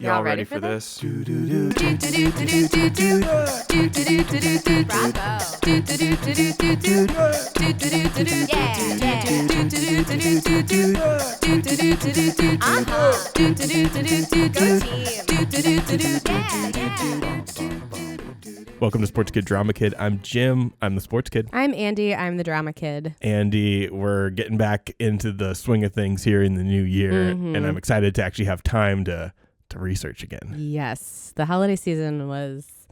Y'all ready for this? Welcome to Sports Kid Drama Kid. I'm Jim. I'm the Sports Kid. I'm Andi. I'm the Drama Kid. Andi, we're getting back into the swing of things here in the new year, and I'm excited to actually have time to research again. Yes, the holiday season was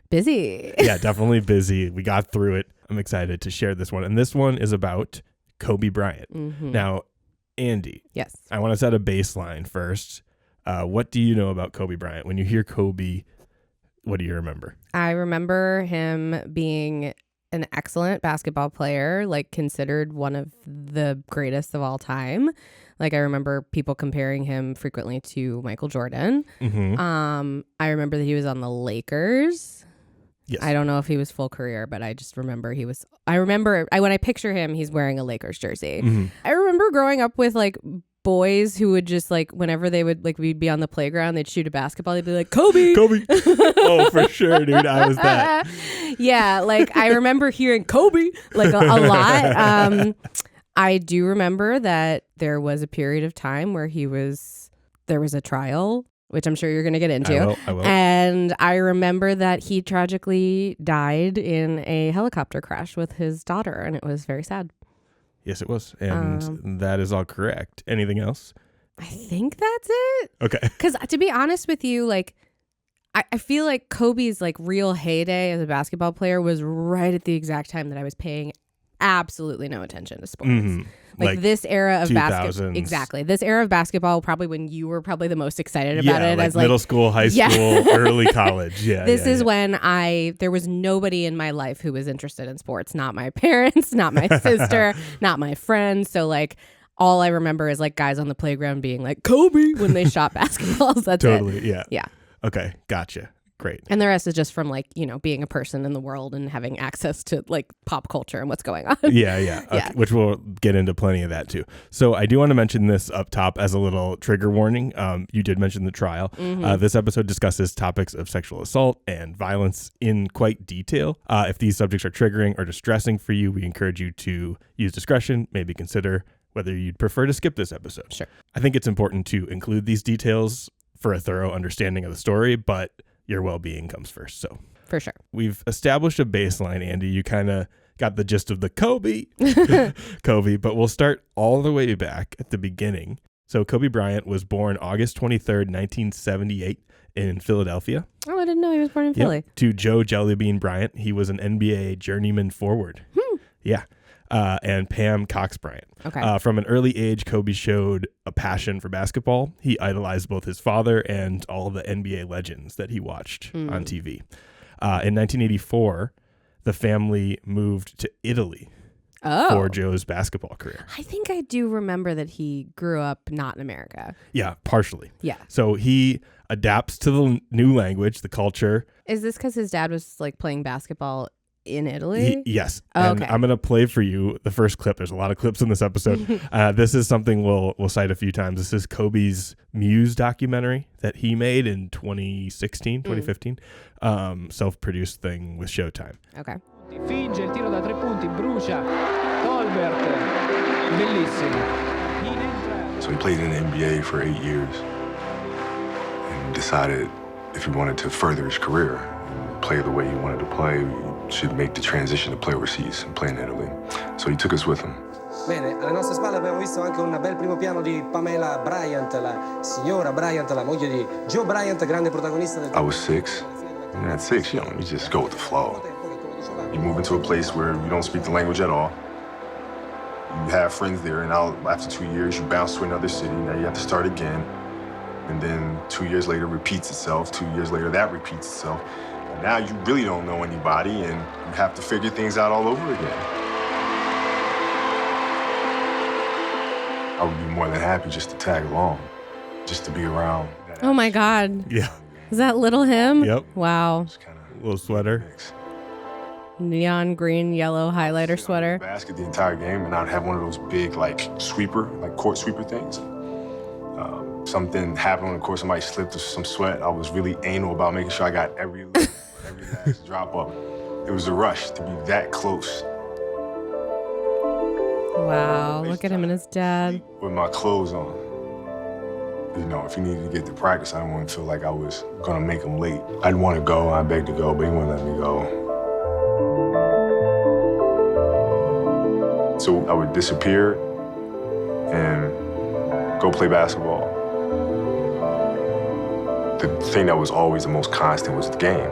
busy. Yeah, definitely busy. We got through it. I'm excited to share this one. And this one is about Kobe Bryant. Now, Andi. Yes. I want to set a baseline first. What do you know about Kobe Bryant? When you hear Kobe, what do you remember? I remember him being an excellent basketball player, like considered one of the greatest of all time. Like I remember people comparing him frequently to Michael Jordan. I remember that he was on the Lakers. Yes. I don't know if he was full career, but I just remember when I picture him, he's wearing a Lakers jersey. I remember growing up with like boys who would just like, whenever they would like, we'd be on the playground, they'd shoot a basketball. They'd be like, Kobe. Oh, for sure, dude. I was that. Yeah. Like I remember hearing Kobe like a lot. I do remember that there was a period of time where there was a trial, which I'm sure you're going to get into. I will. And I remember that he tragically died in a helicopter crash with his daughter, and it was very sad. Yes, it was. And that is all correct. Anything else? I think that's it. Okay. Because to be honest with you, like, I feel like Kobe's like real heyday as a basketball player was right at the exact time that I was paying absolutely no attention to sports. Like this era of basketball. Exactly. This era of basketball, probably when you were probably the most excited about it, like as like middle school, high school, early college. Yeah. This is when there was nobody in my life who was interested in sports. Not my parents, not my sister, not my friends. So like all I remember is like guys on the playground being like Kobe when they shot basketballs. That's totally. it. Yeah. Yeah. Okay. Gotcha. Great. And the rest is just from like, being a person in the world and having access to like pop culture and what's going on. Yeah. Okay. Which we'll get into plenty of that too. So I do want to mention this up top as a little trigger warning. You did mention the trial. This episode discusses topics of sexual assault and violence in quite detail. If these subjects are triggering or distressing for you, we encourage you to use discretion, maybe consider whether you'd prefer to skip this episode. Sure. I think it's important to include these details for a thorough understanding of the story, but your well-being comes first. So for sure. We've established a baseline, Andi. You kind of got the gist of the Kobe, but we'll start all the way back at the beginning. So Kobe Bryant was born August 23rd, 1978 in Philadelphia. Oh, I didn't know he was born in Philly. To Joe Jellybean Bryant. He was an NBA journeyman forward. Yeah. And Pam Cox Bryant. Okay. From an early age, Kobe showed a passion for basketball. He idolized both his father and all the NBA legends that he watched on TV. In 1984, the family moved to Italy for Joe's basketball career. I think I do remember that he grew up not in America. Yeah, partially. Yeah. So he adapts to the new language, the culture. Is this because his dad was like playing basketball in Italy? Yes. Oh, and okay. I'm going to play for you the first clip. There's a lot of clips in this episode. This is something we'll cite a few times. This is Kobe's Muse documentary that he made in 2015. Self-produced thing with Showtime. Okay. Finge il tiro da 3 punti, brucia. Tolbert. Bellissimo. So he played in the NBA for 8 years and decided if he wanted to further his career and play the way he wanted to play, he should make the transition to play overseas and play in Italy. So he took us with him. Bene, alle nostre spalle abbiamo visto anche un bel primo piano di Pamela Bryant, la signora Bryant, la moglie di Joe Bryant, grande protagonista del... I was 6. And at 6, you just go with the flow. You move into a place where you don't speak the language at all. You have friends there, and after 2 years, you bounce to another city. Now you have to start again. And then 2 years later, repeats itself. 2 years later, that repeats itself. And now you really don't know anybody, and you have to figure things out all over again. I would be more than happy just to tag along, just to be around. Oh my God. Yeah. Is that little him? Yep. Wow. Little sweater. Neon green, yellow highlighter sweater. Basket the entire game and not have one of those big court sweeper things. Something happened on the court, somebody slipped or some sweat. I was really anal about making sure I got every last drop of it. It was a rush to be that close. Wow, look at him and his dad. With my clothes on. You know, if he needed to get to practice, I didn't want to feel like I was gonna make him late. I didn't want to go, I begged to go, but he wouldn't let me go. So I would disappear and go play basketball. The thing that was always the most constant was the game.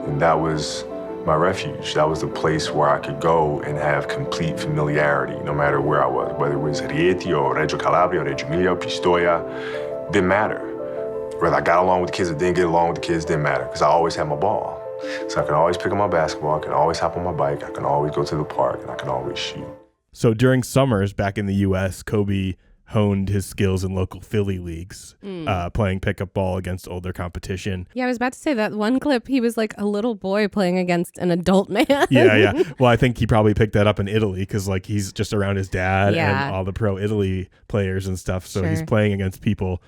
And that was my refuge. That was the place where I could go and have complete familiarity, no matter where I was, whether it was Rieti or Reggio Calabria or Reggio Emilia, Pistoia, didn't matter. Whether I got along with the kids or didn't get along with the kids, didn't matter, because I always had my ball. So I could always pick up my basketball, I could always hop on my bike, I could always go to the park, and I could always shoot. So during summers back in the U.S., Kobe honed his skills in local Philly leagues, playing pickup ball against older competition. Yeah, I was about to say that one clip, he was like a little boy playing against an adult man. Yeah. Well, I think he probably picked that up in Italy because like he's just around his dad Yeah. and all the pro Italy players and stuff. So he's Sure. playing against people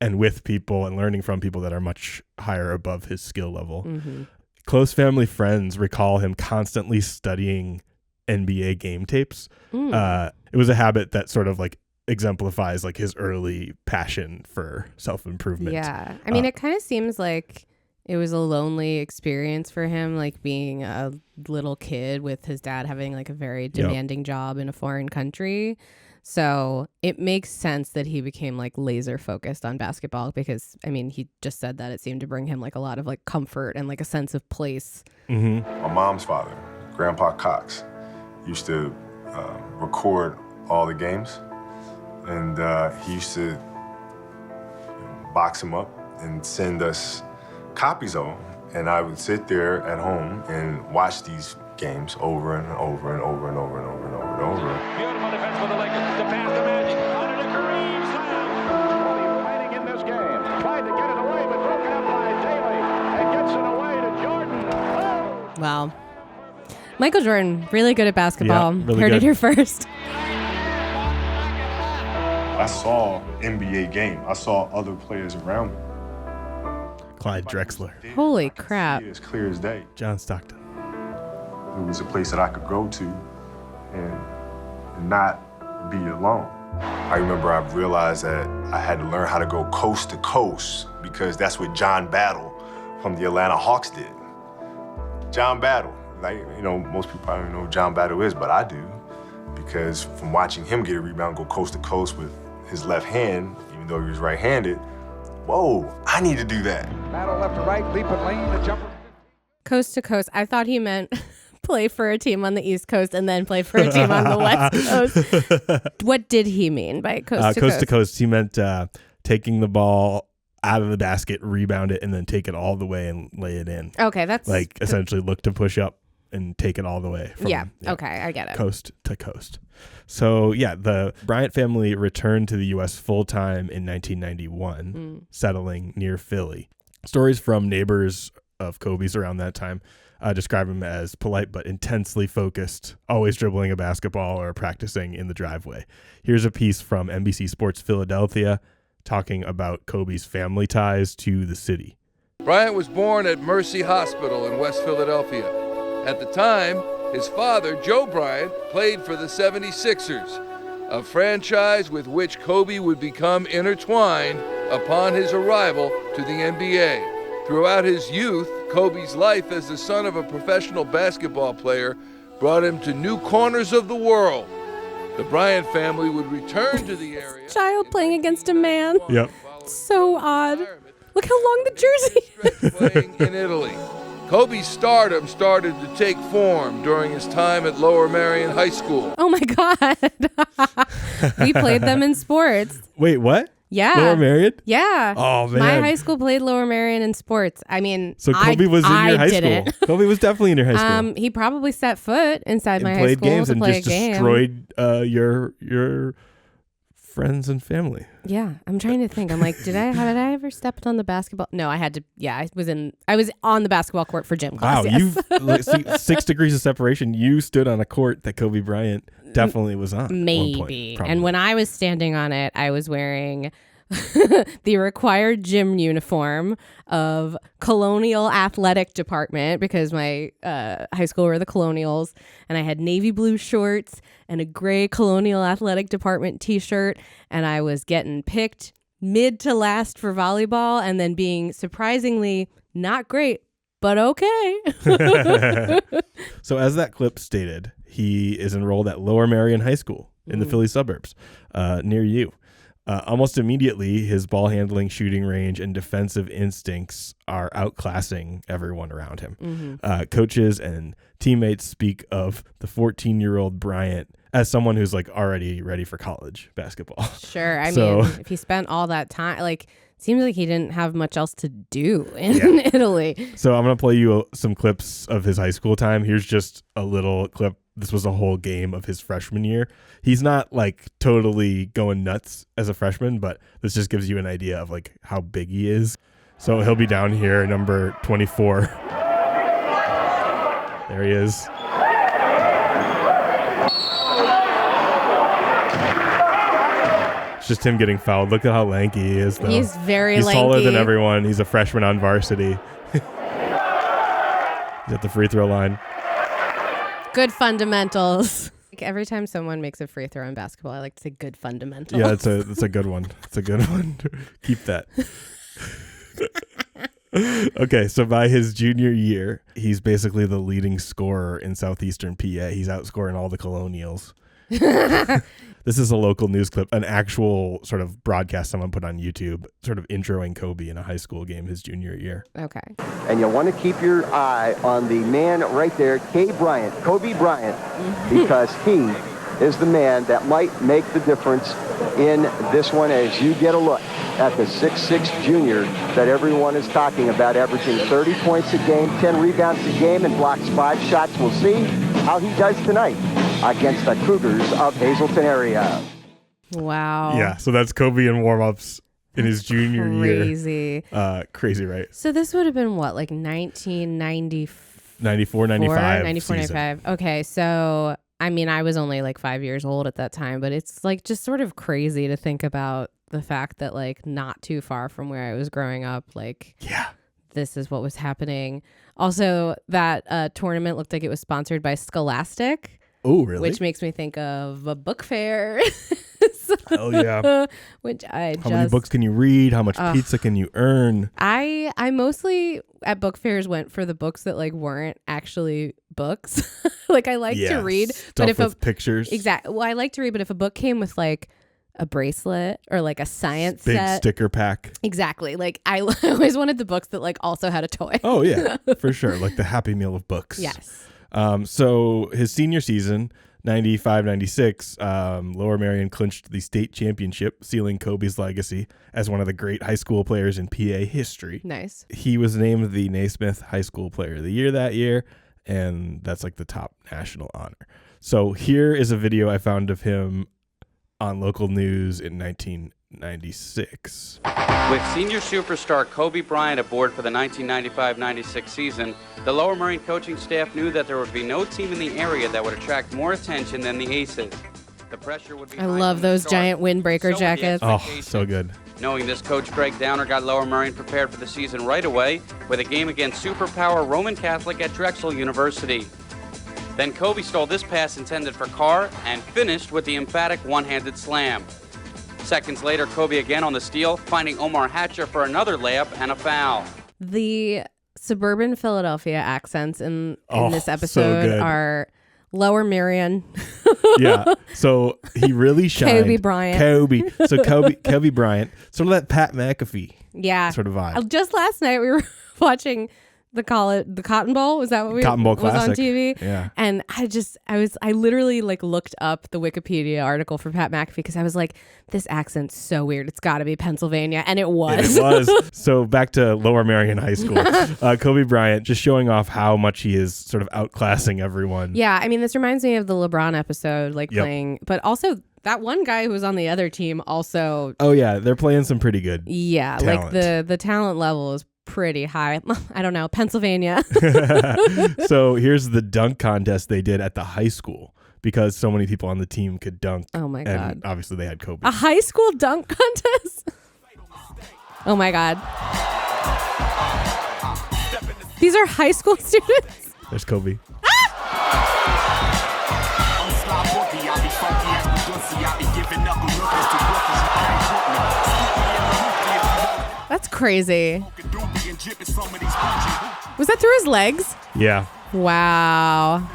and with people and learning from people that are much higher above his skill level. Mm-hmm. Close family friends recall him constantly studying NBA game tapes. It was a habit that sort of like exemplifies like his early passion for self-improvement. Yeah. I mean, it kind of seems like it was a lonely experience for him, like being a little kid with his dad having like a very demanding job in a foreign country. So it makes sense that he became like laser focused on basketball because, I mean, he just said that it seemed to bring him like a lot of like comfort and like a sense of place. Mm-hmm. My mom's father, Grandpa Cox, used to record all the games. And he used to box them up and send us copies of them. And I would sit there at home and watch these games over and over and over and over and over and over and over. Beautiful defense for the Lakers to pass the magic. Under the Kareem slam. Kobe fighting in this game. Tried to get it away, but broken up by Daly. And gets it away to Jordan. Oh! Wow. Michael Jordan, really good at basketball. Yeah, really Heard good. it here first. I saw NBA game. I saw other players around me. Clyde Drexler, Holy I could crap. see it as clear as day. John Stockton. It was a place that I could go to and not be alone. I remember I realized that I had to learn how to go coast to coast because that's what John Battle from the Atlanta Hawks did. John Battle, like, you know, most people probably don't know who John Battle is, but I do. Because from watching him get a rebound, go coast to coast with his left hand, even though he was right-handed, whoa, I need to do that. Battle left to right, leaping lane, the jumper. Coast to coast. I thought he meant play for a team on the East Coast and then play for a team on the West Coast. What did he mean by coast to coast? Coast to coast, he meant taking the ball out of the basket, rebound it, and then take it all the way and lay it in. Okay, that's Like essentially look to push up and take it all the way. From, okay, I get it. Coast to coast. So yeah, the Bryant family returned to the U.S. full-time in 1991, settling near Philly. Stories from neighbors of Kobe's around that time describe him as polite but intensely focused, always dribbling a basketball or practicing in the driveway. Here's a piece from NBC Sports Philadelphia talking about Kobe's family ties to the city. Bryant was born at Mercy Hospital in West Philadelphia. At the time, his father, Joe Bryant, played for the 76ers, a franchise with which Kobe would become intertwined upon his arrival to the NBA. Throughout his youth, Kobe's life as the son of a professional basketball player brought him to new corners of the world. The Bryant family would return to the area. Child playing against a man. Yep. So odd. Look how long the jersey is. Playing in Italy. Kobe's stardom started to take form during his time at Lower Merion High School. Oh my God. We played them in sports. Wait, what? Yeah. Lower Merion? Yeah. Oh, man. My high school played Lower Merion in sports. I mean, So Kobe was in your high didn't. school. Kobe was definitely in your high school. He probably set foot inside my and high played school games to and play just a game. destroyed your friends and family. Yeah, I'm trying to think. I'm like, did I ever stepped on the basketball? No, I had to. Yeah, I was on the basketball court for gym class. Wow, yes. you've see, 6 degrees of separation. You stood on a court that Kobe Bryant definitely was on. at one Maybe. point, probably. And when I was standing on it, I was wearing the required gym uniform of Colonial Athletic Department, because my high school were the Colonials, and I had navy blue shorts and a gray Colonial Athletic Department t-shirt, and I was getting picked mid to last for volleyball and then being surprisingly not great, but okay. So as that clip stated, he is enrolled at Lower Merion High School in the Philly suburbs, near you. Almost immediately, his ball handling, shooting range, and defensive instincts are outclassing everyone around him. Coaches and teammates speak of the 14-year-old Bryant as someone who's like already ready for college basketball. Sure. I mean, if he spent all that time, like, seems like he didn't have much else to do in Italy. So I'm going to play you some clips of his high school time. Here's just a little clip. This was a whole game of his freshman year. He's not like totally going nuts as a freshman, but this just gives you an idea of like how big he is. So he'll be down here, number 24. There he is. It's just him getting fouled. Look at how lanky he is, though. He's very He's lanky. taller than everyone. He's a freshman on varsity. He's at the free throw line. Good fundamentals. Like every time someone makes a free throw in basketball, I like to say good fundamentals. Yeah, it's a good one. It's a good one. Keep that. Okay, so by his junior year, he's basically the leading scorer in Southeastern PA. He's outscoring all the Colonials. This is a local news clip, an actual sort of broadcast someone put on YouTube, sort of introing Kobe in a high school game his junior year. Okay. And you'll want to keep your eye on the man right there, Kobe Bryant, because he is the man that might make the difference in this one as you get a look at the 6'6" junior that everyone is talking about, averaging 30 points a game, 10 rebounds a game, and blocks 5 shots. We'll see how he does tonight against the Cougars of Hazleton area. Wow. Yeah, so that's Kobe in warm-ups in his junior year. Crazy. Crazy, right? So this would have been what, like 1994? 94, 95. 94, 95. Okay, so I mean, I was only like 5 years old at that time, but it's like just sort of crazy to think about the fact that like not too far from where I was growing up, like this is what was happening. Also, that tournament looked like it was sponsored by Scholastic. Oh, really? Which makes me think of a book fair. Hell yeah. Which How many books can you read? How much pizza can you earn? I mostly at book fairs went for the books that like weren't actually books. Like I like to read, but if with pictures. Exactly. Well, I like to read, but if a book came with like a bracelet or like a science big set, sticker pack. Exactly. Like I always wanted the books that like also had a toy. Oh yeah, for sure. Like the Happy Meal of books. Yes. So his senior season, 95-96, Lower Merion clinched the state championship, sealing Kobe's legacy as one of the great high school players in PA history. Nice. He was named the Naismith High School Player of the Year that year, and that's like the top national honor. So here is a video I found of him on local news in 1996. With senior superstar Kobe Bryant aboard for the 1995-96 season, the Lower Merion coaching staff knew that there would be no team in the area that would attract more attention than the Aces. The pressure would be I love those giant windbreaker jackets. Oh, so good. Knowing this, Coach Greg Downer got Lower Merion prepared for the season right away with a game against superpower Roman Catholic at Drexel University. Then Kobe stole this pass intended for Carr and finished with the emphatic one-handed slam. Seconds later, Kobe again on the steal, finding Omar Hatcher for another layup and a foul. The suburban Philadelphia accents in this episode so are Lower Merion. Yeah. So he really shined. Kobe Bryant. So Kobe Bryant. Sort of that Pat McAfee. Yeah. Sort of vibe. Just last night we were watching the Cotton Bowl. Was that what Cotton Bowl was on Classic. TV? Yeah. And I literally like looked up the Wikipedia article for Pat McAfee because I was like, this accent's so weird. It's got to be Pennsylvania. And it was. It was. So back to Lower Merion High School. Kobe Bryant just showing off how much he is sort of outclassing everyone. Yeah. I mean, this reminds me of the LeBron episode, like playing, but also that one guy who was on the other team also. Oh, yeah. They're playing some pretty good talent. Like the talent level is pretty high. I don't know. Pennsylvania. So here's the dunk contest they did at the high school because so many people on the team could dunk. Oh my and God. obviously they had Kobe. A high school dunk contest? Oh my God. These are high school students. There's Kobe. That's crazy. Was that through his legs? Yeah. Wow.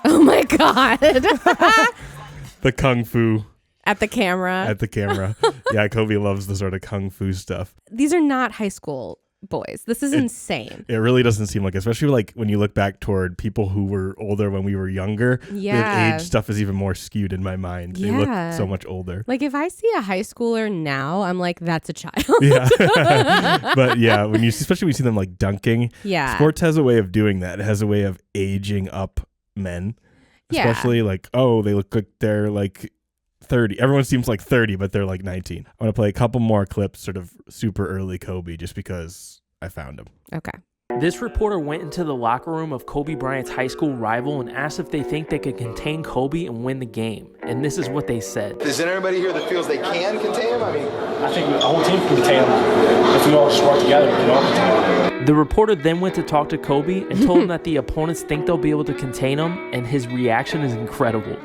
Oh my God. The kung fu At the camera. at the camera. Yeah, Kobe loves the sort of kung fu stuff. These are not high school boys. This is insane. It really doesn't seem like, especially like when you look back toward people who were older when we were younger. Yeah. The age stuff is even more skewed in my mind. They look so much older. Like if I see a high schooler now, I'm like, that's a child. Yeah. But yeah, especially when you see them like dunking. Yeah. Sports has a way of doing that. It has a way of aging up men. Yeah. Especially like, oh, they look like they're like 30. Everyone seems like 30, but they're like 19. I want to play a couple more clips, sort of super early Kobe, just because I found him. Okay. This reporter went into the locker room of Kobe Bryant's high school rival and asked if they think they could contain Kobe and win the game. And this is what they said. Is there anybody here that feels they can contain him? I think the whole team can contain him. If we all just work together, we can all contain him. The reporter then went to talk to Kobe and told him that the opponents think they'll be able to contain him, and his reaction is incredible.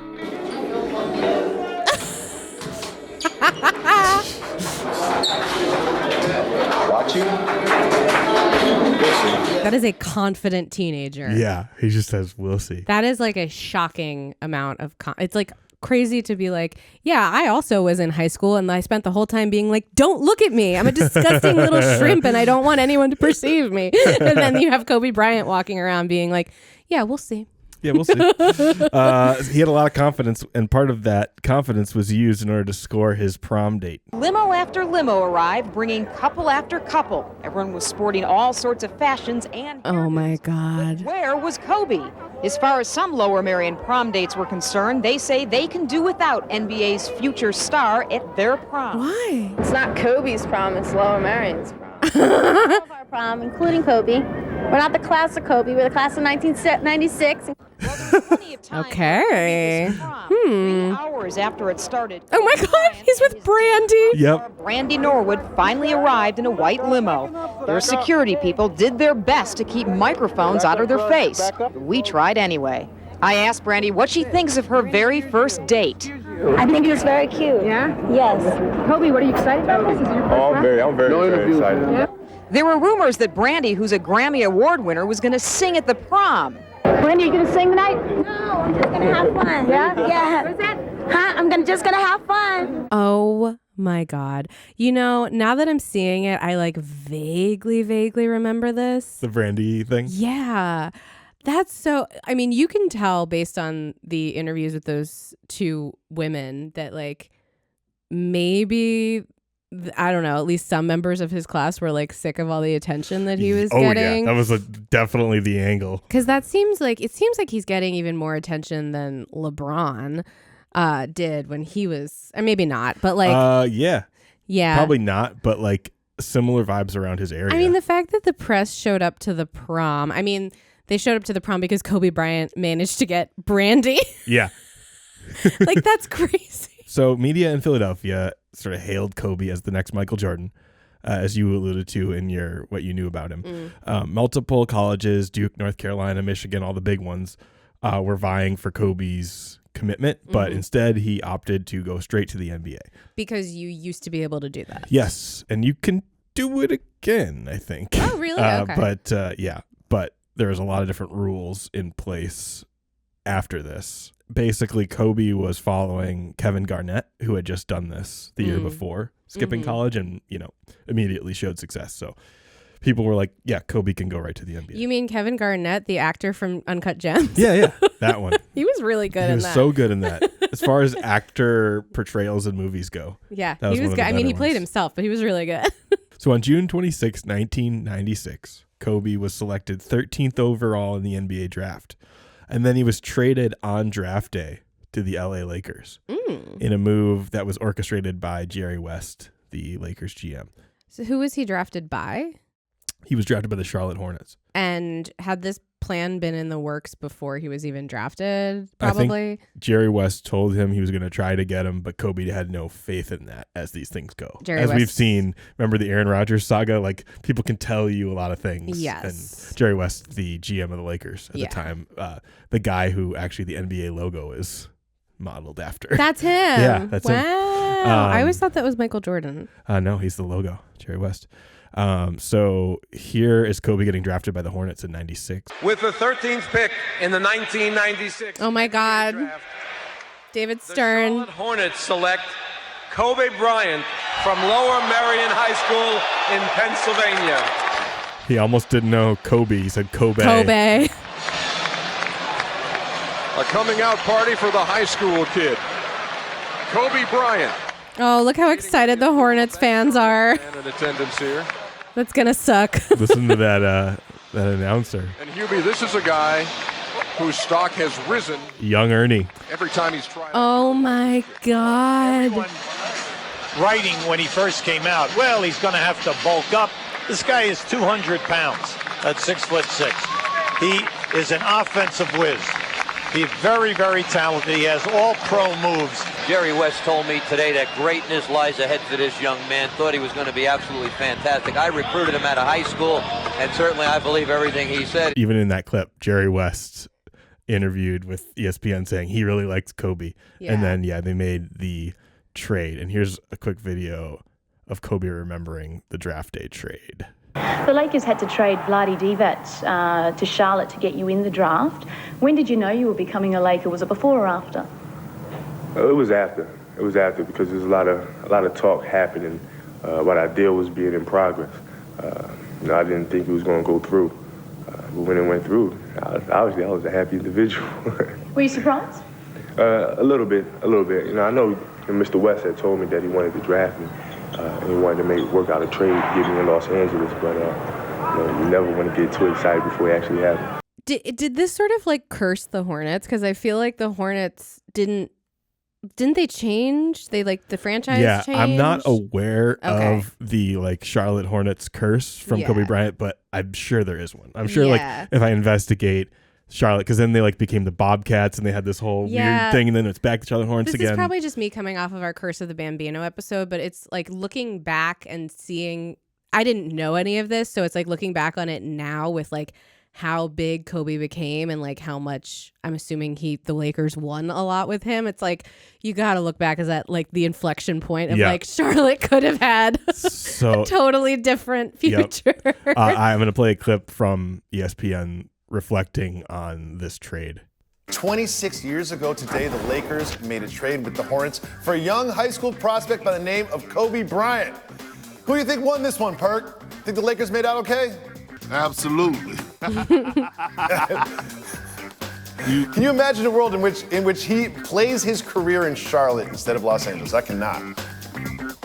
Watch you. That is a confident teenager. Yeah, he just says, we'll see. That is like a shocking amount of it's like crazy to be like, yeah, I also was in high school and I spent the whole time being like, don't look at me. I'm a disgusting little shrimp and I don't want anyone to perceive me. And then you have Kobe Bryant walking around being like, yeah, we'll see. Yeah, we'll see. He had a lot of confidence, and part of that confidence was used in order to score his prom date. Limo after limo arrived, bringing couple after couple. Everyone was sporting all sorts of fashions and... Oh, my God. Where was Kobe? As far as some Lower Merion prom dates were concerned, they say they can do without NBA's future star at their prom. Why? It's not Kobe's prom, it's Lower Merion's prom. All of our prom, including Kobe. We're not the class of Kobe, we're the class of 1996. Okay. 3 hours after it started. Oh my God, he's with Brandy. Yep. Brandy Norwood finally arrived in a white limo. Their security people did their best to keep microphones out of their face. We tried anyway. I asked Brandy what she thinks of her very first date. I think it was very cute. Yeah? Yes. Kobe, what are you excited about this? Is your I'm very excited. Yeah? There were rumors that Brandy, who's a Grammy Award winner, was going to sing at the prom. Brandy, are you going to sing tonight? No, I'm just going to have fun. Yeah? Yeah. What's that? Huh? I'm just going to have fun. Oh my God. You know, now that I'm seeing it, I like vaguely remember this. The Brandy thing? Yeah. That's so, I mean, you can tell based on the interviews with those two women that like maybe, I don't know, at least some members of his class were like sick of all the attention that he was getting. Yeah, that was definitely the angle. Because it seems like he's getting even more attention than LeBron did when he was, or maybe not, but like. Yeah. Probably not, but like similar vibes around his area. I mean, the fact that the press showed up to the prom, I mean, they showed up to the prom because Kobe Bryant managed to get Brandy. Yeah. Like, that's crazy. So media in Philadelphia sort of hailed Kobe as the next Michael Jordan, as you alluded to in what you knew about him. Multiple colleges, Duke, North Carolina, Michigan, all the big ones, were vying for Kobe's commitment, but instead he opted to go straight to the NBA. Because you used to be able to do that. Yes, and you can do it again, I think. Oh, really? Okay. But there was a lot of different rules in place after this. Basically, Kobe was following Kevin Garnett, who had just done this the year before, skipping college, and immediately showed success. So people were like, yeah, Kobe can go right to the NBA. You mean Kevin Garnett, the actor from Uncut Gems? Yeah, that one. He was really good in that. He was so good in that. As far as actor portrayals in movies go. Yeah, he was good. I mean, he played himself, but he was really good. So on June 26, 1996, Kobe was selected 13th overall in the NBA draft. And then he was traded on draft day to the LA Lakers in a move that was orchestrated by Jerry West, the Lakers GM. So who was he drafted by? He was drafted by the Charlotte Hornets. And had this plan been in the works before he was even drafted? Probably. I think Jerry West told him he was going to try to get him, but Kobe had no faith in that as these things go. We've seen, remember the Aaron Rodgers saga? Like, people can tell you a lot of things. Yes. And Jerry West, the GM of the Lakers at the time, the guy who actually the NBA logo is modeled after. That's him. Yeah, that's him. Wow. I always thought that was Michael Jordan. No, he's the logo, Jerry West. So here is Kobe getting drafted by the Hornets in 96. With the 13th pick in the 1996 Oh my God. draft, David the Stern. Charlotte Hornets select Kobe Bryant from Lower Merion High School in Pennsylvania. He almost didn't know Kobe. He said Kobe. Kobe. A coming out party for the high school kid. Kobe Bryant. Oh, look how excited the Hornets fans are. And in attendance here. That's going to suck. Listen to that announcer. And Hubie, this is a guy whose stock has risen. Young Ernie. Every time he's tried. Oh my God. Writing when he first came out, well, he's going to have to bulk up. This guy is 200 pounds. That's 6'6". He is an offensive whiz. He's very, very talented. He has all pro moves. Jerry West told me today that greatness lies ahead for this young man. Thought he was going to be absolutely fantastic. I recruited him out of high school, and certainly I believe everything he said. Even in that clip, Jerry West interviewed with ESPN saying he really likes Kobe. Yeah. And then, they made the trade. And here's a quick video of Kobe remembering the draft day trade. The Lakers had to trade Vlade Divac to Charlotte to get you in the draft. When did you know you were becoming a Laker? Was it before or after? It was after. It was after because there's a lot of talk happening. What I did was being in progress. I didn't think it was going to go through. But when it went through, obviously I was a happy individual. Were you surprised? A little bit. I know Mr. West had told me that he wanted to draft me. And he wanted to work out a trade, get me in Los Angeles, but you never want to get too excited before it actually happens. Did this sort of curse the Hornets? Because I feel like the Hornets didn't they change? They the franchise changed? I'm not aware of the Charlotte Hornets curse from Kobe Bryant, but I'm sure there is one. I'm sure if I investigate Charlotte, because then they became the Bobcats and they had this whole weird thing, and then it's back to Charlotte Hornets this again. This is probably just me coming off of our Curse of the Bambino episode, but it's looking back and seeing, I didn't know any of this, so it's looking back on it now with how big Kobe became and how much I'm assuming the Lakers won a lot with him. It's you got to look back as that the inflection point of Charlotte could have had a totally different future. Yep. I'm going to play a clip from ESPN reflecting on this trade. 26 years ago today, the Lakers made a trade with the Hornets for a young high school prospect by the name of Kobe Bryant. Who do you think won this one, Perk? Think the Lakers made out okay? Absolutely. Can you imagine a world in which he plays his career in Charlotte instead of Los Angeles? I cannot.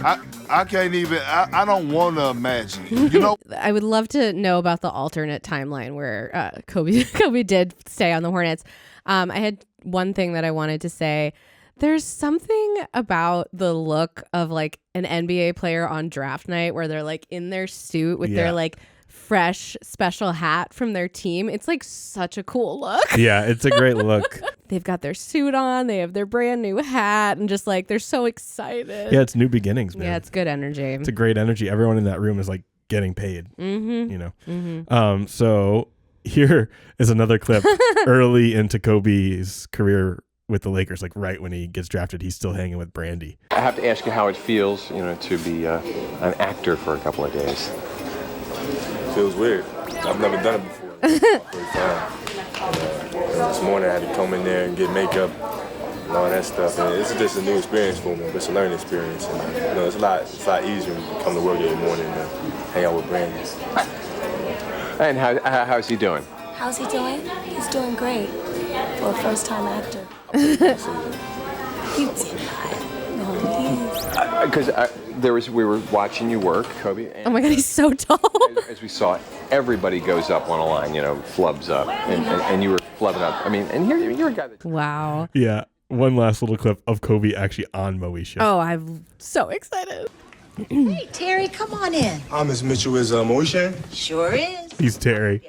I can't even, I don't want to imagine. I would love to know about the alternate timeline where Kobe did stay on the Hornets. I had one thing that I wanted to say. There's something about the look of an NBA player on draft night where they're in their suit with their fresh special hat from their team. It's such a cool look. Yeah, it's a great look. They've got their suit on, they have their brand new hat, and just they're so excited. Yeah, it's new beginnings, man. Yeah, it's good energy. It's a great energy. Everyone in that room is getting paid. So here is another clip early into Kobe's career with the Lakers, right when he gets drafted. He's still hanging with Brandy. I have to ask you how it feels, to be an actor for a couple of days. Feels weird. I've never done it before. First time. This morning I had to come in there and get makeup and all that stuff. And it's just a new experience for me. It's a learning experience. And, it's a lot easier when you come to work every morning and hang out with Brandon. And how's he doing? How's he doing? He's doing great for a first-time actor. Because we were watching you work, Kobe. Oh my God, he's so tall. As we saw, everybody goes up on a line, flubs up, and you were flubbing up. And here you're a guy that. Wow. Yeah. One last little clip of Kobe actually on Moe's show. Oh, I'm so excited. Hey, Terry, come on in. Miss Mitchell is Moe Shan? Sure is. He's Terry.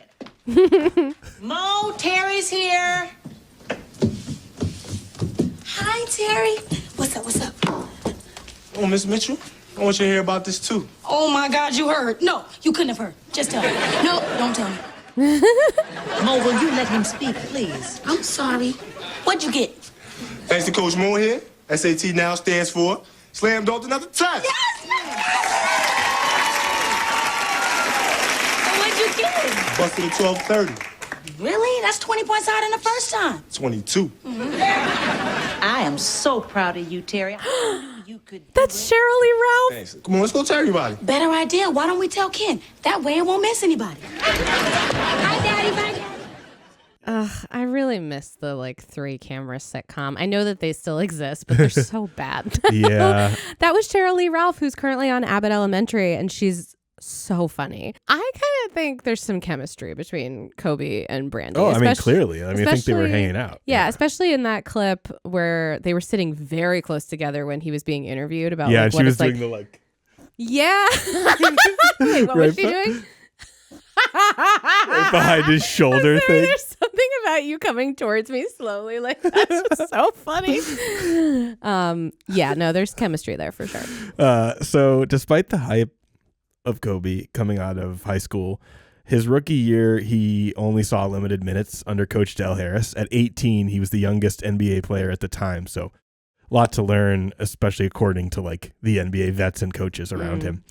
Mo, Terry's here. Hi, Terry. What's up? What's up? Oh, Miss Mitchell, I want you to hear about this too. Oh my God, you heard? No, you couldn't have heard. Just tell me. No, don't tell me. Mo, will you let him speak, please? I'm sorry. What'd you get? Thanks to Coach Moore here, SAT now stands for Slam Dunked Another Test. Yes! What'd you get? Busted at 12:30. Really? That's 20 points higher than the first time. 22. I am so proud of you, Terry. That's Cheryl Lee Ralph. Thanks. Come on, let's go tell everybody. Better idea. Why don't we tell Ken? That way it won't miss anybody. Hi, Daddy. Bye, Daddy. I really miss the 3-camera sitcom. I know that they still exist, but they're so bad. Yeah. That was Cheryl Lee Ralph, who's currently on Abbott Elementary, and she's so funny. I kind of think there's some chemistry between Kobe and Brandy. Oh, I mean, clearly. I mean, I think they were hanging out. Yeah, especially in that clip where they were sitting very close together when he was being interviewed about Yeah, what she was it's doing like. Yeah. Wait, what was she doing? Right behind his shoulder thing. There's something about you coming towards me slowly. Like, that's so funny. Yeah, no, there's chemistry there for sure. So despite the hype of Kobe coming out of high school, his rookie year, he only saw limited minutes under Coach Del Harris. At 18, he was the youngest NBA player at the time. So a lot to learn, especially according to the NBA vets and coaches around him.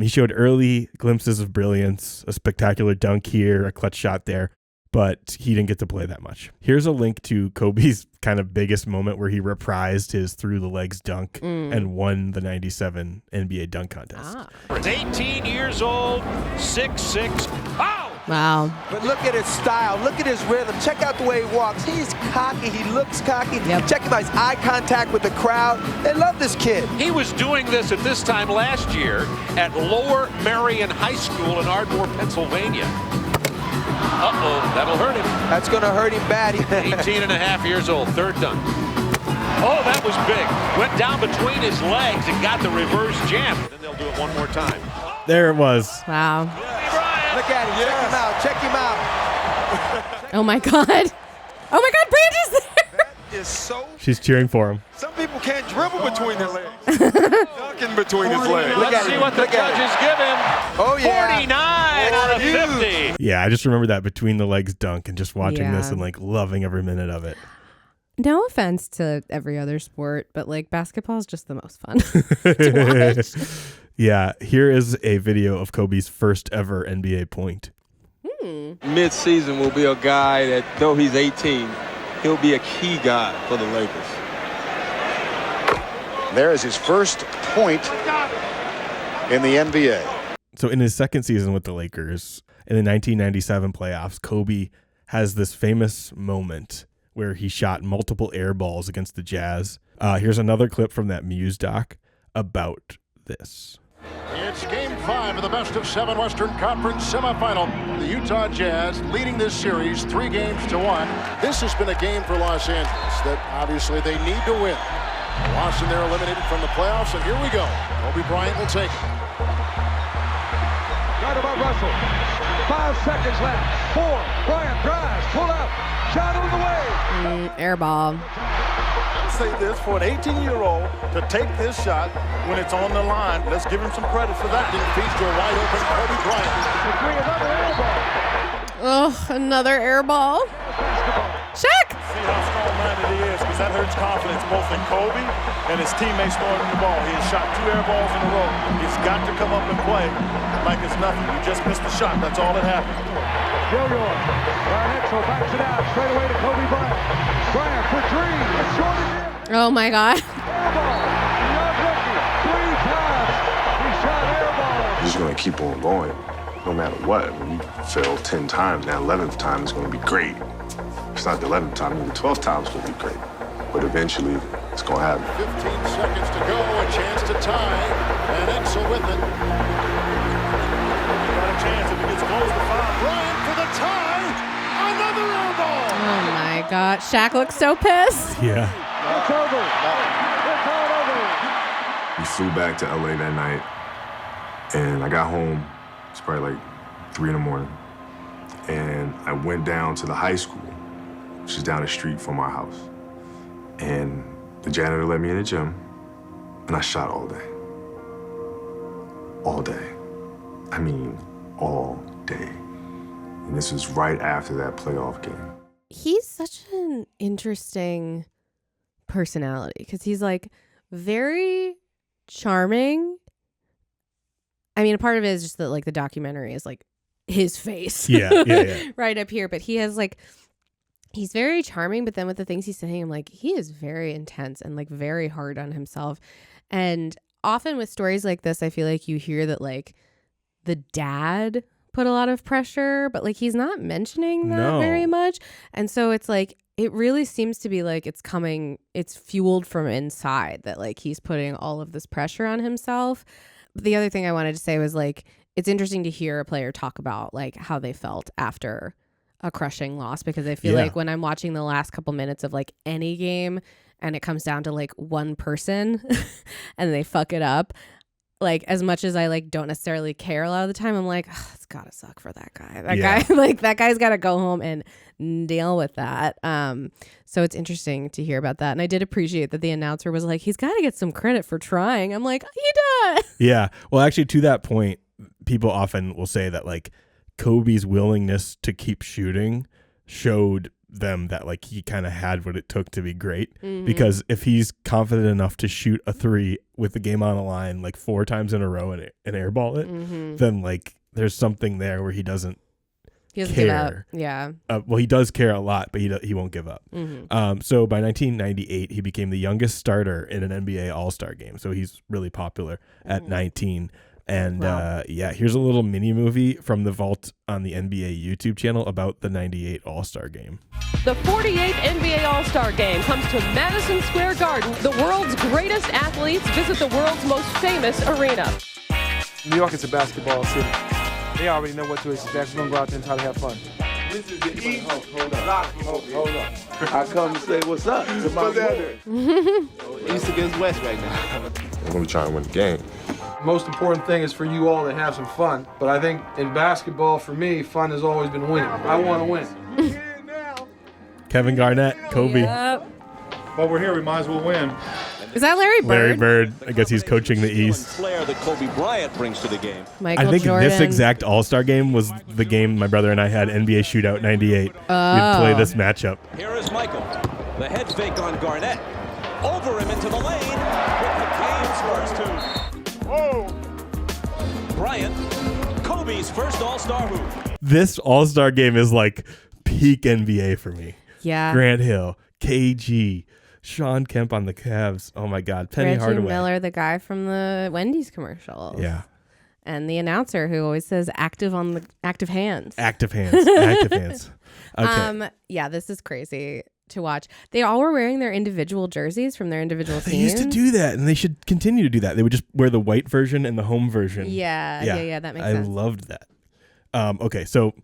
He showed early glimpses of brilliance, a spectacular dunk here, a clutch shot there, but he didn't get to play that much. Here's a link to Kobe's kind of biggest moment where he reprised his through the legs dunk and won the 97 NBA dunk contest. He's 18 years old, 6'6". Oh! Wow. But look at his style. Look at his rhythm. Check out the way he walks. He's cocky. He looks cocky. Check him out. His eye contact with the crowd. They love this kid. He was doing this at this time last year at Lower Merion High School in Ardmore, Pennsylvania. Uh-oh, that'll hurt him. That's going to hurt him bad. 18 and a half years old, third dunk. Oh, that was big. Went down between his legs and got the reverse jam. Then they'll do it one more time. There it was. Wow. Look at him. Check him out. Check him out. Oh my God. Oh my God, Brandy's there. Is so. She's cheering for him. Some people can't dribble between their legs. Dunking between his legs. Let's see what the judges give him. Oh, yeah. 49 out of 50. Yeah, I just remember that between the legs dunk and just watching this and loving every minute of it. No offense to every other sport, but basketball is just the most fun to watch. Yeah, here is a video of Kobe's first ever NBA point. Mid-season will be a guy that, though he's 18, he'll be a key guy for the Lakers. There is his first point in the NBA. So in his second season with the Lakers, in the 1997 playoffs, Kobe has this famous moment where he shot multiple air balls against the Jazz. Here's another clip from that Muse doc about this. It's Game 5 of the best-of-7 Western Conference semifinal. The Utah Jazz leading this series 3-1. This has been a game for Los Angeles that obviously they need to win. Lost and they're eliminated from the playoffs, and here we go. Kobe Bryant will take it. Guarded by Russell. 5 seconds left. 4. Bryant drives. Pull up. Shot on the way. Air ball. Say this, for an 18-year-old to take this shot when it's on the line, let's give him some credit for that. Then feeds to a wide open Kobe Bryant. Another air ball. Oh, another air ball. Shaq! See how strong-minded he is, because that hurts confidence both in Kobe and his teammates throwing him the ball. He has shot 2 air balls in a row. He's got to come up and play like it's nothing. You just missed the shot. That's all that happened. Gilroy. Barnetto backs it out straight away to Kobe Bryant. Bryant for 3. It's short again. Oh my God. Air ball. Young rookie. 3 times. He shot air balls. You're just going to keep on going no matter what. When you fail 10 times, that 11th time is going to be great. If it's not the 11th time, maybe the 12th time is going to be great. But eventually, it's going to happen. 15 seconds to go, a chance to tie, and Exel with it. Got a chance if he gets close to 5. Bryant for the tie. Another air ball. Oh my God. Shaq looks so pissed. Yeah. It's over. It's all over. We flew back to LA that night, and I got home. It's probably like 3 in the morning. And I went down to the high school, which is down the street from our house. And the janitor let me in the gym, and I shot all day. All day. I mean, all day. And this was right after that playoff game. He's such an interesting personality because he's like very charming. I mean, a part of it is just that like the documentary is like his face. Yeah. Right up here. But he has like, he's very charming, but then with the things he's saying, I'm like, he is very intense and like very hard on himself. And often with stories like this, I feel like you hear that like the dad put a lot of pressure, but like he's not mentioning that very much. And so it's like, it really seems to be like it's fueled from inside, that like he's putting all of this pressure on himself. But the other thing I wanted to say was like, it's interesting to hear a player talk about like how they felt after a crushing loss, because I feel like when I'm watching the last couple minutes of like any game and it comes down to like one person and they fuck it up, like as much as I like don't necessarily care a lot of the time, I'm like, oh, it's gotta suck for that guy. That guy, like that guy's gotta go home and deal with that. So it's interesting to hear about that. And I did appreciate that the announcer was like, he's gotta get some credit for trying. I'm like, he does. Yeah. Well, actually, to that point, people often will say that like Kobe's willingness to keep shooting showed them that like he kind of had what it took to be great. Because if he's confident enough to shoot a 3 with the game on the line like 4 times in a row and airball it, then like there's something there where he doesn't care. Give up. Yeah. Well, he does care a lot, but he won't give up. So by 1998, he became the youngest starter in an NBA All-Star game. So he's really popular at 19. And here's a little mini movie from the vault on the NBA YouTube channel about the 98 All-Star game. The 48th NBA All-Star game comes to Madison Square Garden. The world's greatest athletes visit the world's most famous arena. New York is a basketball city. They already know what to expect. We're going to go out there and try to have fun. This is the East. Hold up. I come to say what's up to my brother. East against West right now. We're going to try and win the game. Most important thing is for you all to have some fun. But I think in basketball, for me, fun has always been winning. I want to win. Kevin Garnett, Kobe. Yep. Well, we're here. We might as well win. Is that Larry Bird? Larry Bird. I guess he's coaching the East. Flair that Kobe Bryant brings to the game. Michael I think Jordan. this exact All-Star game was the game my brother and I had NBA Shootout 98. We'd play this matchup. Here is Michael. The head fake on Garnett. Over him into the lane with the game's first two. Whoa! Bryant, Kobe's first All-Star hoop. This All-Star game is like peak NBA for me. Yeah. Grant Hill, KG, Sean Kemp on the Cavs. Oh my God. Penny Reggie Hardaway. Miller, the guy from the Wendy's commercials. Yeah. And the announcer who always says active hands. Active hands. Active hands. Okay. Yeah, this is crazy to watch. They all were wearing their individual jerseys from their individual They teams. used to do that, and they should continue to do that. They would just wear the white version and the home version. Yeah, that makes I sense. loved that. Okay, so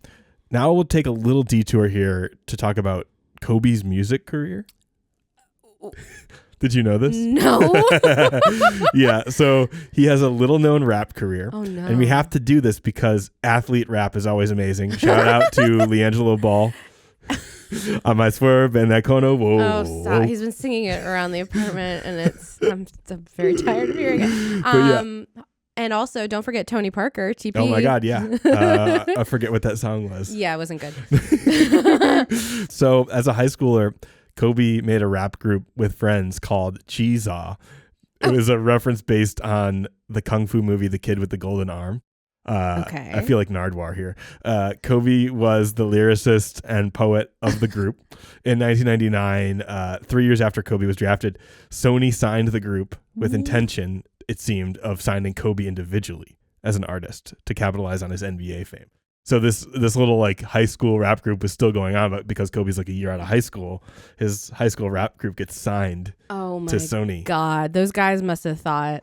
now we'll take a little detour here to talk about Kobe's music career. Did you know this? No. Yeah, so he has a little known rap career. Oh, no. And we have to do this because athlete rap is always amazing. Shout out to LiAngelo Ball. On my swerve and that Kono. Whoa. Oh, stop. He's been singing it around the apartment and I'm very tired of hearing it. Yeah. And also, don't forget Tony Parker, TP. Oh my God, yeah. I forget what that song was. Yeah, it wasn't good. So as a high schooler, Kobe made a rap group with friends called Cheezaw. It was a reference based on the Kung Fu movie, The Kid with the Golden Arm. Okay. I feel like Nardwuar here. Kobe was the lyricist and poet of the group. In 1999, 3 years after Kobe was drafted, Sony signed the group with intention, it seemed, of signing Kobe individually as an artist to capitalize on his NBA fame. So this little like high school rap group was still going on, but because Kobe's like a year out of high school, his high school rap group gets signed to Sony. God, those guys must have thought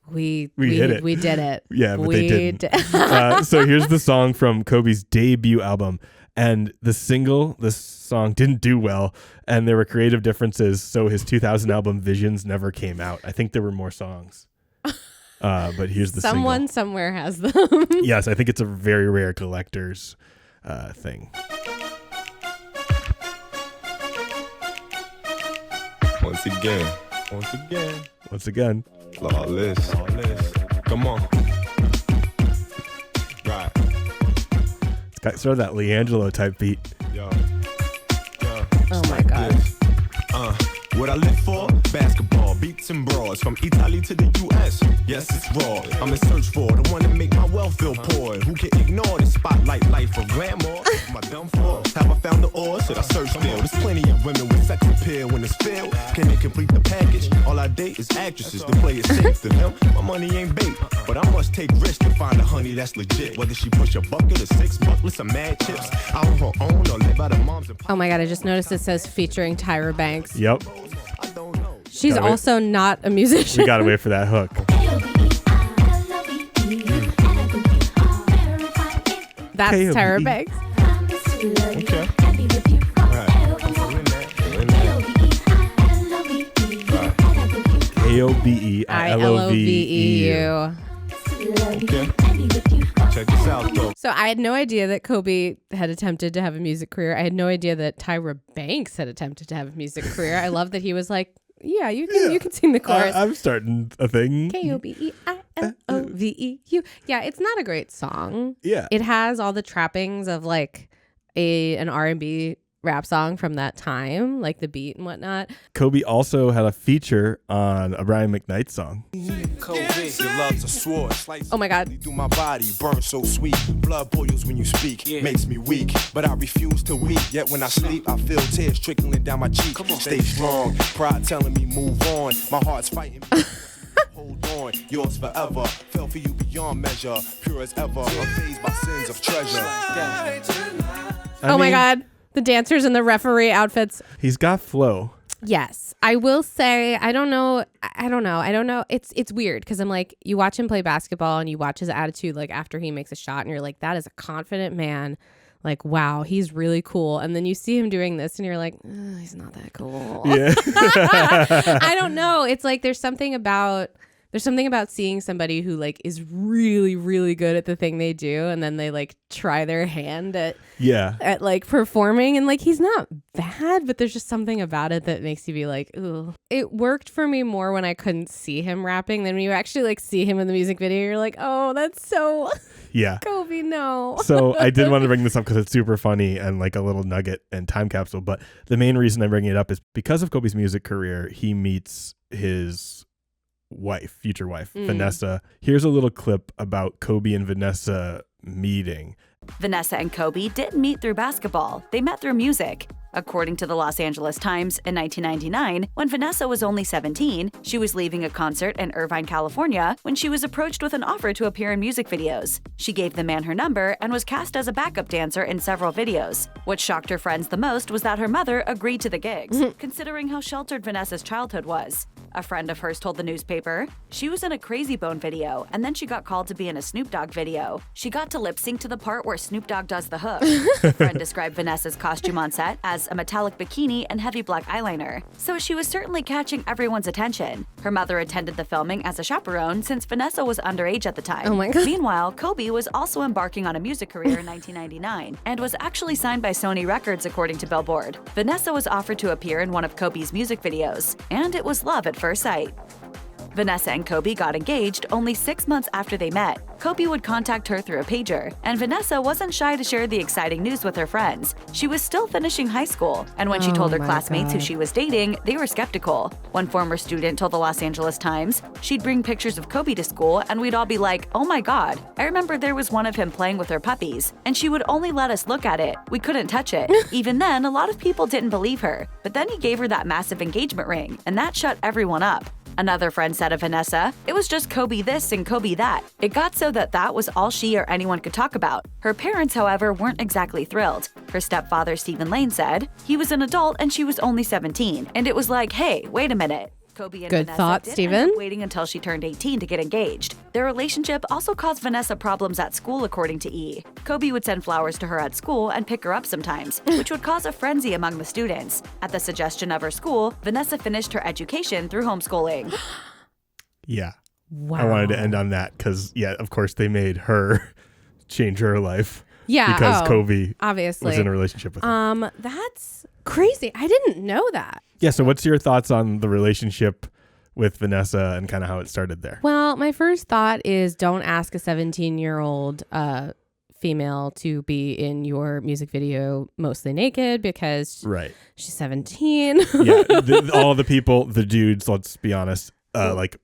we hit it. We did it. Yeah, but they didn't. So here's the song from Kobe's debut album, and this song didn't do well, and there were creative differences. So his 2000 album Visions never came out. I think there were more songs. But here's the Someone single. somewhere has them. Yes, I think it's a very rare collector's thing. Once again. Lawless. Come on. Right. It's got sort of that LeAngelo type beat. Yo. Oh my God. What I live for? Basketball, beats and brawls, from Italy to the US. Yes, it's raw. I'm in search for the one that make my wealth feel poor. Who can ignore the spotlight life of grandma? Am I done for? Have I found the ore? Should I search still? There's plenty of women with sex appeal when it's filled. Can they complete the package? All I date is actresses to play it safe to them. My money ain't bait, but I must take risks to find a honey that's legit. Whether she push a bucket or 6 bucklets or mad chips, out on her own or live out of mom's. Oh my God, I just noticed it says featuring Tyra Banks. Yep. She's also not a musician. We gotta wait for that hook. That's K-O-B-E. Tyra Banks. Okay. KOBEILOVEU. Okay. Check this out, though. So I had no idea that Kobe had attempted to have a music career. I had no idea that Tyra Banks had attempted to have a music career. I love that he was like, yeah, you can sing the chorus. I'm starting a thing. KOBEILOVEU. Yeah, it's not a great song. Yeah. It has all the trappings of like an R&B rap song from that time, like the beat and whatnot. Kobe also had a feature on a Brian McKnight song. Oh my God. Through my body, burn so sweet. Blood boils when you speak, makes me weak. But I refuse to weep. Yet when I sleep, I feel tears trickling down my cheek. Stay strong, pride telling me move on. My heart's fighting me. Hold on, yours forever. Fell for you beyond measure. Pure as ever, unfazed by sins of treasure. Oh my God. The dancers in the referee outfits. He's got flow. Yes. I will say, I don't know. It's weird because I'm like, you watch him play basketball and you watch his attitude like after he makes a shot and you're like, that is a confident man. Like, wow, he's really cool. And then you see him doing this and you're like, he's not that cool. Yeah. I don't know. It's like there's something about seeing somebody who like is really, really good at the thing they do and then they like try their hand at like performing and like he's not bad, but there's just something about it that makes you be like, ooh. It worked for me more when I couldn't see him rapping. Then when you actually like see him in the music video, you're like, oh, that's so Kobe, no. So I did want to bring this up because it's super funny and like a little nugget and time capsule. But the main reason I'm bringing it up is because of Kobe's music career, he meets his future wife, Vanessa. Here's a little clip about Kobe and Vanessa meeting. Vanessa and Kobe didn't meet through basketball. They met through music. According to the Los Angeles Times, in 1999, when Vanessa was only 17, she was leaving a concert in Irvine, California, when she was approached with an offer to appear in music videos. She gave the man her number and was cast as a backup dancer in several videos. What shocked her friends the most was that her mother agreed to the gigs, considering how sheltered Vanessa's childhood was. A friend of hers told the newspaper, she was in a Crazy Bone video, and then she got called to be in a Snoop Dogg video. She got to lip sync to the part where Snoop Dogg does the hook. A friend described Vanessa's costume on set as a metallic bikini and heavy black eyeliner, so she was certainly catching everyone's attention. Her mother attended the filming as a chaperone since Vanessa was underage at the time. Oh my God. Meanwhile, Kobe was also embarking on a music career in 1999 and was actually signed by Sony Records according to Billboard. Vanessa was offered to appear in one of Kobe's music videos, and it was love at first sight. Vanessa and Kobe got engaged only 6 months after they met. Kobe would contact her through a pager, and Vanessa wasn't shy to share the exciting news with her friends. She was still finishing high school, and when she told her classmates who she was dating, they were skeptical. One former student told the Los Angeles Times, she'd bring pictures of Kobe to school, and we'd all be like, oh my God, I remember there was one of him playing with her puppies, and she would only let us look at it. We couldn't touch it. Even then, a lot of people didn't believe her, but then he gave her that massive engagement ring, and that shut everyone up. Another friend said of Vanessa, it was just Kobe this and Kobe that. It got so that was all she or anyone could talk about. Her parents, however, weren't exactly thrilled. Her stepfather, Stephen Lane, said, he was an adult and she was only 17. And it was like, hey, wait a minute. Kobe and Good Vanessa thought, did Stephen. end up waiting until she turned 18 to get engaged. Their relationship also caused Vanessa problems at school, according to E! Kobe would send flowers to her at school and pick her up sometimes, which would cause a frenzy among the students. At the suggestion of her school, Vanessa finished her education through homeschooling. Yeah. Wow. I wanted to end on that because, yeah, of course they made her change her life Yeah, because Kobe obviously was in a relationship with him. That's crazy. I didn't know that. Yeah, so what's your thoughts on the relationship with Vanessa and kind of how it started there? Well, my first thought is don't ask a 17-year-old female to be in your music video mostly naked because she's 17. Yeah, all the people, the dudes, let's be honest, like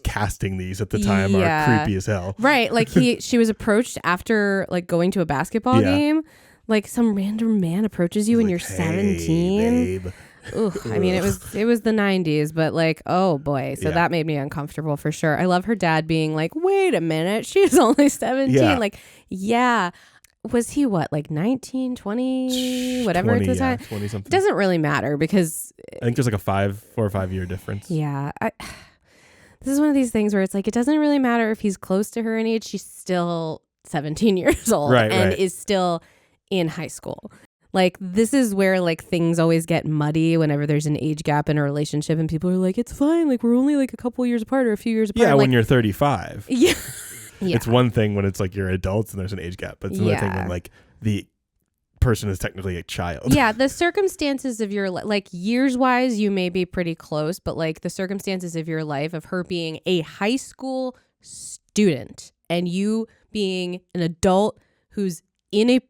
casting these at the time are creepy as hell. Right, like she was approached after like going to a basketball game. Like some random man approaches you when you're 17. Babe. Ugh, I mean, it was the 90s, but like, oh boy. So that made me uncomfortable for sure. I love her dad being like, wait a minute, she's only 17. Yeah. Like, yeah. Was he what, like 19, 20, whatever 20, at the time? 20 something. Doesn't really matter because I think there's like a 4 or 5 year difference. Yeah. This is one of these things where it's like, it doesn't really matter if he's close to her in age. She's still 17 years old and is still in high school. Like, this is where like things always get muddy whenever there's an age gap in a relationship and people are like, it's fine. Like, we're only like a couple years apart or a few years apart. Yeah, like, when you're 35. Yeah. It's one thing when it's like you're adults and there's an age gap, but it's another thing when like the person is technically a child. Yeah, the circumstances of your like years wise, you may be pretty close, but like the circumstances of your life of her being a high school student and you being an adult who's in a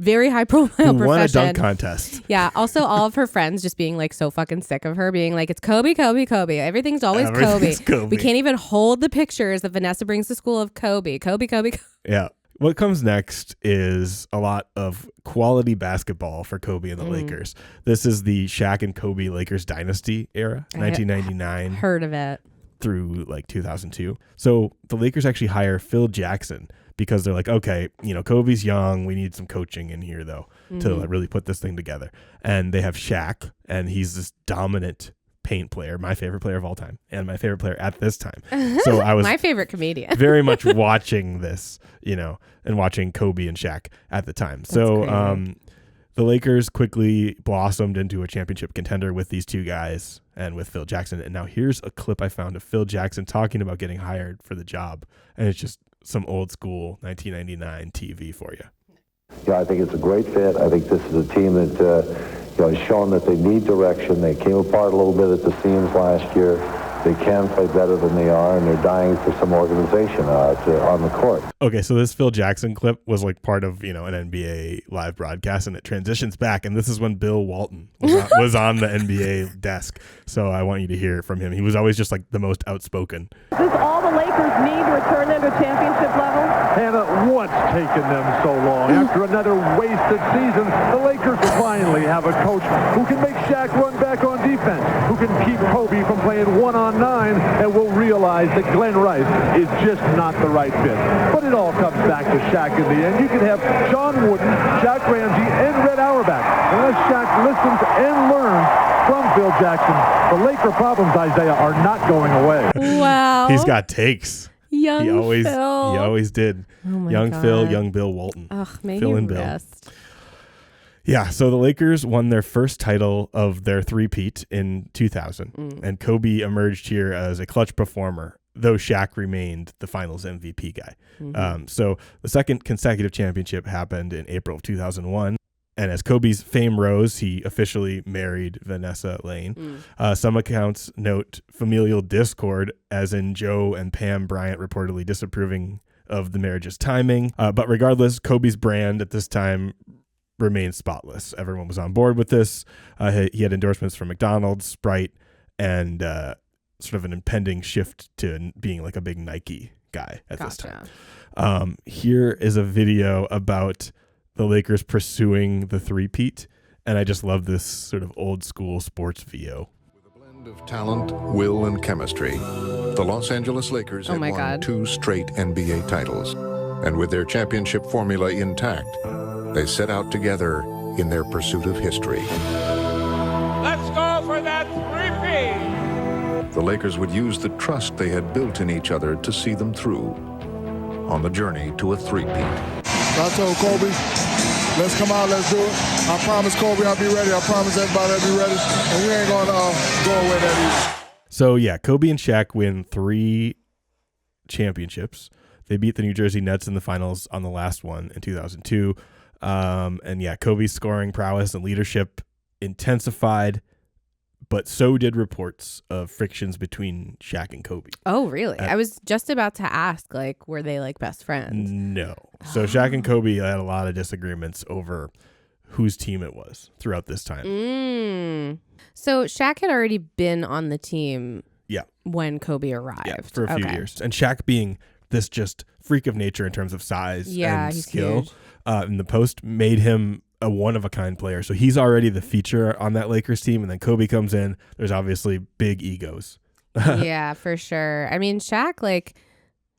very high profile profession. Won a dunk contest. Yeah. Also, all of her friends just being like so fucking sick of her, being like, it's Kobe, Kobe, Kobe. Everything's always Kobe. We can't even hold the pictures that Vanessa brings to school of Kobe, Kobe, Kobe, Kobe. Yeah. What comes next is a lot of quality basketball for Kobe and the Lakers. This is the Shaq and Kobe Lakers dynasty era, 1999. Heard of it. Through like 2002. So the Lakers actually hire Phil Jackson because they're like, okay, you know, Kobe's young. We need some coaching in here, though, to like, really put this thing together. And they have Shaq, and he's this dominant paint player, my favorite player of all time, and my favorite player at this time. So I was my favorite comedian. very much watching this, you know, and watching Kobe and Shaq at the time. So the Lakers quickly blossomed into a championship contender with these two guys and with Phil Jackson. And now here's a clip I found of Phil Jackson talking about getting hired for the job. And it's just some old school 1999 TV for you. Yeah, I think it's a great fit. I think this is a team that has shown that they need direction. They came apart a little bit at the seams last year. They can play better than they are, and they're dying for some organization on the court. Okay, so this Phil Jackson clip was like part of, you know, an NBA live broadcast, and it transitions back, and this is when Bill Walton was on the NBA desk. So I want you to hear from him. He was always just like the most outspoken. Is this all the Lakers need to return them to championship level? And what's taken them so long? After another wasted season, the Lakers finally have a coach who can make Shaq run back on defense, who can keep Kobe from playing 1-on-9, and will realize that Glenn Rice is just not the right fit. But it all comes back to Shaq in the end. You can have John Wooden, Shaq Ramsey, and Red Auerbach. Unless Shaq listens and learns from Phil Jackson, the Laker problems, Isaiah, are not going away. Wow. He's got takes. Young Phil. He always did. Oh my young God. Phil, young Bill Walton. Ugh, may Phil he and Bill. rest. Yeah, so the Lakers won their first title of their three-peat in 2000, and Kobe emerged here as a clutch performer, though Shaq remained the finals MVP guy. So the second consecutive championship happened in April of 2001, and as Kobe's fame rose, he officially married Vanessa Lane. Some accounts note familial discord, as in Joe and Pam Bryant reportedly disapproving of the marriage's timing. But regardless, Kobe's brand at this time remained spotless. Everyone was on board with this. He had endorsements from McDonald's, Sprite, and sort of an impending shift to being like a big Nike guy at this time. Here is a video about the Lakers pursuing the three-peat, and I just love this sort of old school sports VO. Of talent, will, and chemistry, the Los Angeles Lakers have won 2 straight NBA titles. And with their championship formula intact, they set out together in their pursuit of history. Let's go for that three-peat! The Lakers would use the trust they had built in each other to see them through on the journey to a three-peat. I told Kobe, let's come out, let's do it. I promise Kobe I'll be ready. I promise everybody I'll be ready. And we ain't going to go away that easy. So, yeah, Kobe and Shaq win 3 championships. They beat the New Jersey Nets in the finals on the last one in 2002. And yeah, Kobe's scoring prowess and leadership intensified, but so did reports of frictions between Shaq and Kobe. Oh, really? I was just about to ask, like, were they like best friends? No. So Shaq and Kobe had a lot of disagreements over whose team it was throughout this time. So Shaq had already been on the team Yeah. when Kobe arrived. Yeah, for a few years. And Shaq being this just freak of nature in terms of size and he's skill huge. In the post made him a one-of-a-kind player. So he's already the feature on that Lakers team, and then Kobe comes in. There's obviously big egos. Yeah, for sure. I mean, Shaq, like,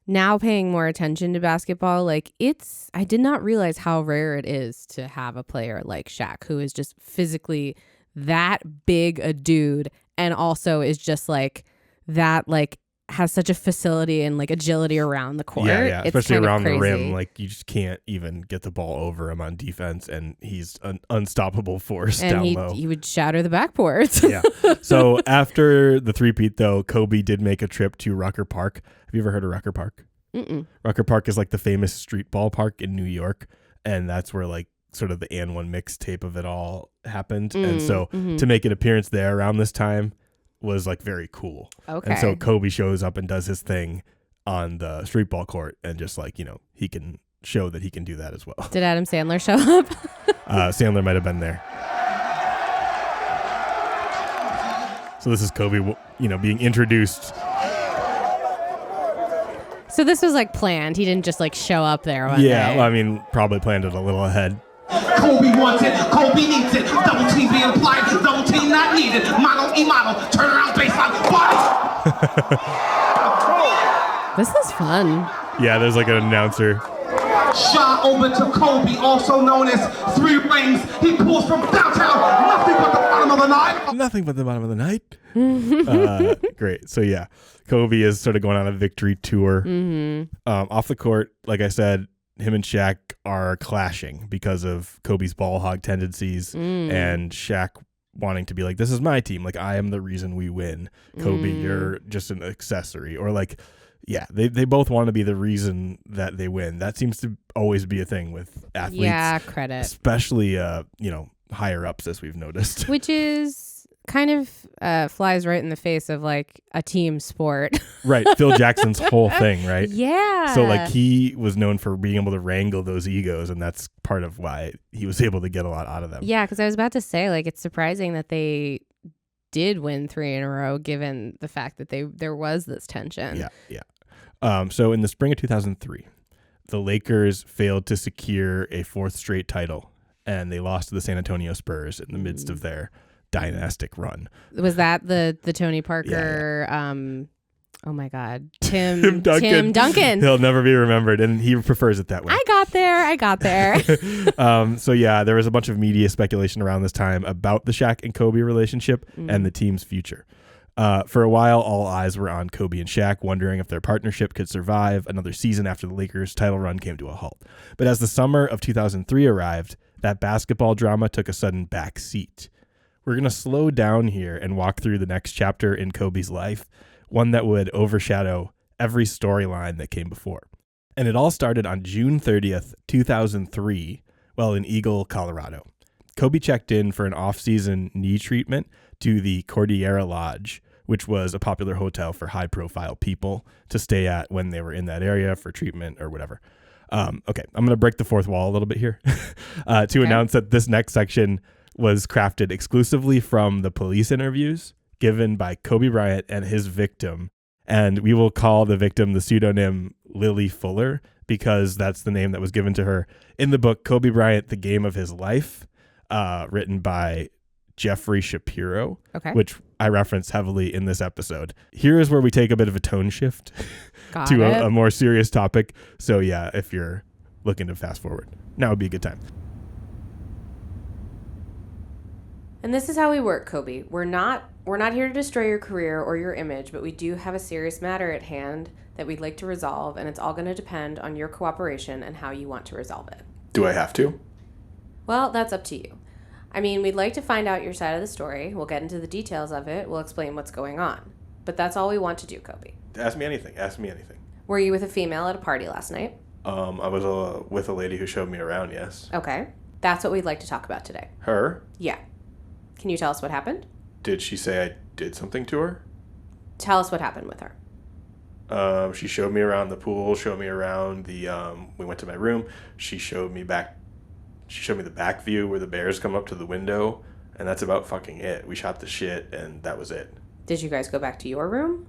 now paying more attention to basketball, like, I did not realize how rare it is to have a player like Shaq who is just physically that big a dude and also is just like that, like, has such a facility and like agility around the court. Yeah, It's especially kind of around the crazy. rim. Like, you just can't even get the ball over him on defense, and he's an unstoppable force And down low. he would shatter the backboards. Yeah. So after the three-peat, though, Kobe did make a trip to Rucker Park. Have you ever heard of Rucker Park? Mm-mm. Rucker Park is like the famous street ball park in New York, and that's where like sort of the And One mixtape of it all happened. And so to make an appearance there around this time was like very cool. Okay. And so Kobe shows up and does his thing on the street ball court, and just like, he can show that he can do that as well. Did Adam Sandler show up? Sandler might have been there. So this is Kobe, being introduced. So this was like planned. He didn't just like show up there one Yeah, day. well, I mean, probably planned it a little ahead. Kobe wants it, Kobe needs it. Double team being applied, double team not needed. Mono, E-mono, turn around baseline, body. This is fun. Yeah, there's like an announcer. Shot over to Kobe, also known as 3 rings. He pulls from downtown, nothing but the bottom of the night. Nothing but the bottom of the night. Great. So yeah, Kobe is sort of going on a victory tour. Off the court, like I said, him and Shaq are clashing because of Kobe's ball hog tendencies and Shaq wanting to be like, this is my team. Like, I am the reason we win. Kobe, you're just an accessory. Or like, yeah, they both want to be the reason that they win. That seems to always be a thing with athletes. Yeah, credit. Especially, higher ups, as we've noticed. Which is kind of flies right in the face of like a team sport. Right. Phil Jackson's whole thing, right? Yeah. So like he was known for being able to wrangle those egos, and that's part of why he was able to get a lot out of them. Yeah, because I was about to say, like, it's surprising that they did win 3 in a row, given the fact that there was this tension. Yeah. So in the spring of 2003, the Lakers failed to secure a 4th straight title, and they lost to the San Antonio Spurs in the midst of their dynastic run. Was that the Tony Parker? Yeah. Oh my God, Tim Duncan. Duncan. He'll never be remembered, and he prefers it that way. I got there. So yeah, there was a bunch of media speculation around this time about the Shaq and Kobe relationship and the team's future. For a while, all eyes were on Kobe and Shaq, wondering if their partnership could survive another season after the Lakers' title run came to a halt. But as the summer of 2003 arrived, that basketball drama took a sudden back seat. We're going to slow down here and walk through the next chapter in Kobe's life, one that would overshadow every storyline that came before. And it all started on June 30th, 2003, while in Eagle, Colorado. Kobe checked in for an off-season knee treatment to the Cordillera Lodge, which was a popular hotel for high-profile people to stay at when they were in that area for treatment or whatever. Okay, I'm going to break the fourth wall a little bit here to announce that this next section was crafted exclusively from the police interviews given by Kobe Bryant and his victim. And we will call the victim the pseudonym Lily Fuller because that's the name that was given to her in the book Kobe Bryant, The Game of His Life, written by Jeffrey Shapiro, which I reference heavily in this episode. Here is where we take a bit of a tone shift to a more serious topic. So yeah, if you're looking to fast forward, now would be a good time. And this is how we work, Kobe. We're not here to destroy your career or your image, but we do have a serious matter at hand that we'd like to resolve, and it's all going to depend on your cooperation and how you want to resolve it. Do I have to? Well, that's up to you. I mean, we'd like to find out your side of the story. We'll get into the details of it. We'll explain what's going on. But that's all we want to do, Kobe. Ask me anything. Were you with a female at a party last night? I was with a lady who showed me around, yes. Okay. That's what we'd like to talk about today. Her? Yeah. Can you tell us what happened? Did she say I did something to her? Tell us what happened with her. She showed me around the pool, showed me around the, we went to my room. She showed me the back view where the bears come up to the window, and that's about fucking it. We shot the shit, and that was it. Did you guys go back to your room?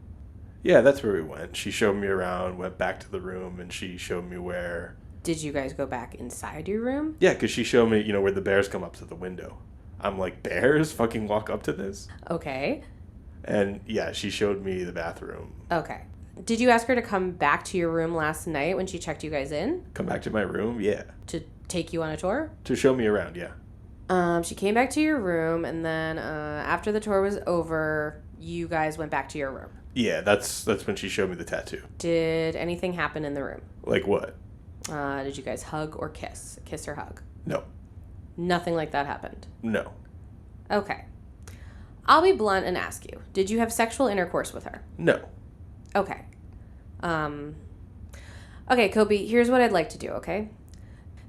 Yeah, that's where we went. She showed me around, went back to the room, and she showed me where... Did you guys go back inside your room? Yeah, because she showed me, where the bears come up to the window. I'm like, bears fucking walk up to this? Okay. And yeah, she showed me the bathroom. Okay. Did you ask her to come back to your room last night when she checked you guys in? Come back to my room? Yeah. To take you on a tour? To show me around, yeah. She came back to your room, and then after the tour was over, you guys went back to your room. Yeah, that's when she showed me the tattoo. Did anything happen in the room? Like what? Did you guys hug or kiss? Kiss or hug? No. Nothing like that happened? No. Okay. I'll be blunt and ask you, did you have sexual intercourse with her? No. Okay. Okay, Kobe, here's what I'd like to do, okay?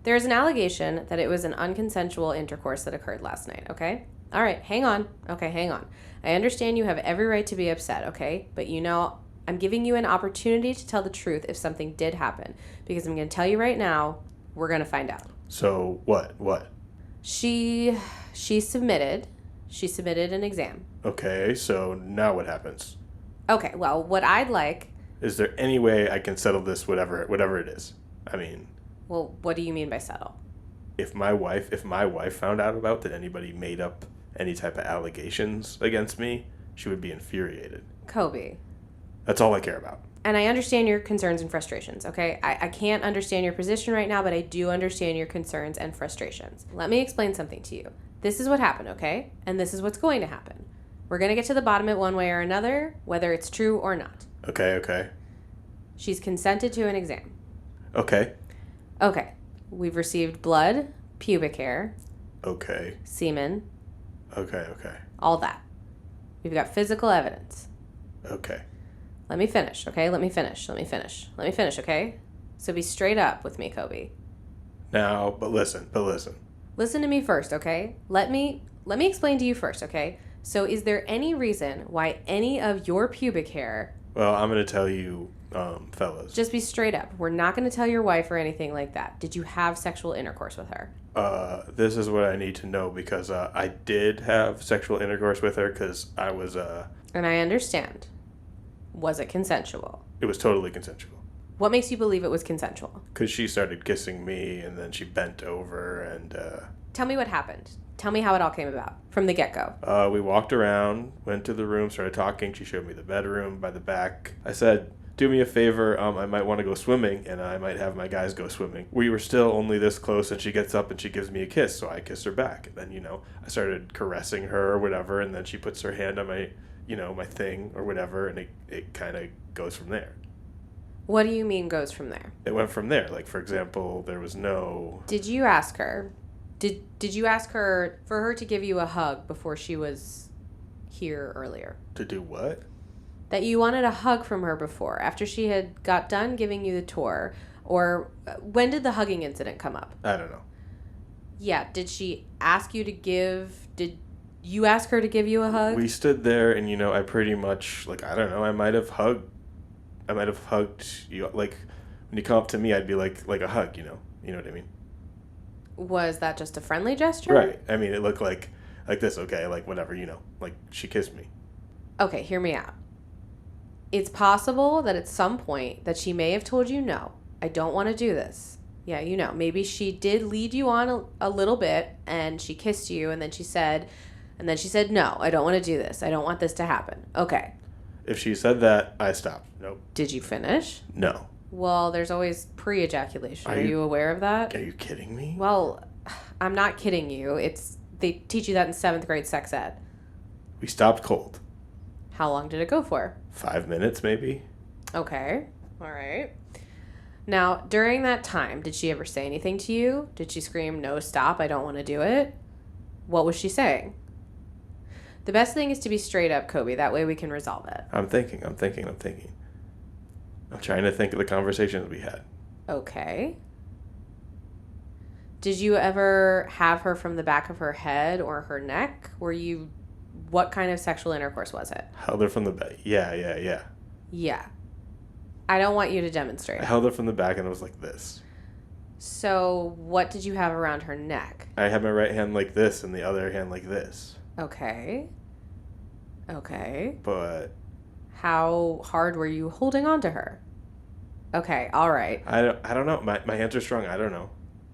There's an allegation that it was an unconsensual intercourse that occurred last night, okay? All right, hang on. Okay, hang on. I understand you have every right to be upset, okay? But I'm giving you an opportunity to tell the truth if something did happen. Because I'm going to tell you right now, we're going to find out. So, what? She submitted an exam. Okay, so now what happens? Okay, well, what I'd like... Is there any way I can settle this, whatever it is? I mean... Well, what do you mean by settle? If my wife found out about that anybody made up any type of allegations against me, she would be infuriated. Kobe. That's all I care about. And I understand your concerns and frustrations, okay? I can't understand your position right now, but I do understand your concerns and frustrations. Let me explain something to you. This is what happened, okay? And this is what's going to happen. We're going to get to the bottom of it one way or another, whether it's true or not. Okay. She's consented to an exam. Okay. Okay. We've received blood, pubic hair. Okay. Semen. Okay. All that. We've got physical evidence. Okay. Let me finish, okay? Let me finish, okay? So be straight up with me, Kobe. Now, but listen. Listen to me first, okay? Let me explain to you first, okay? So is there any reason why any of your pubic hair... Well, I'm going to tell you, fellas. Just be straight up. We're not going to tell your wife or anything like that. Did you have sexual intercourse with her? This is what I need to know because I did have sexual intercourse with her because I was... And I understand. Was it consensual? It was totally consensual. What makes you believe it was consensual? Because she started kissing me and then she bent over and... Tell me what happened. Tell me how it all came about from the get-go. We walked around, went to the room, started talking. She showed me the bedroom by the back. I said, do me a favor, I might want to go swimming, and I might have my guys go swimming. We were still only this close, and she gets up and she gives me a kiss, so I kiss her back. And then, I started caressing her or whatever, and then she puts her hand on my, my thing or whatever, and it kind of goes from there. What do you mean goes from there? It went from there. Like, for example, there was no... Did you ask her... Did you ask her for her to give you a hug before she was here earlier? To do what? That you wanted a hug from her before, after she had got done giving you the tour, or when did the hugging incident come up? I don't know. Yeah, did she ask you to did you ask her to give you a hug? We stood there and, I pretty much, I don't know, I might have hugged you. Like, when you come up to me, I'd be like a hug, you know what I mean? Was that just a friendly gesture? Right. I mean, it looked like this, okay, whatever, like she kissed me. Okay, hear me out. It's possible that at some point that she may have told you, no, I don't want to do this. Yeah, maybe she did lead you on a little bit and she kissed you and then she said, no, I don't want to do this. I don't want this to happen. Okay. If she said that, I stopped. Nope. Did you finish? No. Well, there's always pre-ejaculation. Are you aware of that? Are you kidding me? Well, I'm not kidding you. They teach you that in 7th grade sex ed. We stopped cold. How long did it go for? 5 minutes, maybe. Okay. All right. Now, during that time, did she ever say anything to you? Did she scream, no, stop, I don't want to do it? What was she saying? The best thing is to be straight up, Kobe. That way we can resolve it. I'm thinking. I'm trying to think of the conversations we had. Okay. Did you ever have her from the back of her head or her neck? What kind of sexual intercourse was it? Held her from the back. Yeah. Yeah. I don't want you to demonstrate. I held her from the back and it was like this. So what did you have around her neck? I had my right hand like this and the other hand like this. Okay. But how hard were you holding on to her? Okay, all right. I don't know. My hands are strong. I don't know.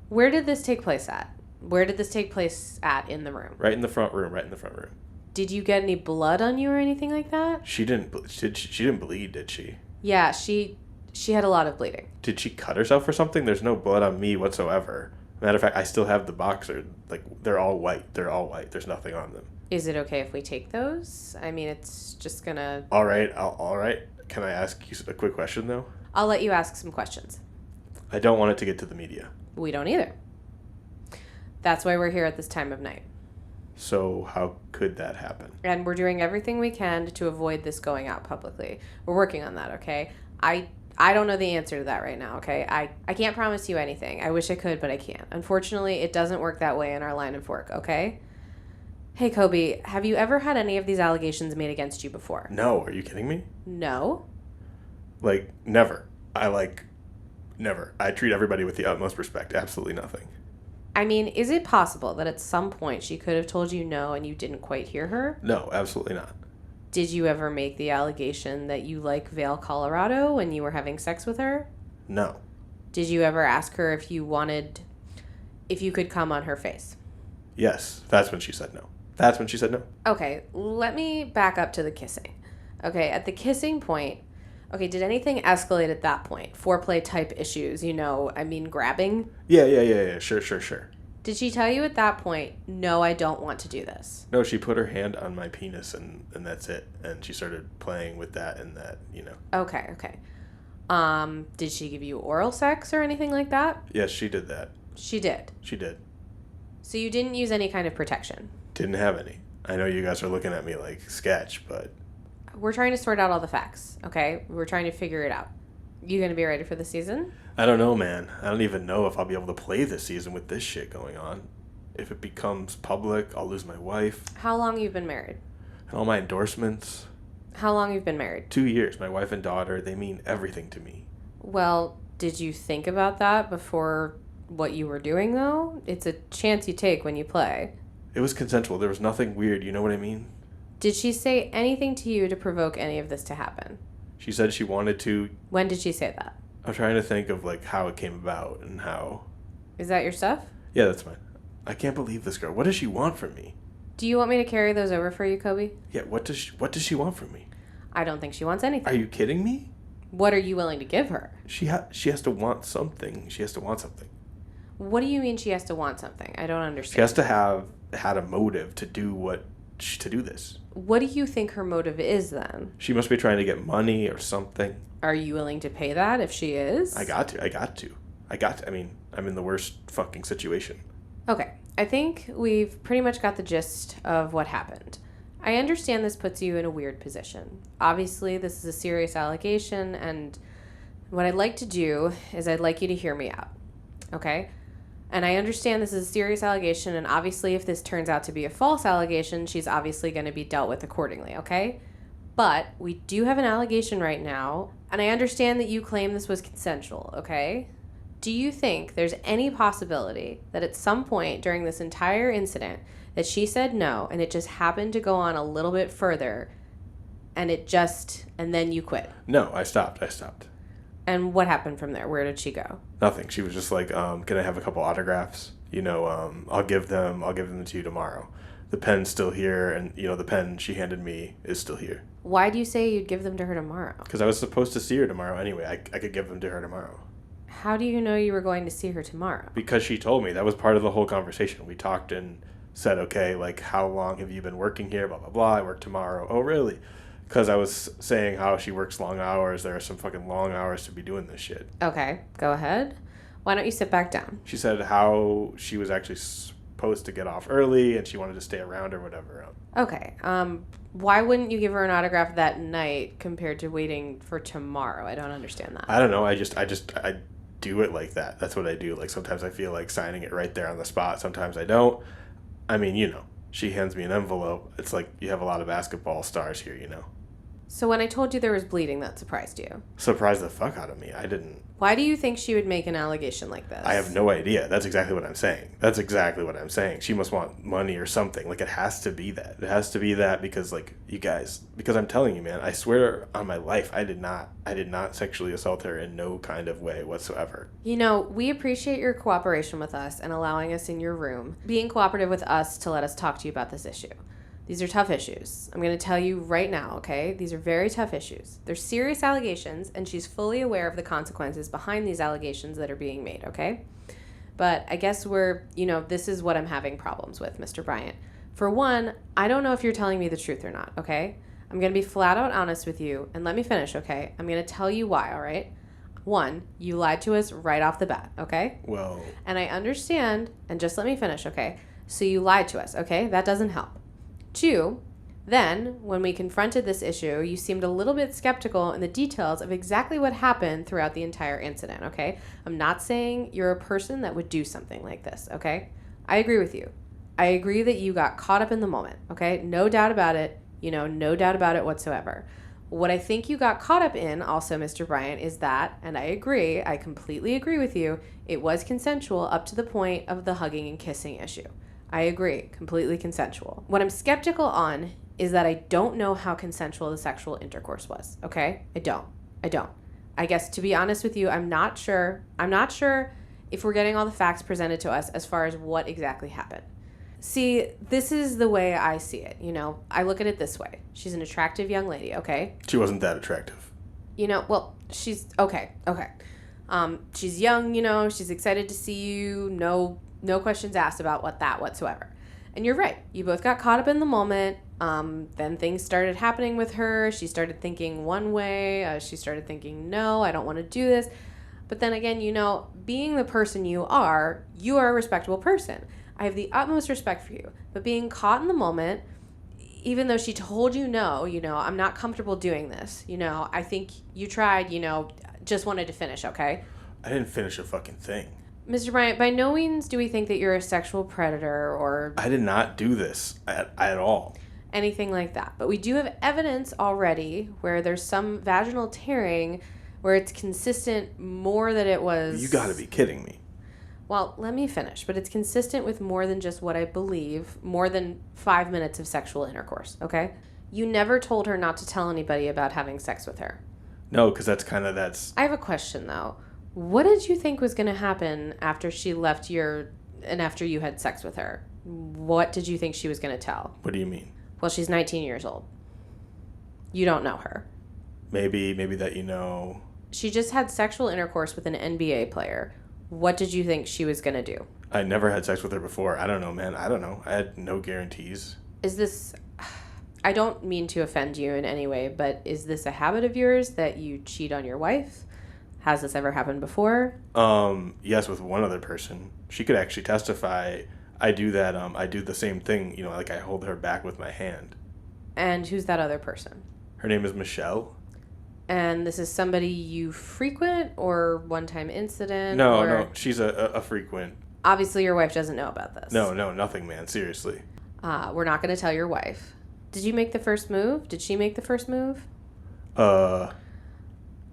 Where did this take place at? Where did this take place at in the room? Right in the front room. Did you get any blood on you or anything like that? She didn't bleed, did she? Yeah, she had a lot of bleeding. Did she cut herself or something? There's no blood on me whatsoever. Matter of fact, I still have the boxer. Like, they're all white. There's nothing on them. Is it okay if we take those? I mean, it's just gonna... All right. Can I ask you a quick question, though? I'll let you ask some questions. I don't want it to get to the media. We don't either. That's why we're here at this time of night. So how could that happen? And we're doing everything we can to avoid this going out publicly. We're working on that, okay? I don't know the answer to that right now, okay? I can't promise you anything. I wish I could, but I can't. Unfortunately, it doesn't work that way in our line of work, okay? Hey, Kobe, have you ever had any of these allegations made against you before? No. Are you kidding me? No? Like, never. Never. I treat everybody with the utmost respect. Absolutely nothing. I mean, is it possible that at some point she could have told you no and you didn't quite hear her? No, absolutely not. Did you ever make the allegation that you like Vail, Colorado when you were having sex with her? No. Did you ever ask her if you could come on her face? Yes. That's when she said no. Okay, let me back up to the kissing. Okay, at the kissing point, okay, did anything escalate at that point? Foreplay type issues, grabbing? Yeah. Sure. Did she tell you at that point, no, I don't want to do this? No, she put her hand on my penis and that's it. And she started playing with that. Okay. Did she give you oral sex or anything like that? Yes, she did that. She did? She did. So you didn't use any kind of protection? Didn't have any. I know you guys are looking at me like sketch, but... We're trying to sort out all the facts, okay? We're trying to figure it out. You gonna be ready for the season? I don't know, man. I don't even know if I'll be able to play this season with this shit going on. If it becomes public, I'll lose my wife. How long you've been married? And all my endorsements. How long you've been married? 2 years. My wife and daughter, they mean everything to me. Well, did you think about that before what you were doing, though? It's a chance you take when you play. It was consensual. There was nothing weird. You know what I mean? Did she say anything to you to provoke any of this to happen? She said she wanted to. When did she say that? I'm trying to think of like how it came about and how. Is that your stuff? Yeah, that's mine. I can't believe this girl. What does she want from me? Do you want me to carry those over for you, Kobe? Yeah, what does she want from me? I don't think she wants anything. Are you kidding me? What are you willing to give her? She has to want something. What do you mean she has to want something? I don't understand. She has to have had a motive to do this. What do you think her motive is then? She must be trying to get money or something. Are you willing to pay that if she is? I got to. I mean, I'm in the worst fucking situation. Okay. I think we've pretty much got the gist of what happened. I understand this puts you in a weird position. Obviously, this is a serious allegation, and what I'd like to do is I'd like you to hear me out. Okay? And I understand this is a serious allegation, and obviously if this turns out to be a false allegation, she's obviously going to be dealt with accordingly, okay? But we do have an allegation right now, and I understand that you claim this was consensual, okay? Do you think there's any possibility that at some point during this entire incident that she said no, and it just happened to go on a little bit further, and then you quit? No, I stopped. And what happened from there? Where did she go? Nothing. She was just like, can I have a couple autographs? I'll give them to you tomorrow. The pen's still here, and the pen she handed me is still here. Why do you say you'd give them to her tomorrow? Because I was supposed to see her tomorrow anyway. I could give them to her tomorrow. How do you know you were going to see her tomorrow? Because she told me. That was part of the whole conversation. We talked and said, okay, like, how long have you been working here? Blah, blah, blah. I work tomorrow. Oh, really? Because I was saying how she works long hours. There are some fucking long hours to be doing this shit. Okay, go ahead. Why don't you sit back down? She said how she was actually supposed to get off early and she wanted to stay around or whatever. Okay. Why wouldn't you give her an autograph that night compared to waiting for tomorrow? I don't understand that. I don't know. I do it like that. That's what I do. Like sometimes I feel like signing it right there on the spot. Sometimes I don't. I mean, you know, she hands me an envelope. It's like you have a lot of basketball stars here, you know. So when I told you there was bleeding, that surprised you? Surprised the fuck out of me. I didn't. Why do you think she would make an allegation like this? I have no idea. That's exactly what I'm saying. She must want money or something. Like, it has to be that. It has to be that because, like, you guys, because I'm telling you, man, I swear on my life, I did not sexually assault her in no kind of way whatsoever. You know, we appreciate your cooperation with us and allowing us in your room, being cooperative with us to let us talk to you about this issue. These are tough issues. I'm going to tell you right now, okay? These are very tough issues. They're serious allegations, and she's fully aware of the consequences behind these allegations that are being made, okay? But I guess this is what I'm having problems with, Mr. Bryant. For one, I don't know if you're telling me the truth or not, okay? I'm going to be flat out honest with you, and let me finish, okay? I'm going to tell you why, all right? One, you lied to us right off the bat, okay? Whoa. And I understand, and just let me finish, okay? So you lied to us, okay? That doesn't help. 2, then, when we confronted this issue, you seemed a little bit skeptical in the details of exactly what happened throughout the entire incident, okay? I'm not saying you're a person that would do something like this, okay? I agree with you. I agree that you got caught up in the moment, okay? No doubt about it. No doubt about it whatsoever. What I think you got caught up in also, Mr. Bryant, is that, and I completely agree with you, it was consensual up to the point of the hugging and kissing issue. I agree, completely consensual. What I'm skeptical on is that I don't know how consensual the sexual intercourse was, okay? I don't. I guess, to be honest with you, I'm not sure if we're getting all the facts presented to us as far as what exactly happened. See, this is the way I see it, I look at it this way. She's an attractive young lady, okay? She wasn't that attractive. She's, okay. She's young, she's excited to see you, no questions asked about whatsoever. And you're right. You both got caught up in the moment. Then things started happening with her. She started thinking one way. She started thinking, no, I don't want to do this. But then again, being the person you are a respectable person. I have the utmost respect for you. But being caught in the moment, even though she told you no, I'm not comfortable doing this. I think you tried, just wanted to finish, okay? I didn't finish a fucking thing. Mr. Bryant, by no means do we think that you're a sexual predator or... I did not do this at all. Anything like that. But we do have evidence already where there's some vaginal tearing where it's consistent more that it was... You gotta be kidding me. Well, let me finish. But it's consistent with more than just what I believe, more than 5 minutes of sexual intercourse, okay? You never told her not to tell anybody about having sex with her. No, because that's... I have a question, though. What did you think was going to happen after she left and after you had sex with her? What did you think she was going to tell? What do you mean? Well, she's 19 years old. You don't know her. Maybe that She just had sexual intercourse with an NBA player. What did you think she was going to do? I never had sex with her before. I don't know, man. I don't know. I had no guarantees. Is this... I don't mean to offend you in any way, but is this a habit of yours that you cheat on your wife? Has this ever happened before? Yes, with one other person. She could actually testify. I do that. I do the same thing. Like I hold her back with my hand. And who's that other person? Her name is Michelle. And this is somebody you frequent or one-time incident? No. She's a frequent. Obviously, your wife doesn't know about this. No, nothing, man. Seriously. We're not going to tell your wife. Did you make the first move? Did she make the first move?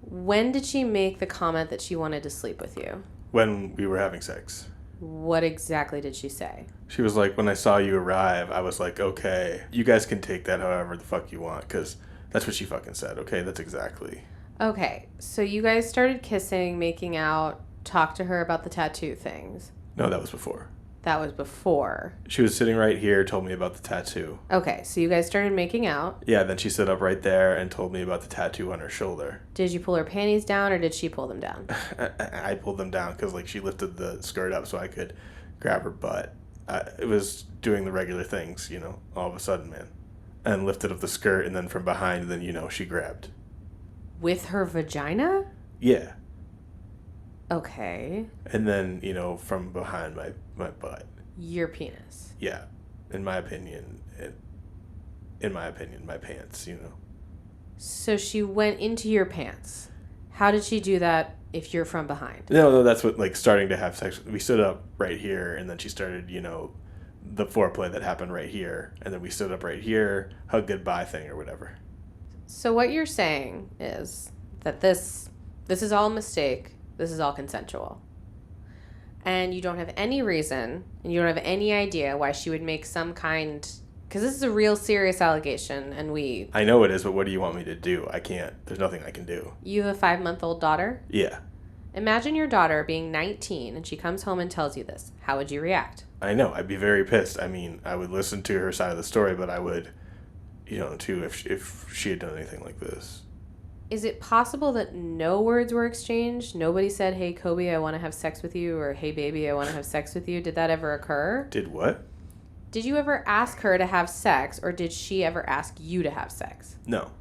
When did she make the comment that she wanted to sleep with you? When we were having sex. What exactly did she say? She was like, when I saw you arrive, I was like, okay, you guys can take that however the fuck you want, because that's what she fucking said, okay? That's exactly. Okay, so you guys started kissing, making out, talked to her about the tattoo things. No, that was before. That was before. She was sitting right here, told me about the tattoo. Okay, so you guys started making out. Yeah, then she stood up right there and told me about the tattoo on her shoulder. Did you pull her panties down or did she pull them down? I pulled them down because she lifted the skirt up so I could grab her butt. It was doing the regular things, all of a sudden, man. And lifted up the skirt and then from behind, then, she grabbed. With her vagina? Yeah. Okay. And then, from behind my butt. Your penis. Yeah. In my opinion, my pants, you know. So she went into your pants. How did she do that if you're from behind? No, that's what, like, starting to have sex. We stood up right here, and then she started, you know, the foreplay that happened right here. And then we stood up right here, hug goodbye thing or whatever. So what you're saying is that this is all a mistake. This is all consensual. And you don't have any reason, and you don't have any idea why she would make some kind... Because this is a real serious allegation, and I know it is, but what do you want me to do? I can't. There's nothing I can do. You have a 5-month-old daughter? Yeah. Imagine your daughter being 19, and she comes home and tells you this. How would you react? I know. I'd be very pissed. I mean, I would listen to her side of the story, but I would, you know, too, if she had done anything like this. Is it possible that no words were exchanged? Nobody said, hey, Kobe, I want to have sex with you, or hey, baby, I want to have sex with you? Did that ever occur? Did what? Did you ever ask her to have sex, or did she ever ask you to have sex? No.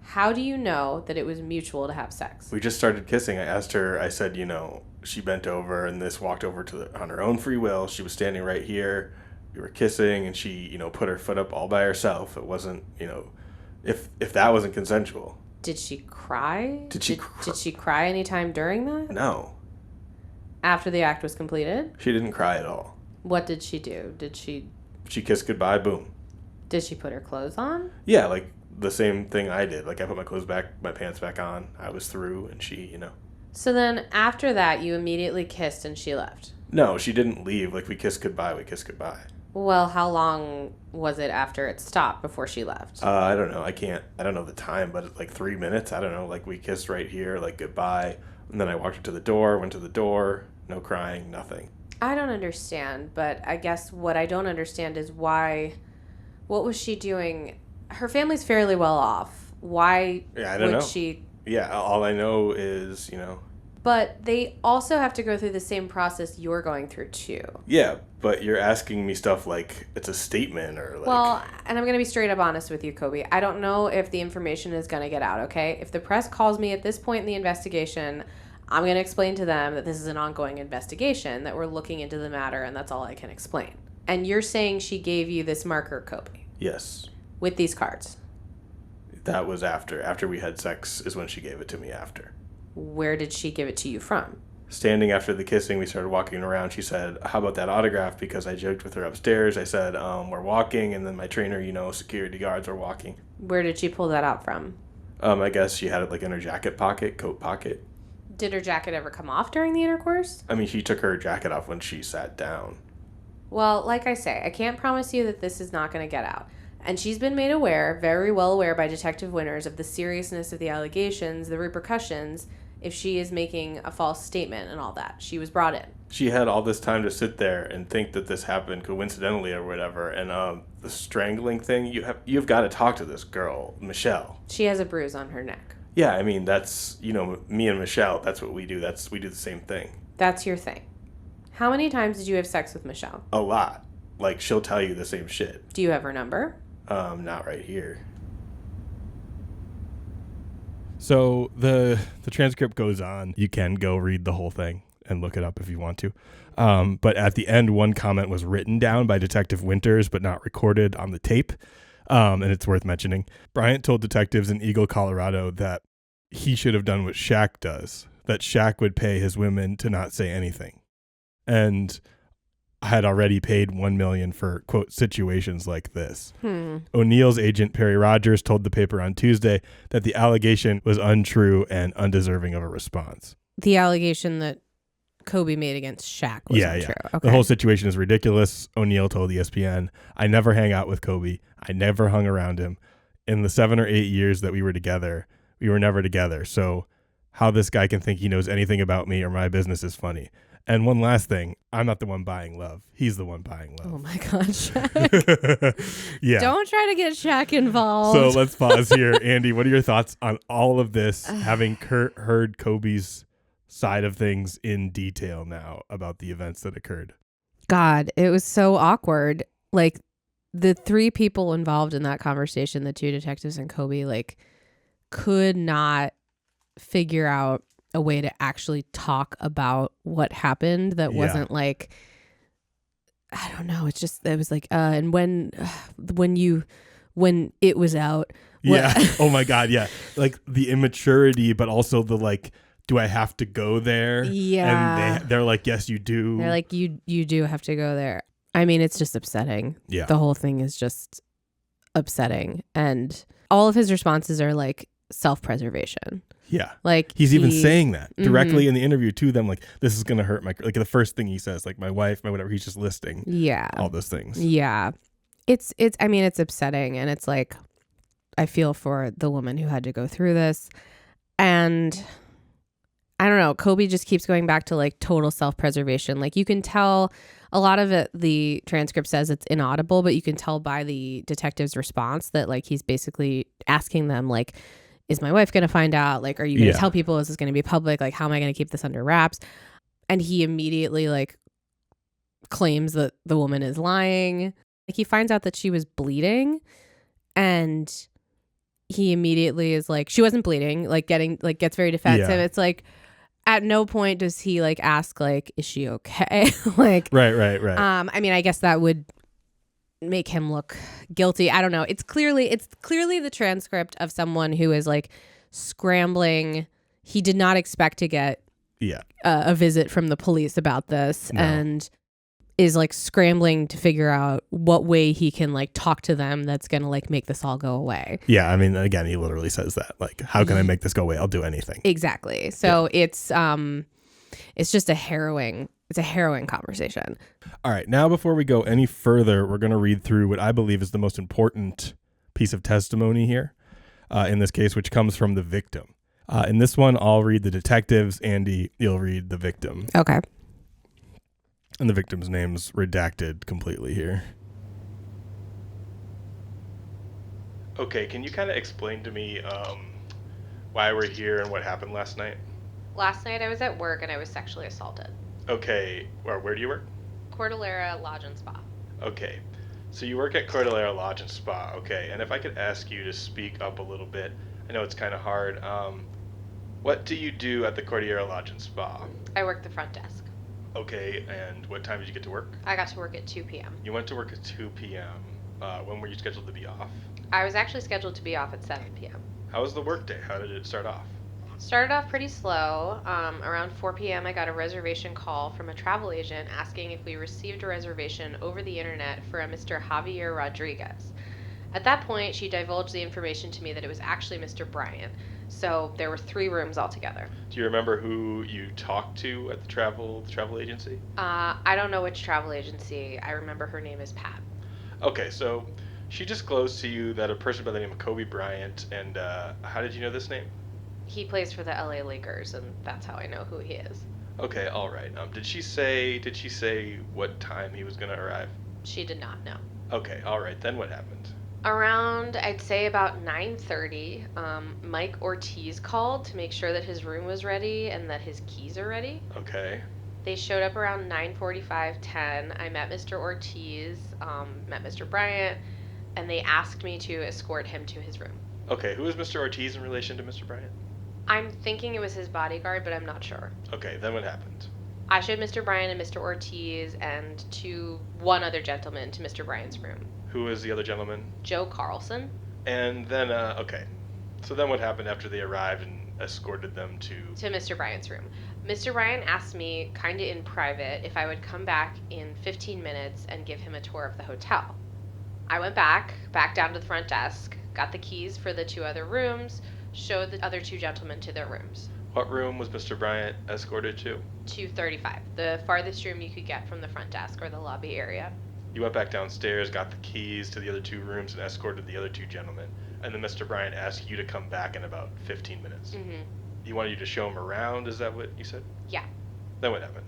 How do you know that it was mutual to have sex? We just started kissing. I asked her, I said, you know, she bent over and this walked over on her own free will. She was standing right here. We were kissing and she, you know, put her foot up all by herself. It wasn't, you know, if that wasn't consensual. Did she cry? Did she cry anytime during that? No. After the act was completed? She didn't cry at all. What did she do? She kissed goodbye, boom. Did she put her clothes on? Yeah, like the same thing I did. Like I put my clothes back, my pants back on. I was through and she, you know. So then after that, you immediately kissed and she left? No, she didn't leave. Like we kissed goodbye. Well, how long was it after it stopped before she left? I don't know. I don't know the time, but like 3 minutes. I don't know. Like we kissed right here, like goodbye. And then I walked her to the door, went to the door, no crying, nothing. I don't understand, but I guess what I don't understand is what was she doing? Her family's fairly well off. Why would she? Yeah, all I know is, you know. But they also have to go through the same process you're going through too. Yeah, but you're asking me stuff like it's a statement or like... Well, and I'm going to be straight up honest with you, Kobe. I don't know if the information is going to get out, okay? If the press calls me at this point in the investigation... I'm going to explain to them that this is an ongoing investigation, that we're looking into the matter, and that's all I can explain. And you're saying she gave you this marker, Kobe? Yes. With these cards? That was after. After we had sex is when she gave it to me after. Where did she give it to you from? Standing after the kissing, we started walking around. She said, how about that autograph? Because I joked with her upstairs. I said, we're walking, and then my trainer, you know, security guards are walking. Where did she pull that out from? I guess she had it like in her jacket pocket, coat pocket. Did her jacket ever come off during the intercourse? I mean, she took her jacket off when she sat down. Well, like I say, I can't promise you that this is not going to get out. And she's been made aware, very well aware by Detective Winters, of the seriousness of the allegations, the repercussions, if she is making a false statement and all that. She was brought in. She had all this time to sit there and think that this happened coincidentally or whatever. And the strangling thing, you've got to talk to this girl, Michelle. She has a bruise on her neck. Yeah, I mean, that's, you know, me and Michelle, that's what we do. We do the same thing. That's your thing. How many times did you have sex with Michelle? A lot. Like, she'll tell you the same shit. Do you have her number? Not right here. So the transcript goes on. You can go read the whole thing and look it up if you want to. But at the end, one comment was written down by Detective Winters, but not recorded on the tape. And it's worth mentioning. Bryant told detectives in Eagle, Colorado that he should have done what Shaq does, that Shaq would pay his women to not say anything. And had already paid $1 million for, quote, situations like this. O'Neal's agent, Perry Rogers, told the paper on Tuesday that the allegation was untrue and undeserving of a response. The allegation that Kobe made against Shaq was untrue. Yeah. Okay. The whole situation is ridiculous. O'Neal told ESPN, I never hang out with Kobe. I never hung around him. In the 7 or 8 years that we were together, we were never together. So how this guy can think he knows anything about me or my business is funny. And one last thing, I'm not the one buying love. He's the one buying love. Oh my God, Shaq. Yeah. Don't try to get Shaq involved. So let's pause here. Andi, what are your thoughts on all of this, having heard Kobe's side of things in detail now about the events that occurred? God, it was so awkward. Like, the 3 people involved in that conversation, the 2 detectives and Kobe, like, could not figure out a way to actually talk about what happened that wasn't like I don't know. It's just, it was like, and when it was out. Yeah. Oh my God. Yeah. Like the immaturity, but also the like, do I have to go there? Yeah. And they're like, yes, you do. They're like, you do have to go there. I mean, it's just upsetting. Yeah. The whole thing is just upsetting. And all of his responses are like self-preservation. Yeah. Like he's even saying that directly in the interview to them. Like, this is going to hurt like the first thing he says, like my wife, my whatever, he's just listing all those things. Yeah. I mean, it's upsetting. And it's like, I feel for the woman who had to go through this. And I don't know, Kobe just keeps going back to like total self-preservation. Like you can tell a lot of it, the transcript says it's inaudible, but you can tell by the detective's response that like he's basically asking them like, is my wife going to find out? Like, are you going to tell people? Is this going to be public? Like, how am I going to keep this under wraps? And he immediately like claims that the woman is lying. Like he finds out that she was bleeding and he immediately is like, she wasn't bleeding, like gets very defensive. Yeah. It's like, at no point does he like ask like, is she okay? Like, right. I mean, I guess that would make him look guilty. I don't know. It's clearly the transcript of someone who is like scrambling. He did not expect to get a visit from the police about this and is like scrambling to figure out what way he can like talk to them that's going to like make this all go away. Yeah. I mean, again, he literally says that like, how can I make this go away? I'll do anything. Exactly. So it's just a harrowing conversation. All right. Now, before we go any further, we're going to read through what I believe is the most important piece of testimony here in this case, which comes from the victim. In this one, I'll read the detectives. Andi, you'll read the victim. Okay. And the victim's name's redacted completely here. Okay, can you kind of explain to me why we're here and what happened last night? Last night I was at work and I was sexually assaulted. Okay, where do you work? Cordillera Lodge and Spa. Okay, so you work at Cordillera Lodge and Spa. Okay, and if I could ask you to speak up a little bit, I know it's kind of hard. What do you do at the Cordillera Lodge and Spa? I work the front desk. Okay, and what time did you get to work? I got to work at 2 p.m. You went to work at 2 p.m. When were you scheduled to be off? I was actually scheduled to be off at 7 p.m. How was the work day? How did it start off? Started off pretty slow. Around 4 p.m. I got a reservation call from a travel agent asking if we received a reservation over the internet for a Mr. Javier Rodriguez. At that point, she divulged the information to me that it was actually Mr. Bryant. So there were 3 rooms altogether. Do you remember who you talked to at the travel agency? I don't know which travel agency. I remember her name is Pat. Okay, so she disclosed to you that a person by the name of Kobe Bryant, and how did you know this name? He plays for the LA Lakers, and that's how I know who he is. Okay, all right. Did she say what time he was going to arrive? She did not know. Okay, all right. Then what happened? Around, I'd say about 9:30, Mike Ortiz called to make sure that his room was ready and that his keys are ready. Okay. They showed up around 9:45, 10. I met Mr. Ortiz, met Mr. Bryant, and they asked me to escort him to his room. Okay, who is Mr. Ortiz in relation to Mr. Bryant? I'm thinking it was his bodyguard, but I'm not sure. Okay, then what happened? I showed Mr. Bryant and Mr. Ortiz and one other gentleman to Mr. Bryant's room. Who is the other gentleman? Joe Carlson. And then, okay. So then what happened after they arrived and escorted them to Mr. Bryant's room? Mr. Bryant asked me, kind of in private, if I would come back in 15 minutes and give him a tour of the hotel. I went back down to the front desk, got the keys for the 2 other rooms, showed the other 2 gentlemen to their rooms. What room was Mr. Bryant escorted to? 235, the farthest room you could get from the front desk or the lobby area. You went back downstairs, got the keys to the other 2 rooms, and escorted the other 2 gentlemen. And then Mr. Bryant asked you to come back in about 15 minutes. Mm-hmm. He wanted you to show him around, is that what you said? Yeah. Then what happened?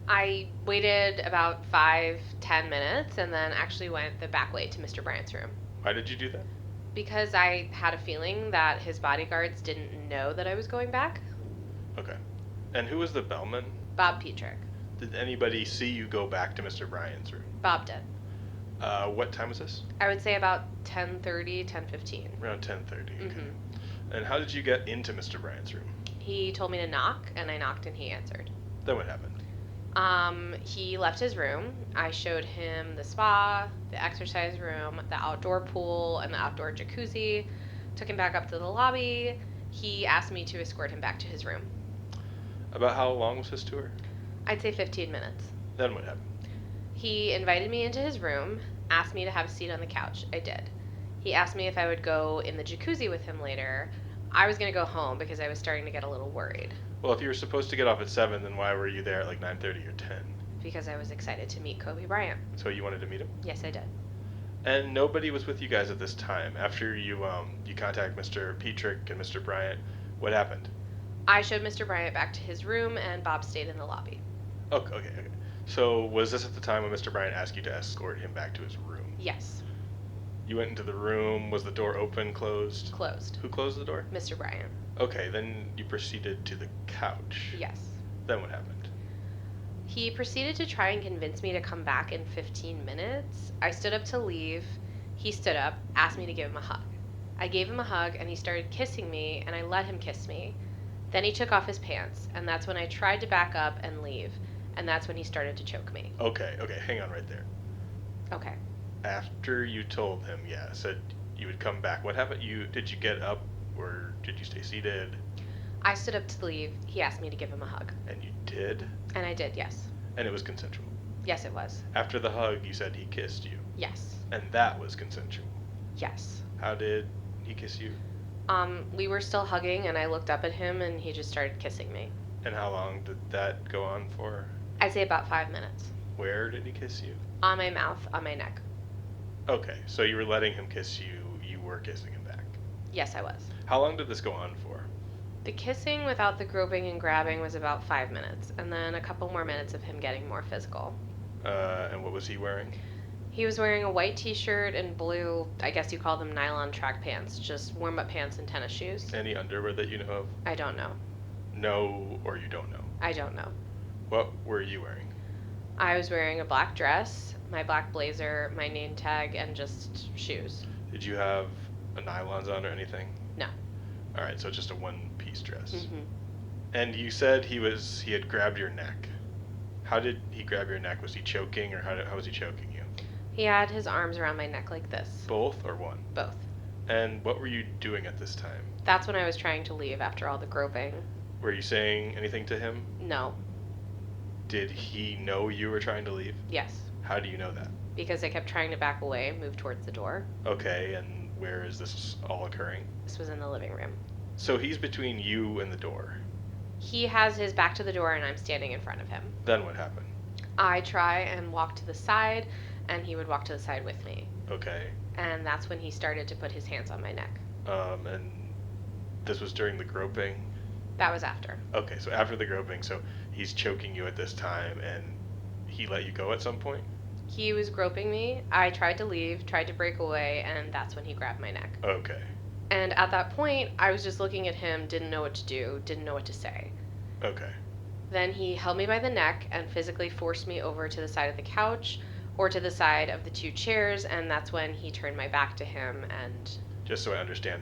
I waited about 5-10 minutes and then actually went the back way to Mr. Bryant's room. Why did you do that? Because I had a feeling that his bodyguards didn't know that I was going back. Okay. And who was the bellman? Bob Petrick. Did anybody see you go back to Mr. Bryant's room? Bob did. What time was this? I would say about 10:30, 10:15. Around 10:30. Okay. Mm-hmm. And how did you get into Mr. Bryant's room? He told me to knock, and I knocked, and he answered. Then what happened? He left his room. I showed him the spa, the exercise room, the outdoor pool, and the outdoor jacuzzi. Took him back up to the lobby. He asked me to escort him back to his room. About how long was his tour? I'd say 15 minutes. Then what happened? He invited me into his room, asked me to have a seat on the couch. I did. He asked me if I would go in the jacuzzi with him later. I was going to go home because I was starting to get a little worried. Well, if you were supposed to get off at 7, then why were you there at like 9:30 or 10? Because I was excited to meet Kobe Bryant. So you wanted to meet him? Yes, I did. And nobody was with you guys at this time. After you contact Mr. Petrick and Mr. Bryant, what happened? I showed Mr. Bryant back to his room, and Bob stayed in the lobby. Okay. So was this at the time when Mr. Bryant asked you to escort him back to his room? Yes. You went into the room. Was the door open, closed? Closed. Who closed the door? Mr. Bryant. Okay, then you proceeded to the couch. Yes. Then what happened? He proceeded to try and convince me to come back in 15 minutes. I stood up to leave. He stood up, asked me to give him a hug. I gave him a hug, and he started kissing me, and I let him kiss me. Then he took off his pants, and that's when I tried to back up and leave, and that's when he started to choke me. Okay, hang on right there. Okay. After you told him, said you would come back, what happened? Did you get up, or did you stay seated? I stood up to leave. He asked me to give him a hug. And you did? And I did, yes. And it was consensual? Yes, it was. After the hug, you said he kissed you? Yes. And that was consensual? Yes. How did he kiss you? We were still hugging, and I looked up at him, and he just started kissing me. And how long did that go on for? I'd say about 5 minutes. Where did he kiss you? On my mouth, on my neck. Okay, so you were letting him kiss you, you were kissing him back? Yes, I was. How long did this go on for? The kissing without the groping and grabbing was about 5 minutes, and then a couple more minutes of him getting more physical. And what was he wearing? He was wearing a white t-shirt and blue, I guess you call them nylon track pants, just warm-up pants and tennis shoes. Any underwear that you know of? I don't know. No, or you don't know? I don't know. What were you wearing? I was wearing a black dress, my black blazer, my name tag, and just shoes. Did you have a nylons on or anything? No. All right, so just a one-piece dress. Mm-hmm. And you said he had grabbed your neck. How did he grab your neck? Was he choking, or how was he choking you? He had his arms around my neck like this. Both or one? Both. And what were you doing at this time? That's when I was trying to leave after all the groping. Were you saying anything to him? No. Did he know you were trying to leave? Yes. How do you know that? Because I kept trying to back away, move towards the door. Okay, and where is this all occurring? This was in the living room. So he's between you and the door? He has his back to the door, and I'm standing in front of him. Then what happened? I try and walk to the side, and he would walk to the side with me. Okay. And that's when he started to put his hands on my neck. And this was during the groping? That was after. Okay, so after the groping, so he's choking you at this time, and he let you go at some point? He was groping me. I tried to leave, tried to break away, and that's when he grabbed my neck. Okay. And at that point, I was just looking at him, didn't know what to do, didn't know what to say. Okay. Then he held me by the neck and physically forced me over to the side of the couch or to the side of the two chairs, and that's when he turned my back to him and... Just so I understand,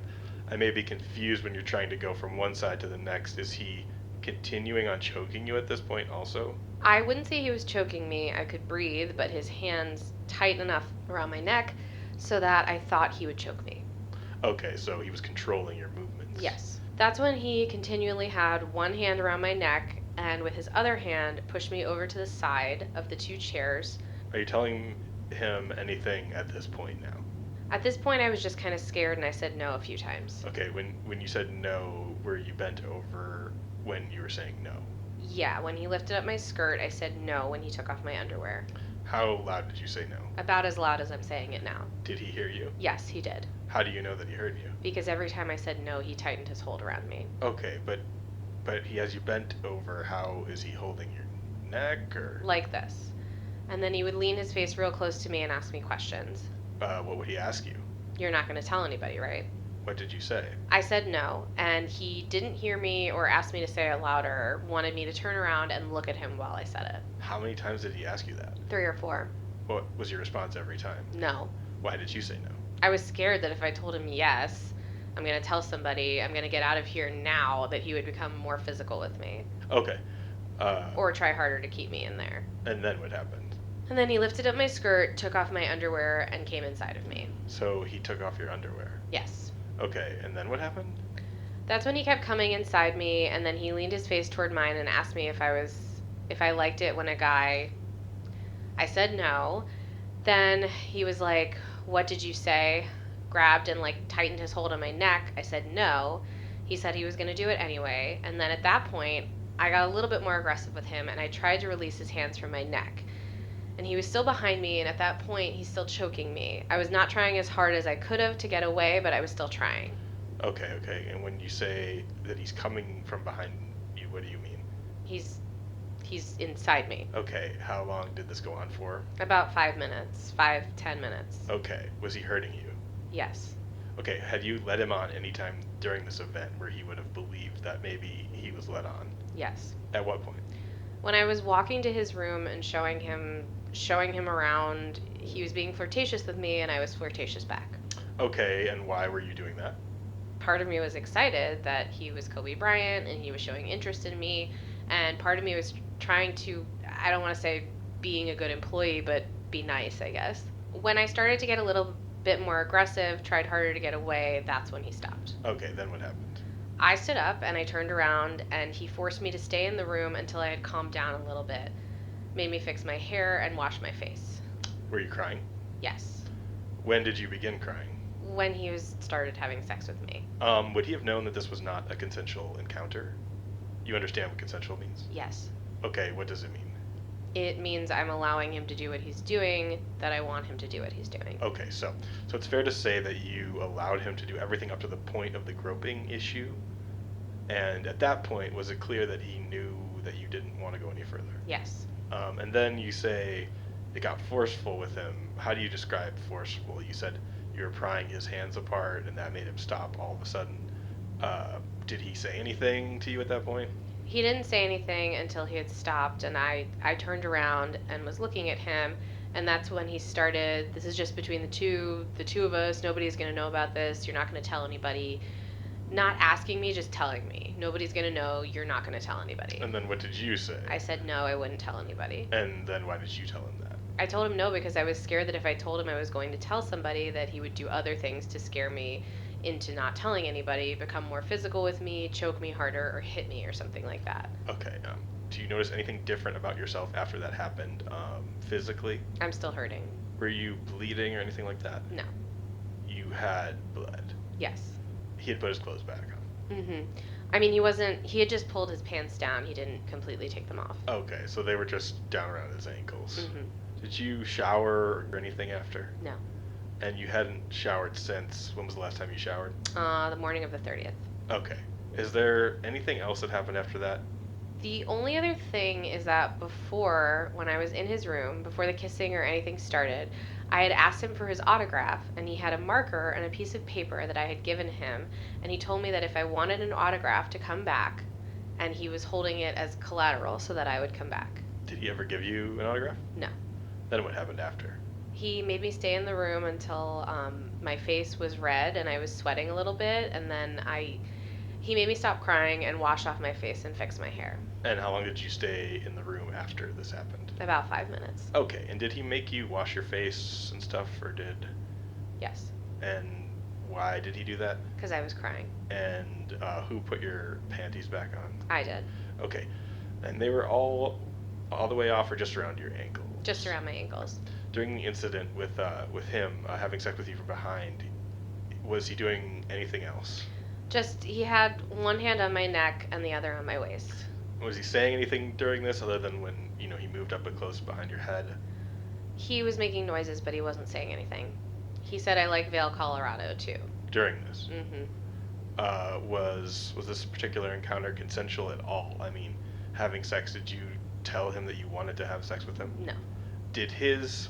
I may be confused when you're trying to go from one side to the next. Is he continuing on choking you at this point also? I wouldn't say he was choking me. I could breathe, but his hands tight enough around my neck so that I thought he would choke me. Okay, so he was controlling your movements. Yes. That's when he continually had one hand around my neck and with his other hand pushed me over to the side of the two chairs. Are you telling him anything at this point now? At this point, I was just kind of scared, and I said no a few times. Okay, when you said no, were you bent over when you were saying no? Yeah, when he lifted up my skirt, I said no when he took off my underwear. How loud did you say no? About as loud as I'm saying it now. Did he hear you? Yes, he did. How do you know that he heard you? Because every time I said no, he tightened his hold around me. Okay, but he has you bent over. How is he holding your neck, or? Like this. And then he would lean his face real close to me and ask me questions. What would he ask you? You're not going to tell anybody, right? What did you say? I said no, and he didn't hear me or ask me to say it louder, wanted me to turn around and look at him while I said it. How many times did he ask you that? 3 or 4. What was your response every time? No. Why did you say no? I was scared that if I told him yes, I'm going to tell somebody, I'm going to get out of here now, that he would become more physical with me. Okay. or try harder to keep me in there. And then what happened? And then he lifted up my skirt, took off my underwear, and came inside of me. So he took off your underwear? Yes. Okay, and then what happened? That's when he kept coming inside me, and then he leaned his face toward mine and asked me if I liked it when a guy... I said no. Then he was like, "What did you say?" Grabbed and tightened his hold on my neck. I said no. He said he was going to do it anyway. And then at that point, I got a little bit more aggressive with him, and I tried to release his hands from my neck. And he was still behind me, and at that point, he's still choking me. I was not trying as hard as I could have to get away, but I was still trying. Okay. And when you say that he's coming from behind you, what do you mean? He's inside me. Okay, how long did this go on for? About 5 minutes, 5-10 minutes. Okay, was he hurting you? Yes. Okay, had you led him on any time during this event where he would have believed that maybe he was led on? Yes. At what point? When I was walking to his room and showing him around, he was being flirtatious with me, and I was flirtatious back. Okay, and why were you doing that? Part of me was excited that he was Kobe Bryant and he was showing interest in me, and part of me was trying to, I don't want to say being a good employee, but be nice, I guess. When I started to get a little bit more aggressive, tried harder to get away, that's when he stopped. Okay, then what happened? I stood up and I turned around, and he forced me to stay in the room until I had calmed down a little bit. Made me fix my hair and wash my face. Were you crying? Yes. When did you begin crying? When he started having sex with me. Would he have known that this was not a consensual encounter? You understand what consensual means? Yes. Okay, what does it mean? It means I'm allowing him to do what he's doing, that I want him to do what he's doing. Okay, so it's fair to say that you allowed him to do everything up to the point of the groping issue, and at that point, was it clear that he knew that you didn't want to go any further? Yes. And then you say it got forceful with him. How do you describe forceful? You said you were prying his hands apart, and that made him stop all of a sudden. Did he say anything to you at that point? He didn't say anything until he had stopped, and I turned around and was looking at him, and that's when he started, "This is just between the two of us, nobody's going to know about this, you're not going to tell anybody." Not asking me, just telling me. "Nobody's going to know, you're not going to tell anybody." And then what did you say? I said no, I wouldn't tell anybody. And then why did you tell him that? I told him no because I was scared that if I told him I was going to tell somebody, that he would do other things to scare me into not telling anybody, become more physical with me, choke me harder, or hit me or something like that. Okay. Do you notice anything different about yourself after that happened physically? I'm still hurting. Were you bleeding or anything like that? No. You had blood? Yes. He had put his clothes back on? Mm-hmm. I mean, he had just pulled his pants down. He didn't completely take them off. Okay, so they were just down around his ankles. Mm-hmm. Did you shower or anything after? No. And you hadn't showered since, when was the last time you showered? The morning of the 30th. Okay. Is there anything else that happened after that? The only other thing is that before, when I was in his room, before the kissing or anything started, I had asked him for his autograph, and he had a marker and a piece of paper that I had given him, and he told me that if I wanted an autograph to come back, and he was holding it as collateral so that I would come back. Did he ever give you an autograph? No. Then what happened after? He made me stay in the room until my face was red and I was sweating a little bit, and then he made me stop crying and wash off my face and fix my hair. And how long did you stay in the room after this happened? About 5 minutes. Okay, and did he make you wash your face and stuff, or did... Yes. And why did he do that? Because I was crying. And who put your panties back on? I did. Okay, and they were all the way off or just around your ankles? Just around my ankles. During the incident with him having sex with you from behind, was he doing anything else? Just, he had one hand on my neck and the other on my waist. Was he saying anything during this other than when, he moved up close behind your head? He was making noises, but he wasn't saying anything. He said, "I like Vail, Colorado, too." During this? Mm-hmm. Was this particular encounter consensual at all? I mean, having sex, did you tell him that you wanted to have sex with him? No. Did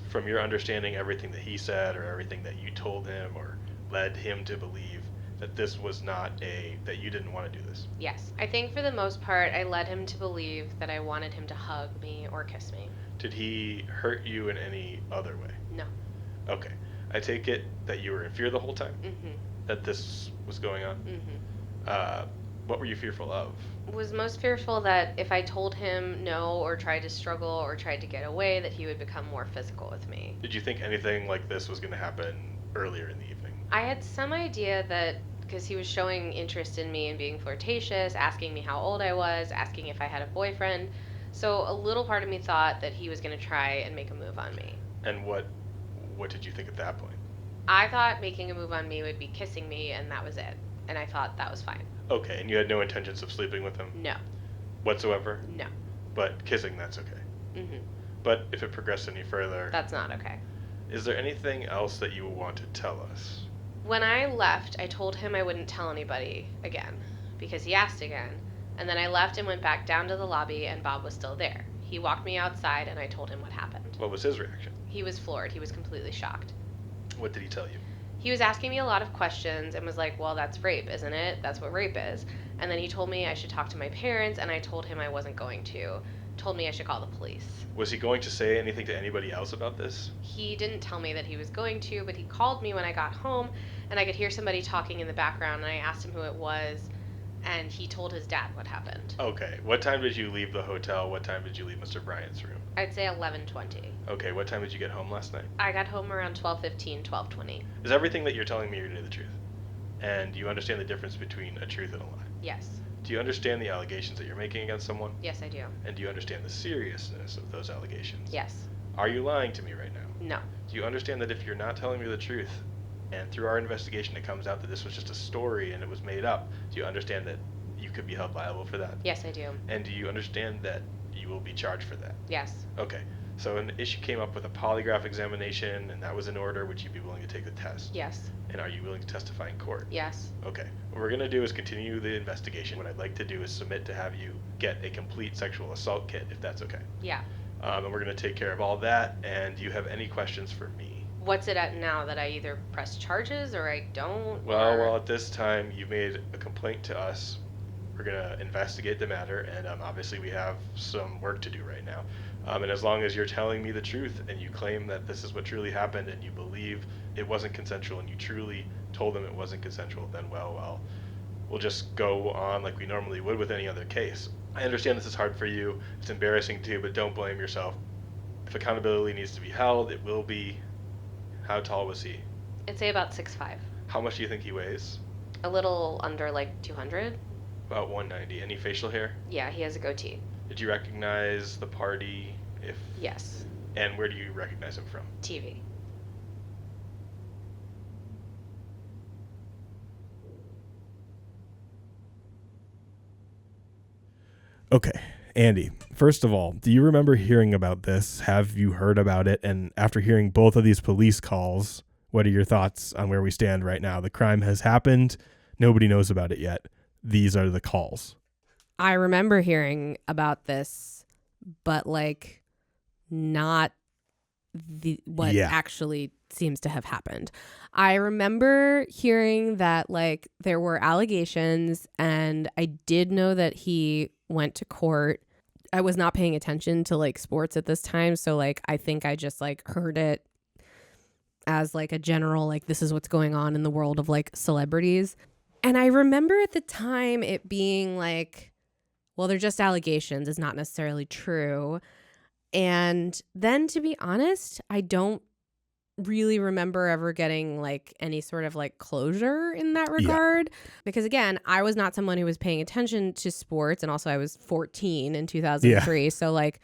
from your understanding, everything that he said or everything that you told him or led him to believe that this was not that you didn't want to do this? Yes. I think for the most part, I led him to believe that I wanted him to hug me or kiss me. Did he hurt you in any other way? No. Okay. I take it that you were in fear the whole time? Mm-hmm. That this was going on? Mm-hmm. What were you fearful of? Was most fearful that if I told him no or tried to struggle or tried to get away, that he would become more physical with me. Did you think anything like this was going to happen earlier in the evening? I had some idea that because he was showing interest in me and being flirtatious, asking me how old I was, asking if I had a boyfriend. So a little part of me thought that he was going to try and make a move on me. And what did you think at that point? I thought making a move on me would be kissing me, and that was it. And I thought that was fine. Okay, and you had no intentions of sleeping with him? No. Whatsoever? No. But kissing, that's okay? Mm-hmm. But if it progressed any further... That's not okay. Is there anything else that you want to tell us? When I left, I told him I wouldn't tell anybody again, because he asked again. And then I left and went back down to the lobby, and Bob was still there. He walked me outside, and I told him what happened. What was his reaction? He was floored. He was completely shocked. What did he tell you? He was asking me a lot of questions and was like, well, that's rape, isn't it? That's what rape is. And then he told me I should talk to my parents, and I told him I wasn't going to. Told me I should call the police. Was he going to say anything to anybody else about this? He didn't tell me that he was going to, but he called me when I got home, and I could hear somebody talking in the background, and I asked him who it was, and he told his dad what happened. Okay. What time did you leave the hotel? What time did you leave Mr. Bryant's room? I'd say 11:20. Okay. What time did you get home last night? I got home around 12:15, 12:20. Is everything that you're telling me you're going to the truth? And do you understand the difference between a truth and a lie? Yes. Do you understand the allegations that you're making against someone? Yes, I do. And do you understand the seriousness of those allegations? Yes. Are you lying to me right now? No. Do you understand that if you're not telling me the truth, and through our investigation it comes out that this was just a story and it was made up, do you understand that you could be held liable for that? Yes, I do. And do you understand that you will be charged for that? Yes. Okay. So an issue came up with a polygraph examination, and that was in order. Would you be willing to take the test? Yes. And are you willing to testify in court? Yes. Okay. What we're going to do is continue the investigation. What I'd like to do is submit to have you get a complete sexual assault kit, if that's okay. Yeah. And we're going to take care of all that. And do you have any questions for me? What's it at now, that I either press charges or I don't? Well, at this time, you made a complaint to us. We're going to investigate the matter, and obviously we have some work to do right now. And as long as you're telling me the truth and you claim that this is what truly happened and you believe it wasn't consensual and you truly told them it wasn't consensual, then well, we'll just go on like we normally would with any other case. I understand this is hard for you. It's embarrassing too, but don't blame yourself. If accountability needs to be held, it will be. How tall was he? I'd say about 6'5". How much do you think he weighs? A little under like 200. About 190. Any facial hair? Yeah, he has a goatee. Did you recognize the party? Yes. And where do you recognize him from? TV. Okay, Andi, first of all, do you remember hearing about this? Have you heard about it? And after hearing both of these police calls, what are your thoughts on where we stand right now? The crime has happened. Nobody knows about it yet. These are the calls. I remember hearing about this, but like not what actually seems to have happened. I remember hearing that like there were allegations, and I did know that he went to court. I was not paying attention to like sports at this time, so like I think I just like heard it as like a general like this is what's going on in the world of like celebrities. And I remember at the time it being like, well, they're just allegations, it's not necessarily true. And then, to be honest, I don't really remember ever getting like any sort of like closure in that regard. Because again, I was not someone who was paying attention to sports, and also I was 14 in 2003. Yeah. So like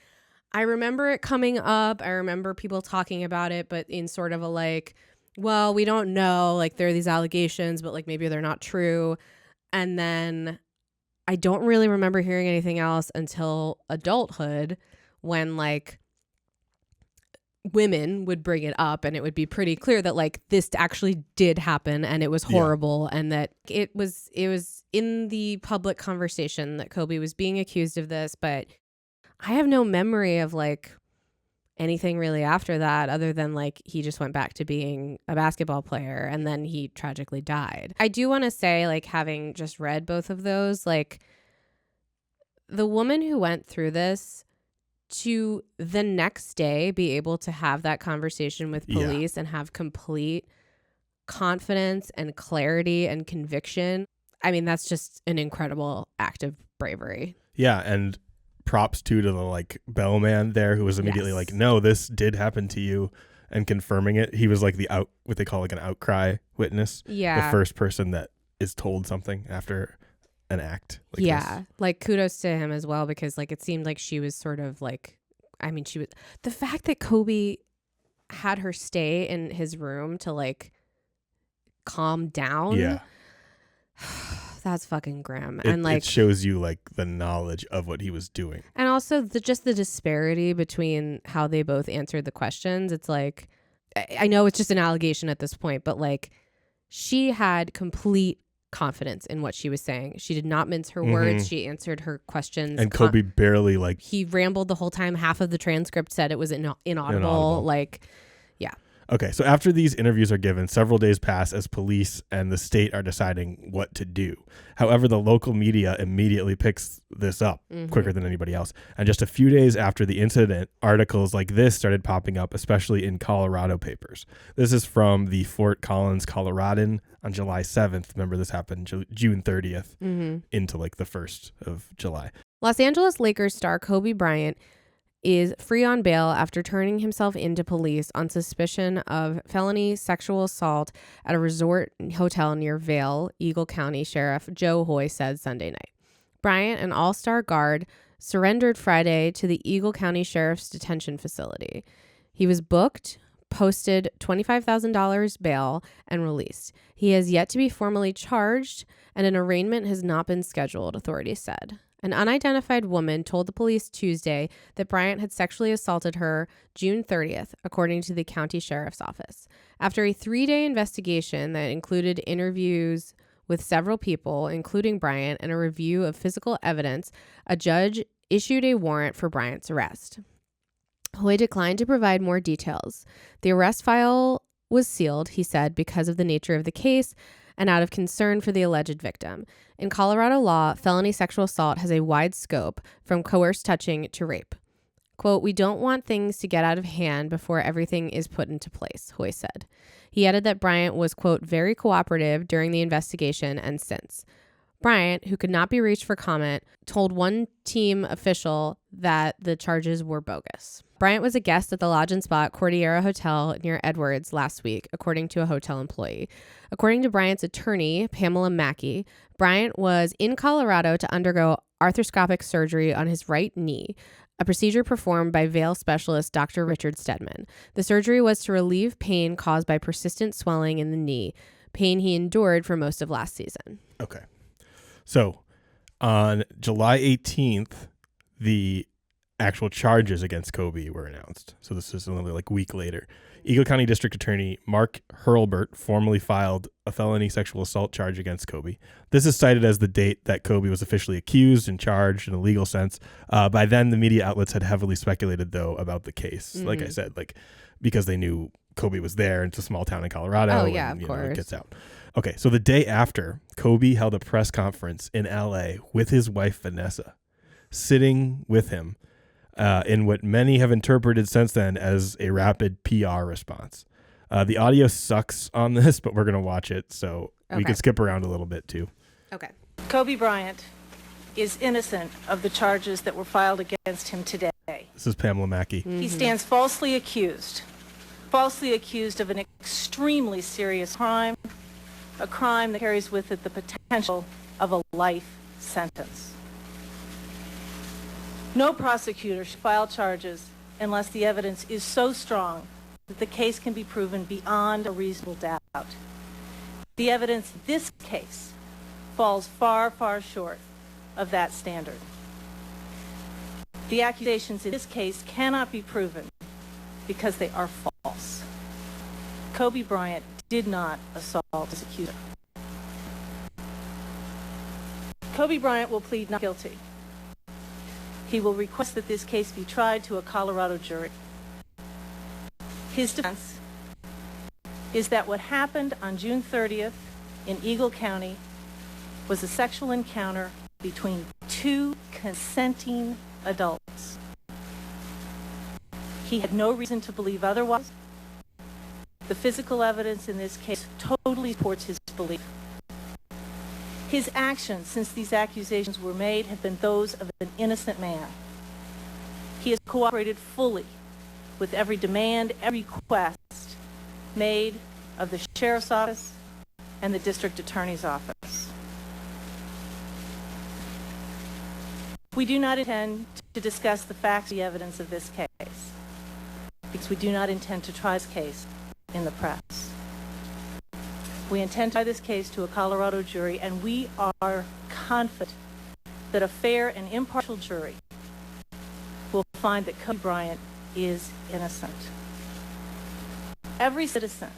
I remember it coming up. I remember people talking about it, but in sort of a like, well, we don't know, like there are these allegations, but like maybe they're not true. And then I don't really remember hearing anything else until adulthood, when like women would bring it up and it would be pretty clear that like this actually did happen and it was horrible, and that it was in the public conversation that Kobe was being accused of this. But I have no memory of like anything really after that, other than like he just went back to being a basketball player and then he tragically died. I do want to say, like, having just read both of those, like the woman who went through this, to the next day be able to have that conversation with police and have complete confidence and clarity and conviction. I mean, that's just an incredible act of bravery. Yeah, and props to the like bellman there who was immediately like, no, this did happen to you, and confirming it. He was like what they call like an outcry witness. Yeah. The first person that is told something after an act like this. Like kudos to him as well, because like it seemed like she was sort of like, I mean, she was, the fact that Kobe had her stay in his room to like calm down. Yeah. That's fucking grim. And like it shows you like the knowledge of what he was doing. And also just the disparity between how they both answered the questions. It's like, I know it's just an allegation at this point, but like she had complete confidence in what she was saying. She did not mince her words. She answered her questions. And Kobe barely like... He rambled the whole time. Half of the transcript said it was inaudible. Like, yeah. Okay, so after these interviews are given, several days pass as police and the state are deciding what to do. However, the local media immediately picks this up quicker than anybody else. And just a few days after the incident, articles like this started popping up, especially in Colorado papers. This is from the Fort Collins Coloradan on July 7th. Remember, this happened June 30th into like the 1st of July. Los Angeles Lakers star Kobe Bryant is free on bail after turning himself into police on suspicion of felony sexual assault at a resort hotel near Vail, Eagle County Sheriff Joe Hoy said Sunday night. Bryant, an all-star guard, surrendered Friday to the Eagle County Sheriff's detention facility. He was booked, posted $25,000 bail, and released. He has yet to be formally charged, and an arraignment has not been scheduled, authorities said. An unidentified woman told the police Tuesday that Bryant had sexually assaulted her June 30th, according to the county sheriff's office. After a 3-day investigation that included interviews with several people, including Bryant, and a review of physical evidence, a judge issued a warrant for Bryant's arrest. Hoy declined to provide more details. The arrest file was sealed, he said, because of the nature of the case and out of concern for the alleged victim. In Colorado law, felony sexual assault has a wide scope, from coerced touching to rape. Quote, "We don't want things to get out of hand before everything is put into place," Hoy said. He added that Bryant was, quote, "very cooperative during the investigation and since." Bryant, who could not be reached for comment, told one team official that the charges were bogus. Bryant was a guest at the Lodge and Spa Cordillera Hotel near Edwards last week, according to a hotel employee. According to Bryant's attorney, Pamela Mackey, Bryant was in Colorado to undergo arthroscopic surgery on his right knee, a procedure performed by Vail specialist Dr. Richard Stedman. The surgery was to relieve pain caused by persistent swelling in the knee, pain he endured for most of last season. Okay. So on July 18th, the actual charges against Kobe were announced. So this is only like a week later. Eagle County District Attorney Mark Hurlburt formally filed a felony sexual assault charge against Kobe. This is cited as the date that Kobe was officially accused and charged in a legal sense. By then, the media outlets had heavily speculated, though, about the case. Like I said, like because they knew Kobe was there. It's a small town in Colorado. Oh, yeah, and, of course. It gets out. Okay, so the day after, Kobe held a press conference in L.A. with his wife, Vanessa, sitting with him in what many have interpreted since then as a rapid PR response. The audio sucks on this, but we're going to watch it, so we can skip around a little bit, too. Okay. Kobe Bryant is innocent of the charges that were filed against him today. This is Pamela Mackey. He stands falsely accused of an extremely serious crime, a crime that carries with it the potential of a life sentence. No prosecutor should file charges unless the evidence is so strong that the case can be proven beyond a reasonable doubt. The evidence in this case falls far, far short of that standard. The accusations in this case cannot be proven because they are false. Kobe Bryant did not assault his accuser. Kobe Bryant will plead not guilty. He will request that this case be tried to a Colorado jury. His defense is that what happened on June 30th in Eagle County was a sexual encounter between two consenting adults. He had no reason to believe otherwise. The physical evidence in this case totally supports his belief. His actions since these accusations were made have been those of an innocent man. He has cooperated fully with every demand, every request made of the Sheriff's Office and the District Attorney's Office. We do not intend to discuss the facts and the evidence of this case because we do not intend to try this case in the press. We intend to try this case to a Colorado jury, and we are confident that a fair and impartial jury will find that Kobe Bryant is innocent. Every citizen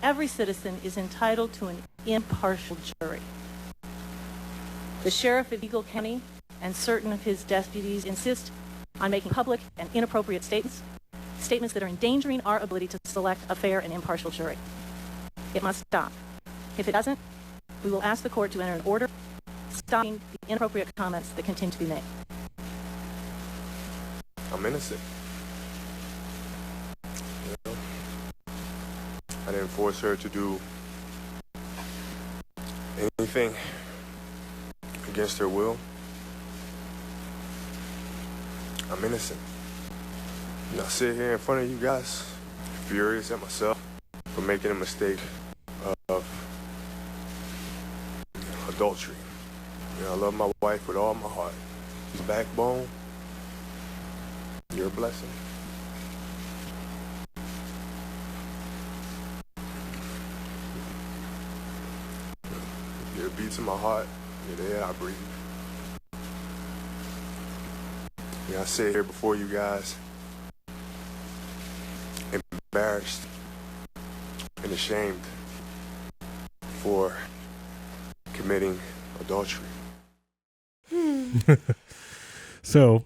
is entitled to an impartial jury. The sheriff of Eagle County and certain of his deputies insist on making public and inappropriate statements that are endangering our ability to select a fair and impartial jury. It must stop. If it doesn't, we will ask the court to enter an order stopping the inappropriate comments that continue to be made. I'm innocent. You know, I didn't force her to do anything against her will. I'm innocent. And I sit here in front of you guys, furious at myself for making a mistake of adultery. You know, I love my wife with all my heart. She's backbone. You're a blessing. You're the beats in my heart. You're the air I breathe. You know, I sit here before you guys, embarrassed and ashamed for committing adultery. So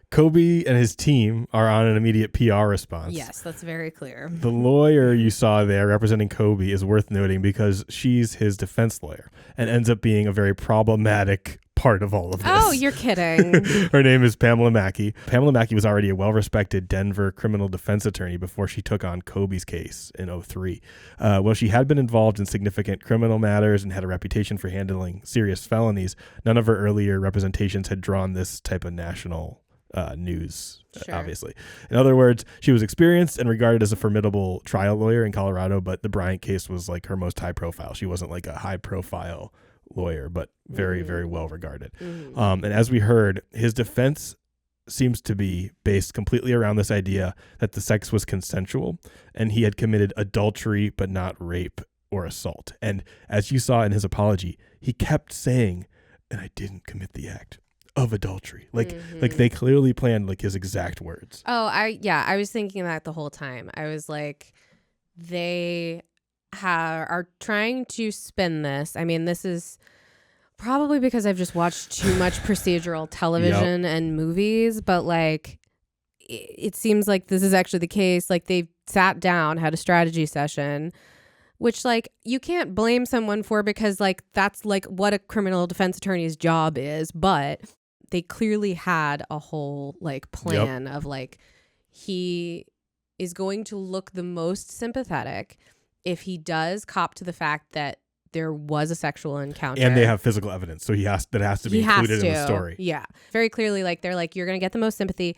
Kobe and his team are on an immediate PR response. Yes, that's very clear. The lawyer you saw there representing Kobe is worth noting because she's his defense lawyer and ends up being a very problematic part of all of this. Oh, you're kidding. Her name is Pamela Mackey. Pamela Mackey was already a well-respected Denver criminal defense attorney before she took on Kobe's case in 2003. While she had been involved in significant criminal matters and had a reputation for handling serious felonies, none of her earlier representations had drawn this type of national news, Sure. obviously. In other words, she was experienced and regarded as a formidable trial lawyer in Colorado, but the Bryant case was like her most high profile. She wasn't like a high profile lawyer, but very, very well regarded. And as we heard, his defense seems to be based completely around this idea that the sex was consensual and he had committed adultery, but not rape or assault. And as you saw in his apology, he kept saying, and I didn't commit the act of adultery. Like they clearly planned like his exact words. Oh, I was thinking that the whole time. I was like, they are trying to spin this. I mean, this is probably because I've just watched too much procedural television and movies, but like it seems like this is actually the case. Like they sat down, had a strategy session, which like you can't blame someone for because like that's like what a criminal defense attorney's job is, but they clearly had a whole like plan of like he is going to look the most sympathetic if he does cop to the fact that there was a sexual encounter. And they have physical evidence, so that has to be included in the story. Yeah. Very clearly, like they're like, you're going to get the most sympathy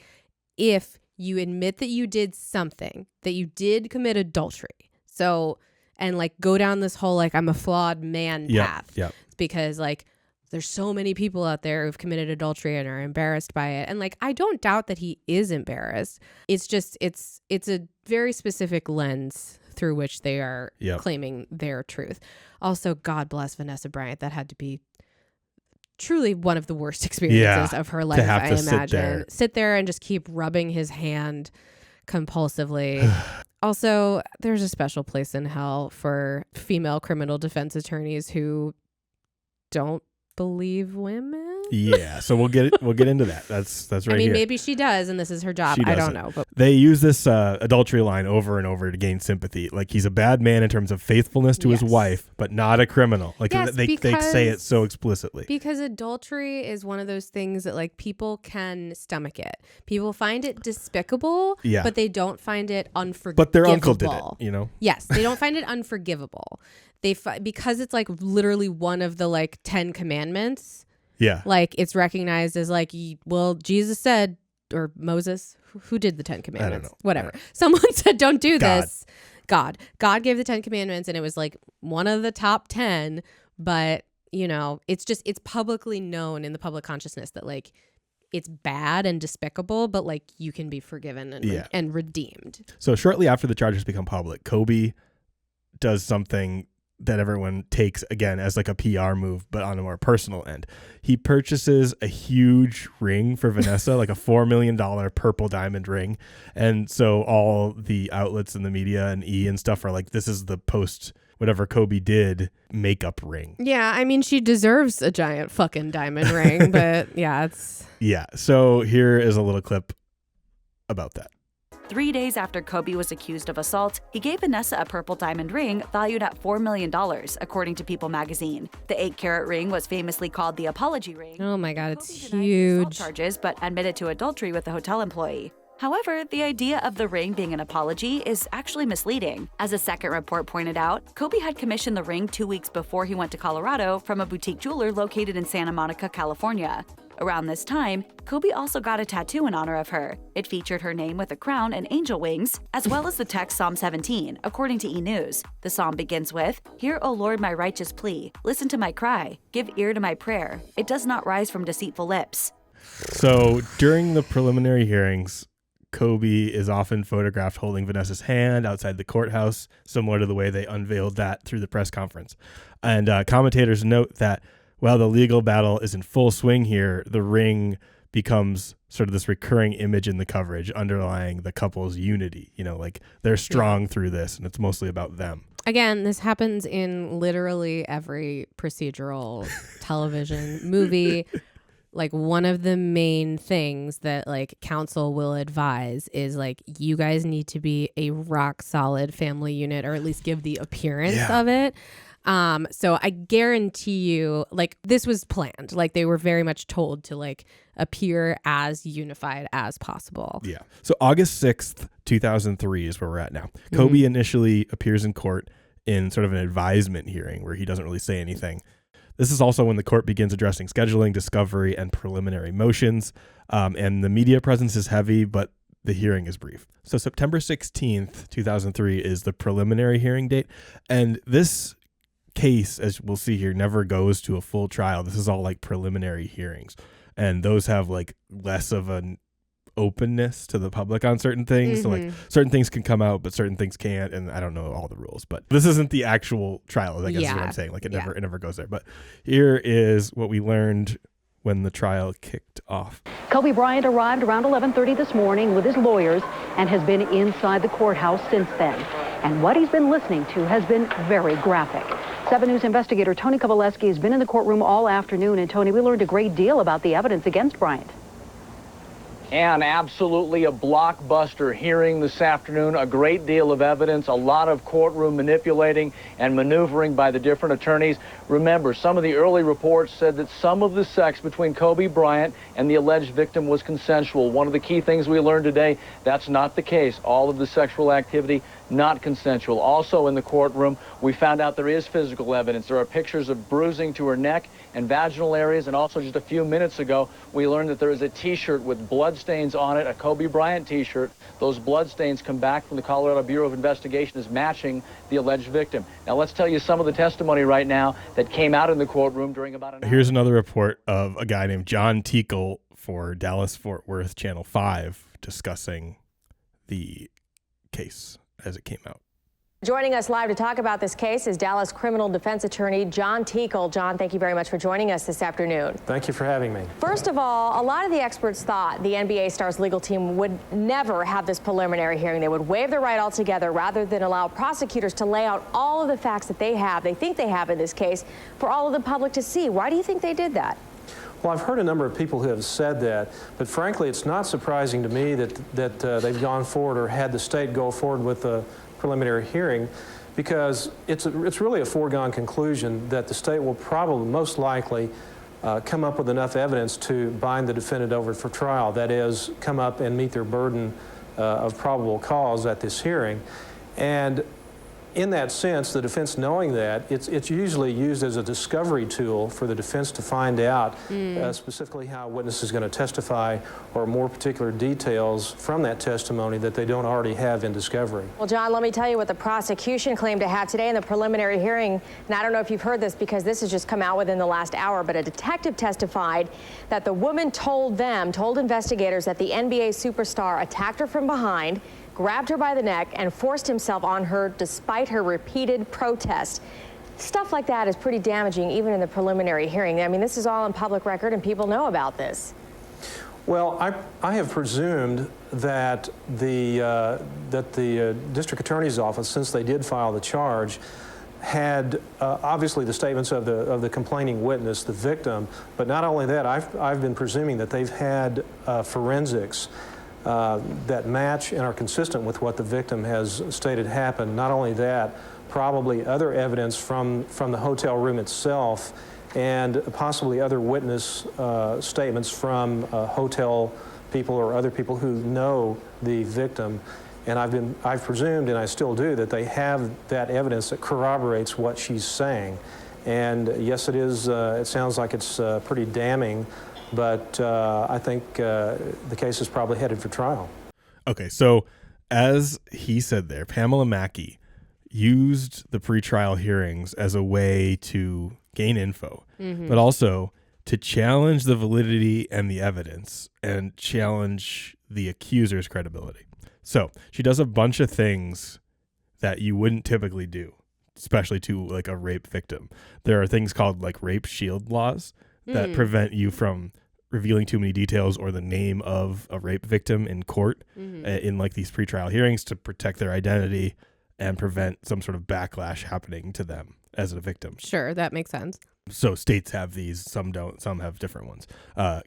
if you admit that you did something, that you did commit adultery. So, and like go down this whole like I'm a flawed man path. Yeah. Because like there's so many people out there who've committed adultery and are embarrassed by it. And like I don't doubt that he is embarrassed. It's just it's a very specific lens through which they are claiming their truth. Also, God bless Vanessa Bryant. That had to be truly one of the worst experiences of her life, I imagine. Sit there and just keep rubbing his hand compulsively. Also, there's a special place in hell for female criminal defense attorneys who don't believe women. Yeah, so we'll get into that. That's right here. I mean, maybe she does, and this is her job. I don't know. But they use this adultery line over and over to gain sympathy. Like, he's a bad man in terms of faithfulness to his wife, but not a criminal. Like, they say it so explicitly. Because adultery is one of those things that, like, people can stomach it. People find it despicable, but they don't find it unforgivable. But their uncle did it, you know? Yes, they don't find it unforgivable. Because it's, like, literally one of the, like, 10 commandments. Yeah. Like, it's recognized as, like, well, Jesus said, or Moses, who did the 10 commandments? I don't know. Whatever. Someone said, don't do this. God gave the 10 commandments, and it was, like, one of the top 10. But, you know, it's publicly known in the public consciousness that, like, it's bad and despicable, but, like, you can be forgiven and redeemed. So shortly after the charges become public, Kobe does something that everyone takes, again, as like a PR move, but on a more personal end. He purchases a huge ring for Vanessa, like a $4 million purple diamond ring. And so all the outlets in the media and E! and stuff are like, this is the post whatever Kobe did makeup ring. Yeah, I mean, she deserves a giant fucking diamond ring, but Yeah, so here is a little clip about that. 3 days after Kobe was accused of assault, he gave Vanessa a purple diamond ring valued at $4 million, according to People magazine. The 8-carat ring was famously called the apology ring. Oh my God, it's huge. Charges, but admitted to adultery with a hotel employee. However, the idea of the ring being an apology is actually misleading. As a second report pointed out, Kobe had commissioned the ring 2 weeks before he went to Colorado from a boutique jeweler located in Santa Monica, California. Around this time, Kobe also got a tattoo in honor of her. It featured her name with a crown and angel wings, as well as the text Psalm 17, according to E! News. The psalm begins with, "Hear, O Lord, my righteous plea. Listen to my cry. Give ear to my prayer. It does not rise from deceitful lips." So during the preliminary hearings, Kobe is often photographed holding Vanessa's hand outside the courthouse, similar to the way they unveiled that through the press conference. And commentators note that while the legal battle is in full swing here, the ring becomes sort of this recurring image in the coverage underlying the couple's unity. You know, like they're strong through this, and it's mostly about them. Again, this happens in literally every procedural television movie. Like, one of the main things that, like, counsel will advise is, like, you guys need to be a rock solid family unit, or at least give the appearance of it. So I guarantee you, like, this was planned. Like, they were very much told to, like, appear as unified as possible. Yeah. So August 6th, 2003 is where we're at now. Kobe initially appears in court in sort of an advisement hearing where he doesn't really say anything. This is also when the court begins addressing scheduling, discovery, and preliminary motions. And the media presence is heavy, but the hearing is brief. So September 16th, 2003 is the preliminary hearing date. And this case, as we'll see here, never goes to a full trial. This is all like preliminary hearings. And those have like less of an openness to the public on certain things. So like certain things can come out, but certain things can't. And I don't know all the rules, but this isn't the actual trial, I guess is what I'm saying. Like it never goes there. But here is what we learned when the trial kicked off. Kobe Bryant arrived around 11:30 this morning with his lawyers and has been inside the courthouse since then. And what he's been listening to has been very graphic. 7 News investigator Tony Kovaleski has been in the courtroom all afternoon. And Tony, we learned a great deal about the evidence against Bryant. And absolutely a blockbuster hearing this afternoon, a great deal of evidence, a lot of courtroom manipulating and maneuvering by the different attorneys. Remember, some of the early reports said that some of the sex between Kobe Bryant and the alleged victim was consensual. One of the key things we learned today, that's not the case. All of the sexual activity, not consensual. Also in the courtroom, we found out there is physical evidence. There are pictures of bruising to her neck and vaginal areas, and also just a few minutes ago, we learned that there is a T-shirt with blood stains on it, a Kobe Bryant T-shirt. Those blood stains come back from the Colorado Bureau of Investigation as matching the alleged victim. Now let's tell you some of the testimony right now that came out in the courtroom during about an hour. Here's another report of a guy named John Tiekle for Dallas-Fort Worth Channel 5 discussing the case as it came out. Joining us live to talk about this case is Dallas criminal defense attorney John Tiekle. John, thank you very much for joining us this afternoon. Thank you for having me. First of all, a lot of the experts thought the NBA Stars legal team would never have this preliminary hearing. They would waive the right altogether rather than allow prosecutors to lay out all of the facts that they think they have in this case for all of the public to see. Why do you think they did that? Well, I've heard a number of people who have said that, but frankly, it's not surprising to me that they've gone forward or had the state go forward with the preliminary hearing, because it's really a foregone conclusion that the state will probably, most likely, come up with enough evidence to bind the defendant over for trial. That is, come up and meet their burden of probable cause at this hearing. And in that sense, the defense knowing that, it's usually used as a discovery tool for the defense to find out specifically how a witness is going to testify, or more particular details from that testimony that they don't already have in discovery. Well, John, let me tell you what the prosecution claimed to have today in the preliminary hearing. And I don't know if you've heard this because this has just come out within the last hour, but a detective testified that the woman told investigators that the NBA superstar attacked her from behind, grabbed her by the neck, and forced himself on her despite her repeated protest. Stuff like that is pretty damaging, even in the preliminary hearing. I mean, this is all on public record, and people know about this. Well, I have presumed that the district attorney's office, since they did file the charge, had obviously the statements of the complaining witness, the victim, but not only that, I've been presuming that they've had forensics that match and are consistent with what the victim has stated happened. Not only that, probably other evidence from the hotel room itself, and possibly other witness statements from hotel people or other people who know the victim. And I've presumed, and I still do, that they have that evidence that corroborates what she's saying. And yes, it is. It sounds like it's pretty damning. But I think the case is probably headed for trial. Okay, so as he said there, Pamela Mackey used the pretrial hearings as a way to gain info, but also to challenge the validity and the evidence and challenge the accuser's credibility. So she does a bunch of things that you wouldn't typically do, especially to like a rape victim. There are things called like rape shield laws that prevent you from revealing too many details or the name of a rape victim in court in like these pretrial hearings to protect their identity and prevent some sort of backlash happening to them as a victim. Sure, that makes sense. So states have these, some don't, some have different ones.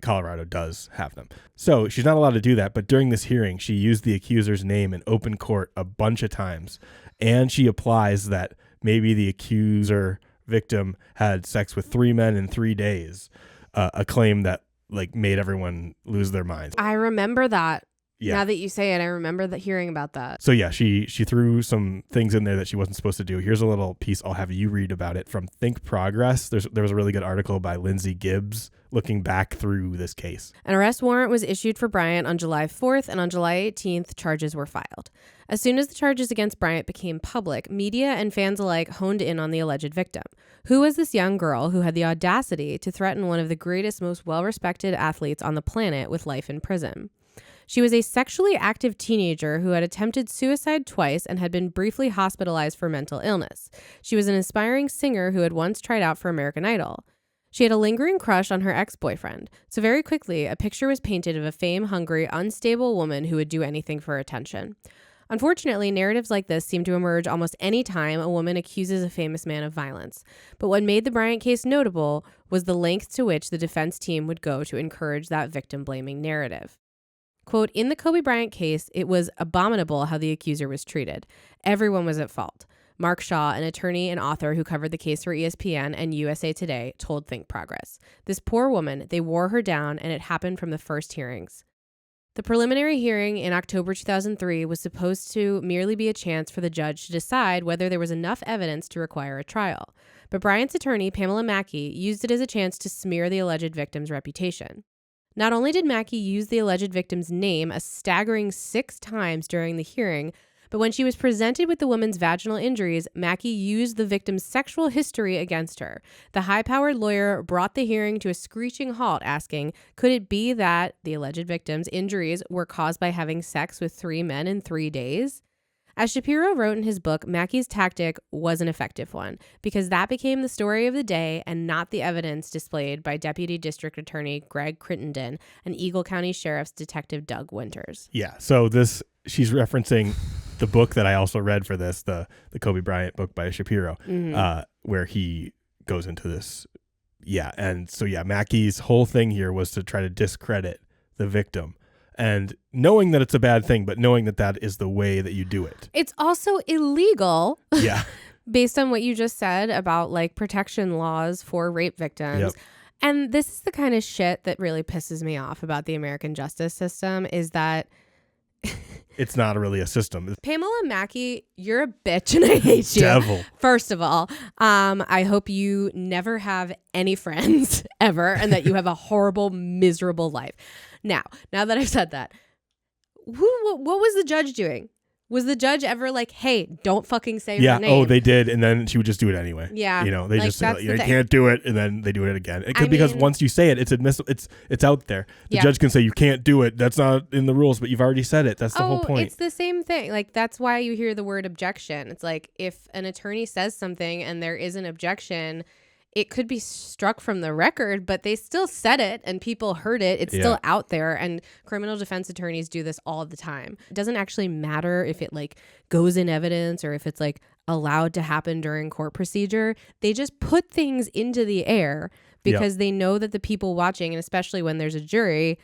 Colorado does have them. So she's not allowed to do that, but during this hearing, she used the accuser's name in open court a bunch of times, and she applies that maybe the accuser victim had sex with 3 men in 3 days, a claim that like made everyone lose their minds. I remember that. Yeah. Now that you say it, I remember hearing about that. So yeah, she threw some things in there that she wasn't supposed to do. Here's a little piece I'll have you read about it from Think Progress. There was a really good article by Lindsay Gibbs looking back through this case. An arrest warrant was issued for Bryant on July 4th, and on July 18th, charges were filed. As soon as the charges against Bryant became public, media and fans alike honed in on the alleged victim. Who was this young girl who had the audacity to threaten one of the greatest, most well-respected athletes on the planet with life in prison? She was a sexually active teenager who had attempted suicide twice and had been briefly hospitalized for mental illness. She was an aspiring singer who had once tried out for American Idol. She had a lingering crush on her ex-boyfriend, so very quickly a picture was painted of a fame-hungry, unstable woman who would do anything for attention. Unfortunately, narratives like this seem to emerge almost any time a woman accuses a famous man of violence. But what made the Bryant case notable was the lengths to which the defense team would go to encourage that victim-blaming narrative. Quote, in the Kobe Bryant case, it was abominable how the accuser was treated. Everyone was at fault. Mark Shaw, an attorney and author who covered the case for ESPN and USA Today, told Think Progress. This poor woman, they wore her down, and it happened from the first hearings. The preliminary hearing in October 2003 was supposed to merely be a chance for the judge to decide whether there was enough evidence to require a trial. But Bryant's attorney, Pamela Mackey, used it as a chance to smear the alleged victim's reputation. Not only did Mackey use the alleged victim's name a staggering 6 times during the hearing, but when she was presented with the woman's vaginal injuries, Mackey used the victim's sexual history against her. The high-powered lawyer brought the hearing to a screeching halt, asking, could it be that the alleged victim's injuries were caused by having sex with 3 men in 3 days? As Shapiro wrote in his book, Mackey's tactic was an effective one because that became the story of the day and not the evidence displayed by Deputy District Attorney Greg Crittenden and Eagle County Sheriff's Detective Doug Winters. Yeah, so she's referencing the book that I also read for this, the Kobe Bryant book by Shapiro, where he goes into this And so, Mackey's whole thing here was to try to discredit the victim. And knowing that it's a bad thing, but knowing that that is the way that you do it. It's also illegal. Yeah. Based on what you just said about like protection laws for rape victims. Yep. And this is the kind of shit that really pisses me off about the American justice system is that it's not really a system. Pamela Mackey, you're a bitch and I hate you. Devil. First of all, I hope you never have any friends ever and that you have a horrible, miserable life. Now that I've said that, what was the judge doing? Was the judge ever like, hey, don't fucking say her name? Oh, they did. And then she would just do it anyway. Yeah. You know, they like, just say, you thing. can't do it. And then they do it again. It could because once you say it, it's admissible. It's out there. The judge can say you can't do it. That's not in the rules, but you've already said it. That's the whole point. It's the same thing. Like, that's why you hear the word objection. It's like if an attorney says something and there is an objection, it could be struck from the record, but they still said it and people heard it. It's still out there. And criminal defense attorneys do this all the time. It doesn't actually matter if it like goes in evidence or if it's like allowed to happen during court procedure. They just put things into the air because they know that the people watching, and especially when there's a jury,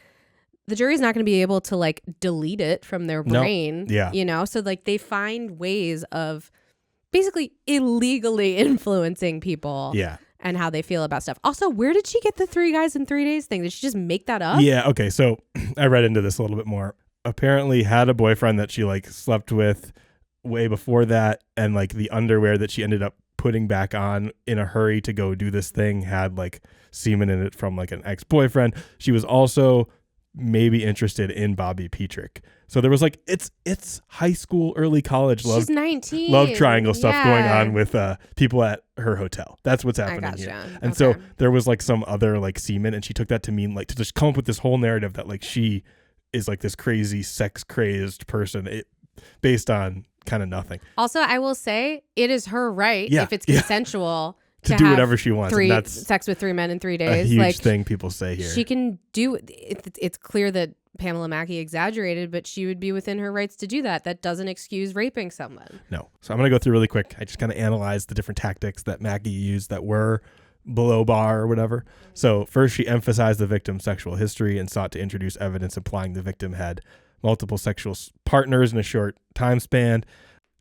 the jury's not going to be able to like delete it from their brain. Yeah. You know, so like they find ways of basically illegally influencing people. Yeah. And how they feel about stuff. Also, where did she get the 3 guys in 3 days thing? Did she just make that up? Yeah. Okay. So I read into this a little bit more. Apparently had a boyfriend that she like slept with way before that. And like the underwear that she ended up putting back on in a hurry to go do this thing had like semen in it from like an ex-boyfriend. She was also maybe interested in Bobby Petrick. So there was like, it's high school, early college love. She's 19. Love triangle stuff going on with people at her hotel. That's what's happening here. And so there was like some other like semen, and she took that to mean like to just come up with this whole narrative that like she is like this crazy sex crazed person based on kind of nothing. Also, I will say it is her right if it's consensual. To do whatever she wants. And that's sex with 3 men in 3 days. A huge like, thing people say here. She can do it. It's clear that Pamela Mackey exaggerated, but she would be within her rights to do that. That doesn't excuse raping someone. No. So I'm going to go through really quick. I just kind of analyzed the different tactics that Mackey used that were below bar or whatever. So first, she emphasized the victim's sexual history and sought to introduce evidence implying the victim had multiple sexual partners in a short time span.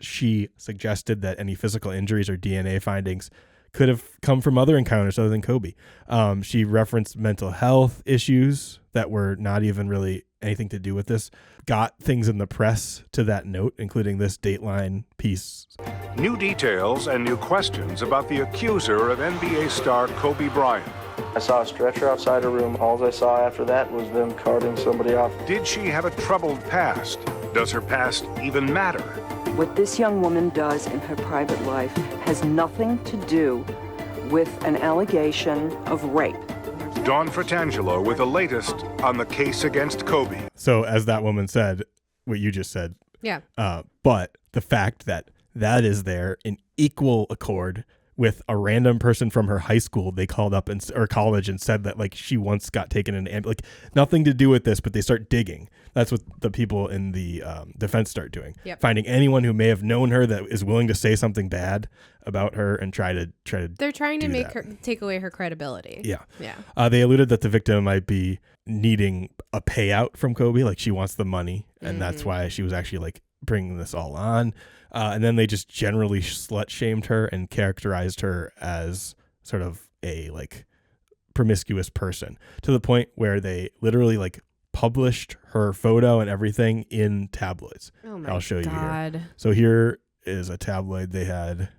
She suggested that any physical injuries or DNA findings could have come from other encounters other than Kobe. She referenced mental health issues that were not even really anything to do with this. Got things in the press to that note, including this Dateline piece. New details and new questions about the accuser of NBA star Kobe Bryant. I saw a stretcher outside her room. All I saw after that was them carting somebody off. Did she have a troubled past? Does her past even matter? What this young woman does in her private life has nothing to do with an allegation of rape. Dawn Fratangelo with the latest on the case against Kobe. So as that woman said, what you just said. Yeah. But the fact that is there in equal accord with a random person from her high school they called up or college and said that like she once got taken in an like nothing to do with this, but they start digging. That's what the people in the defense start doing. Yep. Finding anyone who may have known her that is willing to say something bad about her and try to they're trying to make that. her take away her credibility. Yeah. They alluded that the victim might be needing a payout from Kobe, like she wants the money, and that's why she was actually like bringing this all on. And then they just generally slut shamed her and characterized her as sort of a like promiscuous person, to the point where they literally like published her photo and everything in tabloids. Oh my I'll show you God. here. So here is a tabloid they had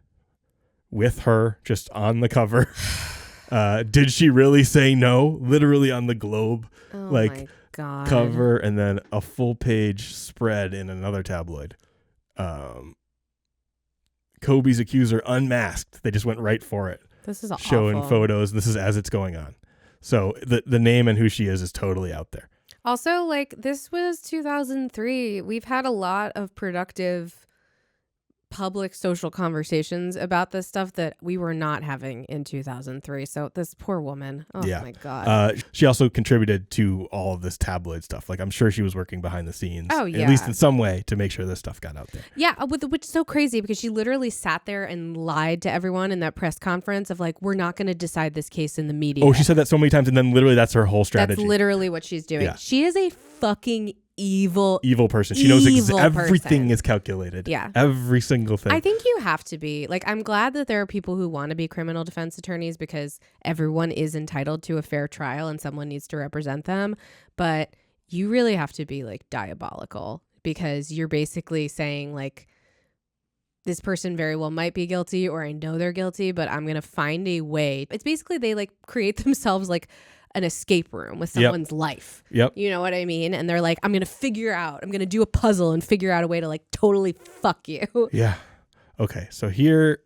with her just on the cover. Did she really say no? Literally on the Globe, my God. cover, and then a full page spread in another tabloid. Kobe's accuser unmasked. They just went right for it. This is showing awful. photos. This is as it's going on. So the name and who she is totally out there. Also, like, this was 2003. We've had a lot of productive public social conversations about this stuff that we were not having in 2003. So this poor woman. Oh my God. She also contributed to all of this tabloid stuff. Like, I'm sure she was working behind the scenes, at least in some way, to make sure this stuff got out there. Yeah, which is so crazy because she literally sat there and lied to everyone in that press conference of like, we're not going to decide this case in the media. Oh, she said that so many times, and then literally that's her whole strategy. That's literally what she's doing. Yeah. She is a fucking evil person. She knows everything person. is calculated. Yeah. Every single thing. I think you have to be. Like, I'm glad that there are people who want to be criminal defense attorneys because everyone is entitled to a fair trial and someone needs to represent them. But you really have to be like diabolical because you're basically saying like, this person very well might be guilty or I know they're guilty, but I'm going to find a way. It's basically they like create themselves like an escape room with someone's life. Yep. You know what I mean? And they're like, I'm going to do a puzzle and figure out a way to like totally fuck you. Yeah. Okay. So here,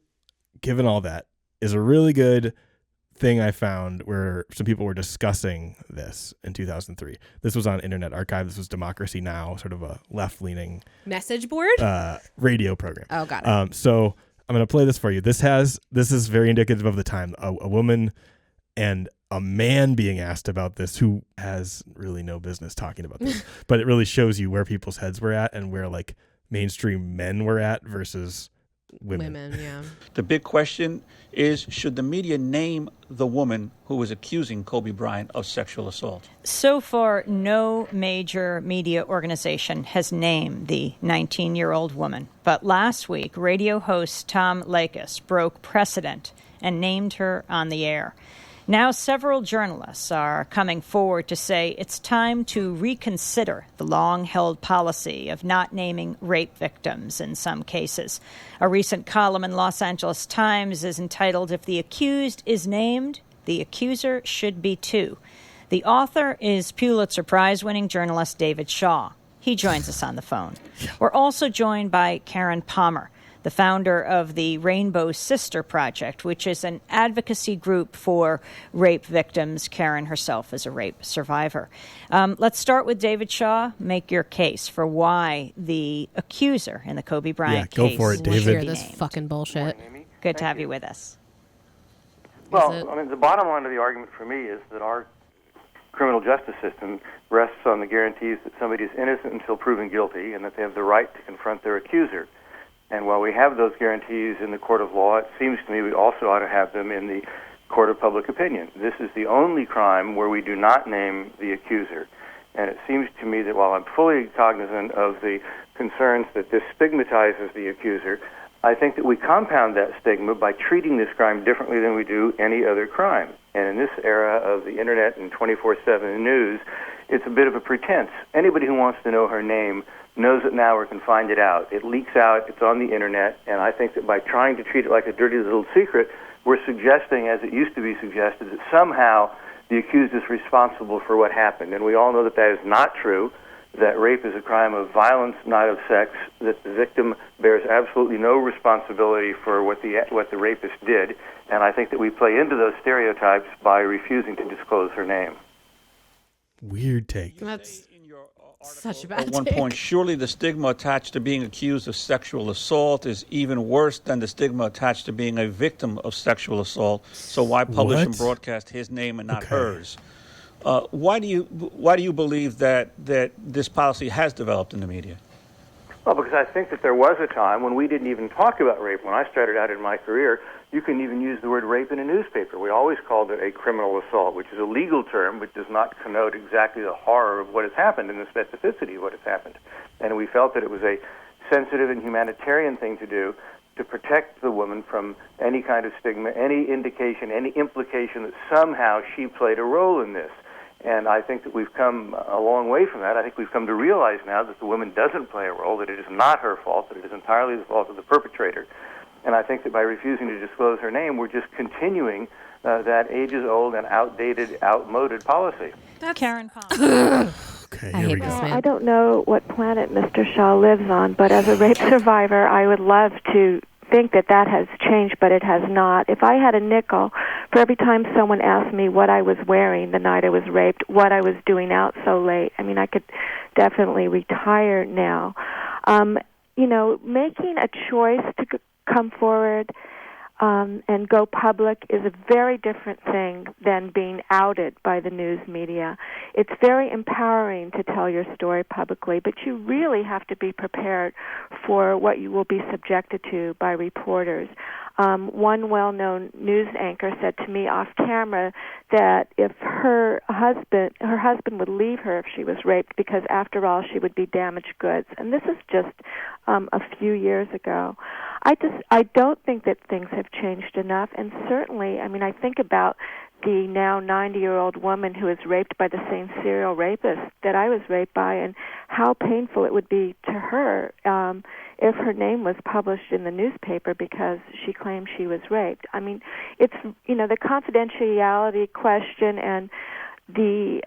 given all that, is a really good thing I found where some people were discussing this in 2003. This was on Internet Archive. This was Democracy Now!, sort of a left-leaning message board radio program. Oh, got it. So I'm going to play this for you. This is very indicative of the time. A woman and a man being asked about this who has really no business talking about this, but it really shows you where people's heads were at and where like mainstream men were at versus women. Yeah. The big question is, should the media name the woman who was accusing Kobe Bryant of sexual assault? So far, no major media organization has named the 19-year-old woman. But last week, radio host Tom Leykis broke precedent and named her on the air. Now, several journalists are coming forward to say it's time to reconsider the long-held policy of not naming rape victims in some cases. A recent column in Los Angeles Times is entitled, "If the accused is named, the accuser should be too." The author is Pulitzer Prize-winning journalist David Shaw. He joins us on the phone. We're also joined by Karen Palmer, the founder of the Rainbow Sister Project, which is an advocacy group for rape victims. Karen herself is a rape survivor. Let's start with David Shaw. Make your case for why the accuser in the Kobe Bryant case. Go for it, David. Hear this fucking bullshit. Good to have you with us. Well, I mean, the bottom line of the argument for me is that our criminal justice system rests on the guarantees that somebody is innocent until proven guilty and that they have the right to confront their accuser. And while we have those guarantees in the court of law, it seems to me we also ought to have them in the court of public opinion. This is the only crime where we do not name the accuser. And it seems to me that while I'm fully cognizant of the concerns that this stigmatizes the accuser, I think that we compound that stigma by treating this crime differently than we do any other crime. And in this era of the Internet and 24/7 news, it's a bit of a pretense. Anybody who wants to know her name knows it now or can find it out. It leaks out, it's on the Internet, and I think that by trying to treat it like a dirty little secret, we're suggesting, as it used to be suggested, that somehow the accused is responsible for what happened. And we all know that that is not true, that rape is a crime of violence, not of sex, that the victim bears absolutely no responsibility for what the rapist did, and I think that we play into those stereotypes by refusing to disclose her name. Weird take. That's such a bad At one take. point, surely the stigma attached to being accused of sexual assault is even worse than the stigma attached to being a victim of sexual assault. So why publish and broadcast his name and not hers? Why do you believe that this policy has developed in the media? Well, because I think that there was a time when we didn't even talk about rape. When I started out in my career, you couldn't even use the word rape in a newspaper. We always called it a criminal assault, which is a legal term, but does not connote exactly the horror of what has happened and the specificity of what has happened. And we felt that it was a sensitive and humanitarian thing to do to protect the woman from any kind of stigma, any indication, any implication that somehow she played a role in this. And I think that we've come a long way from that. I think we've come to realize now that the woman doesn't play a role, that it is not her fault, that it is entirely the fault of the perpetrator. And I think that by refusing to disclose her name, we're just continuing that ages-old and outdated, outmoded policy. That's Karen Palmer. Okay, I hate this man. I don't know what planet Mr. Shaw lives on, but as a rape survivor, I would love to think that that has changed, but it has not. If I had a nickel for every time someone asked me what I was wearing the night I was raped, what I was doing out so late, I mean, I could definitely retire now. making a choice to come forward and go public is a very different thing than being outed by the news media. It's very empowering to tell your story publicly, but you really have to be prepared for what you will be subjected to by reporters. One well-known news anchor said to me off camera that if her husband would leave her if she was raped because, after all, she would be damaged goods. And this is just a few years ago. I don't think that things have changed enough. And certainly, I think about the now 90-year-old woman who was raped by the same serial rapist that I was raped by, and how painful it would be to her if her name was published in the newspaper because she claimed she was raped. It's the confidentiality question and the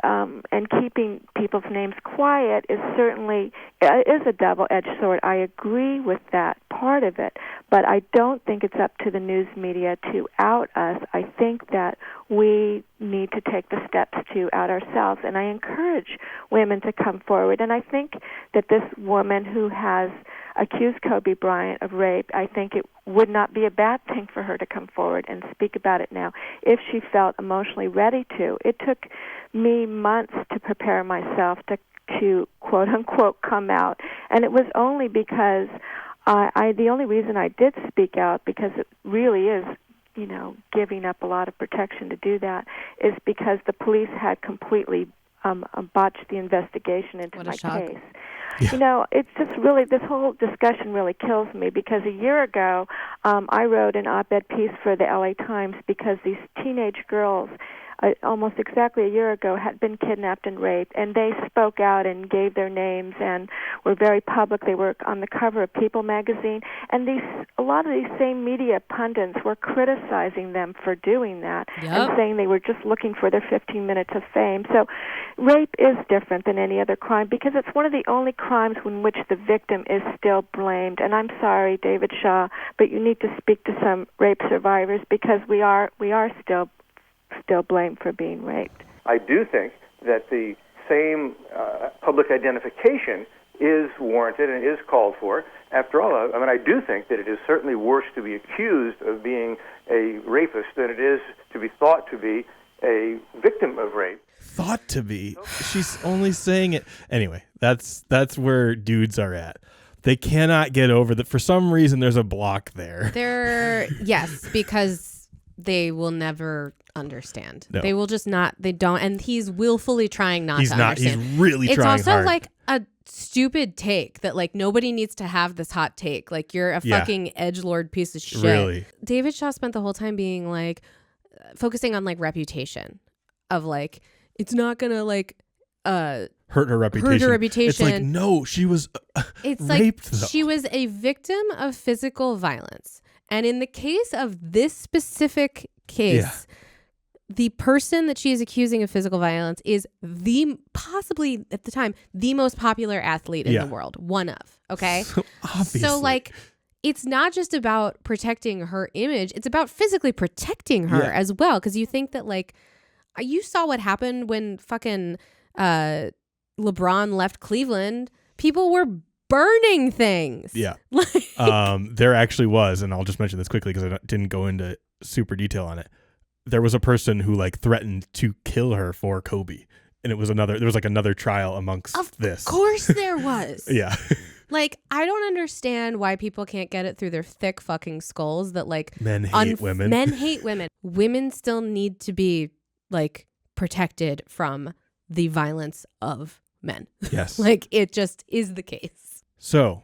and keeping people's names quiet is certainly is a double-edged sword. I agree with that part of it, but I don't think it's up to the news media to out us. I think that we need to take the steps to out ourselves, and I encourage women to come forward. And I think that this woman who has accused Kobe Bryant of rape, I think it would not be a bad thing for her to come forward and speak about it now if she felt emotionally ready to. It took me months to prepare myself to quote unquote come out, and it was only because the only reason I did speak out, because it really is giving up a lot of protection to do that, is because the police had completely botched the investigation into my case. Yeah. It's just really, this whole discussion really kills me, because a year ago I wrote an op-ed piece for the LA Times because these teenage girls almost exactly a year ago had been kidnapped and raped, and they spoke out and gave their names and were very public. They were on the cover of People magazine, and a lot of these same media pundits were criticizing them for doing that and saying they were just looking for their 15 minutes of fame. So rape is different than any other crime because it's one of the only crimes in which the victim is still blamed. And I'm sorry, David Shaw, but you need to speak to some rape survivors, because we are still blamed for being raped. I do think that the same public identification is warranted and is called for. After all, I do think that it is certainly worse to be accused of being a rapist than it is to be thought to be a victim of rape. Thought to be? She's only saying it. Anyway, that's where dudes are at. They cannot get over that. For some reason, there's a block there. Yes, because they will never understand. No. They will just not. They don't. And he's willfully trying not to understand. He's really trying hard. It's also like a stupid take that nobody needs to have this hot take. You're a fucking edgelord piece of shit. Really. David Shaw spent the whole time being focusing on reputation of it's not gonna hurt her reputation. It's no, she was raped, though. She was a victim of physical violence. And in the case of this specific case, the person that she is accusing of physical violence is possibly at the time the most popular athlete in the world. One of. Okay. So obviously. So it's not just about protecting her image. It's about physically protecting her as well. Because you think that you saw what happened when fucking LeBron left Cleveland. People were burning things. Yeah. There actually was, and I'll just mention this quickly because I didn't go into super detail on it. There was a person who threatened to kill her for Kobe, and there was another trial amongst this. Of course there was. Yeah. I don't understand why people can't get it through their thick fucking skulls that men hate women. Men hate women. Women still need to be protected from the violence of men. Yes. It just is the case. So,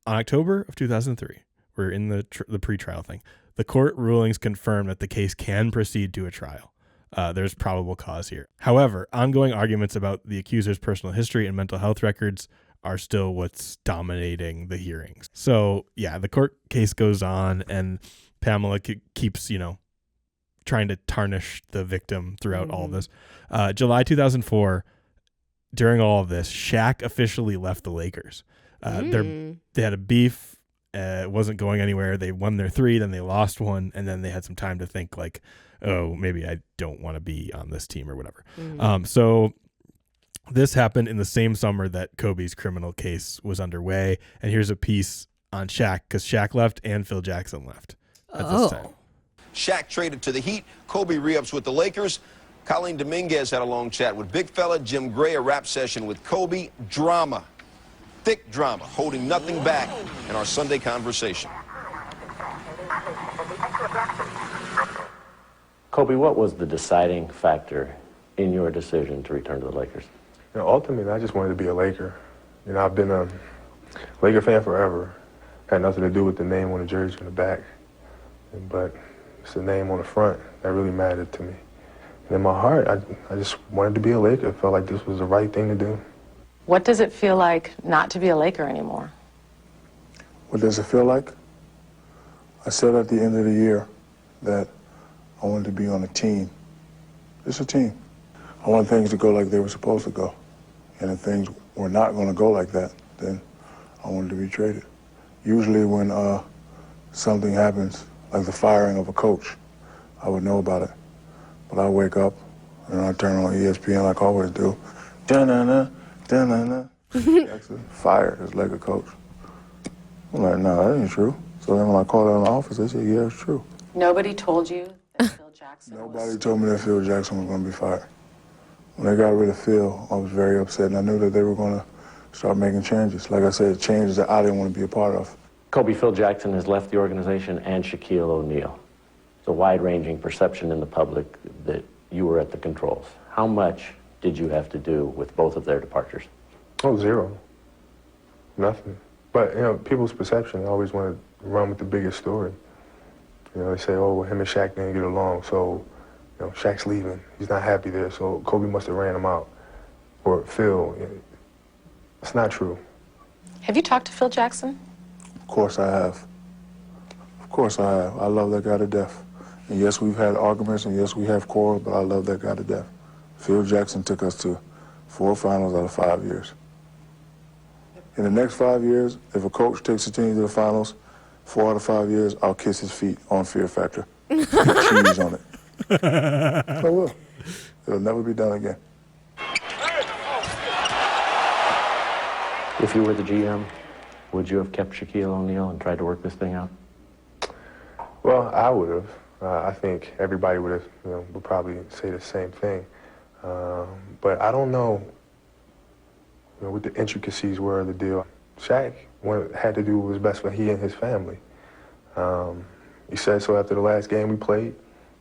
on October of 2003, we're in the pre-trial thing. The court rulings confirm that the case can proceed to a trial. There's probable cause here. However, ongoing arguments about the accuser's personal history and mental health records are still what's dominating the hearings. So, the court case goes on, and Pamela keeps, trying to tarnish the victim throughout all of this. July 2004, during all of this, Shaq officially left the Lakers. They had a beef. It wasn't going anywhere. They won their 3, then they lost 1, and then they had some time to think oh, maybe I don't want to be on this team or whatever. So this happened in the same summer that Kobe's criminal case was underway. And here's a piece on Shaq because Shaq left and Phil Jackson left at this time. Shaq traded to the Heat. Kobe re-ups with the Lakers. Colleen Dominguez had a long chat with Big Fella. Jim Gray, a rap session with Kobe. Drama. Thick drama, holding nothing back in our Sunday conversation. Kobe, what was the deciding factor in your decision to return to the Lakers? Ultimately, I just wanted to be a Laker. I've been a Laker fan forever. Had nothing to do with the name on the jersey on the back. But it's the name on the front that really mattered to me. And in my heart, I just wanted to be a Laker. I felt like this was the right thing to do. What does it feel like not to be a Laker anymore? What does it feel like? I said at the end of the year that I wanted to be on a team. It's a team. I want things to go like they were supposed to go. And if things were not going to go like that, then I wanted to be traded. Usually when something happens, like the firing of a coach, I would know about it. But I wake up and I turn on ESPN like I always do. Da-na-na, da-na-na. Jackson fired as Laker coach. I'm like, no, that ain't true. So then when I called out in the office, they said, yeah, it's true. Nobody told you that Phil Jackson Nobody told me that Phil Jackson was going to be fired. When they got rid of Phil, I was very upset, and I knew that they were going to start making changes. Like I said, changes that I didn't want to be a part of. Kobe, Phil Jackson has left the organization and Shaquille O'Neal. It's a wide-ranging perception in the public that you were at the controls. How much did you have to do with both of their departures? Oh, zero. Nothing. But, people's perception, they always want to run with the biggest story. They say, oh, him and Shaq didn't get along, so, Shaq's leaving. He's not happy there, so Kobe must have ran him out. Or Phil. It's not true. Have you talked to Phil Jackson? Of course I have. Of course I have. I love that guy to death. And yes, we've had arguments, and yes, we have quarrels, but I love that guy to death. Phil Jackson took us to 4 finals out of 5 years. In the next 5 years, if a coach takes a team to the finals, 4 out of 5 years, I'll kiss his feet on Fear Factor. Put cheese on it. I will. It'll never be done again. If you were the GM, would you have kept Shaquille O'Neal and tried to work this thing out? Well, I would have. I think everybody would have, would probably say the same thing. But I don't know, what the intricacies were of the deal. Shaq had to do what was best for he and his family. He said so after the last game we played,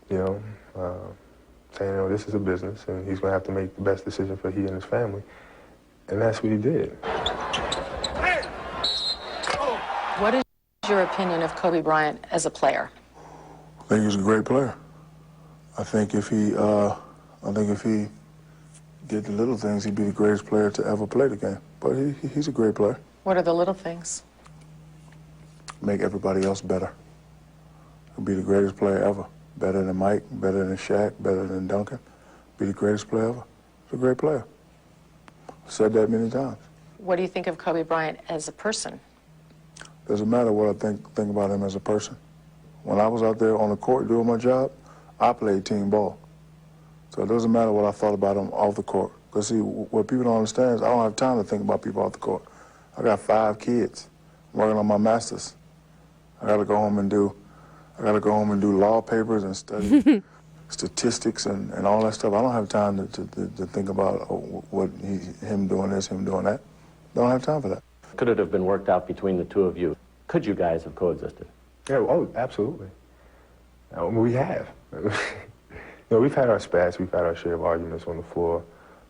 saying, this is a business and he's going to have to make the best decision for he and his family. And that's what he did. What is your opinion of Kobe Bryant as a player? I think he's a great player. I think if he did the little things, he'd be the greatest player to ever play the game. But he's a great player. What are the little things? Make everybody else better. He'll be the greatest player ever. Better than Mike, better than Shaq, better than Duncan. Be the greatest player ever. He's a great player. I've said that many times. What do you think of Kobe Bryant as a person? Doesn't matter what I think about him as a person. When I was out there on the court doing my job, I played team ball. So it doesn't matter what I thought about him off the court. Because see, what people don't understand is I don't have time to think about people off the court. I got 5 kids. I'm working on my master's. I gotta go home and do law papers and study statistics and all that stuff. I don't have time to think about him doing this, him doing that. Don't have time for that. Could it have been worked out between the two of you? Could you guys have coexisted? Yeah, oh, absolutely. We have. We've had our spats, we've had our share of arguments on the floor.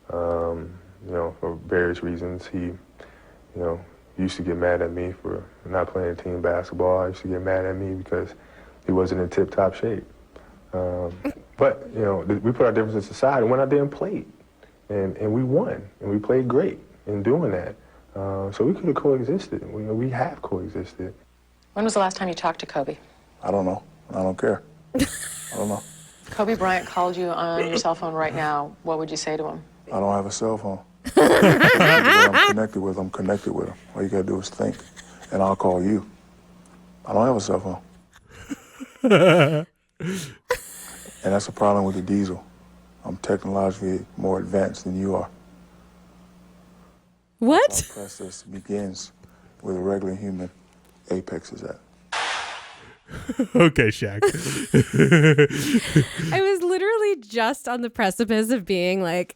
For various reasons. He, used to get mad at me for not playing team basketball. I used to get mad at me because he wasn't in tip-top shape. But, we put our differences aside and went out there and played. And we won, and we played great in doing that. So we could have coexisted. We have coexisted. When was the last time you talked to Kobe? I don't know. I don't care. I don't know. Kobe Bryant called you on your cell phone right now. What would you say to him? I don't have a cell phone. I'm connected with him. All you gotta do is think, and I'll call you. I don't have a cell phone. And that's the problem with the diesel. I'm technologically more advanced than you are. What? The process begins with a regular human apex is at. Okay, Shaq. I was literally just on the precipice of being like,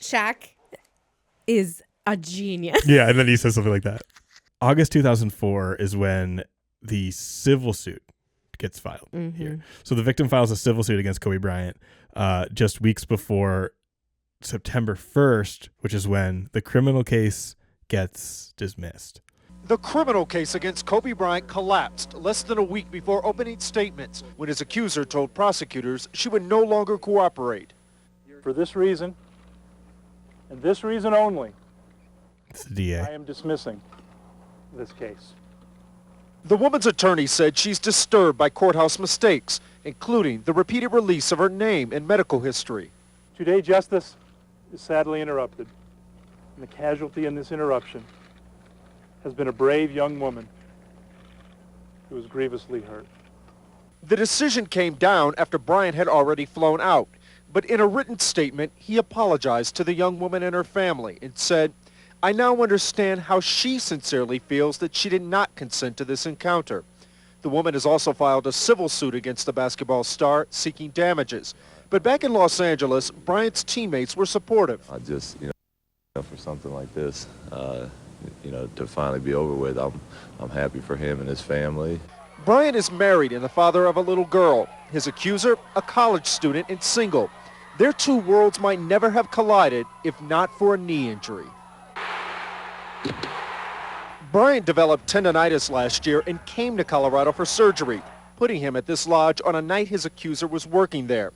Shaq is a genius. Yeah, and then he says something like that. August 2004 is when the civil suit gets filed here. So the victim files a civil suit against Kobe Bryant just weeks before September 1st, which is when the criminal case gets dismissed. The criminal case against Kobe Bryant collapsed less than a week before opening statements when his accuser told prosecutors she would no longer cooperate. For this reason, and this reason only, it's the DA. I am dismissing this case. The woman's attorney said she's disturbed by courthouse mistakes, including the repeated release of her name and medical history. Today, justice is sadly interrupted, and the casualty in this interruption has been a brave young woman who was grievously hurt. The decision came down after Bryant had already flown out, but in a written statement, he apologized to the young woman and her family and said, "I now understand how she sincerely feels that she did not consent to this encounter." The woman has also filed a civil suit against the basketball star seeking damages. But back in Los Angeles, Bryant's teammates were supportive. I just, for something like this, to finally be over with, I'm happy for him and his family. Bryant is married and the father of a little girl. His accuser, a college student and single. Their two worlds might never have collided if not for a knee injury. Bryant developed tendonitis last year and came to Colorado for surgery, putting him at this lodge on a night his accuser was working there.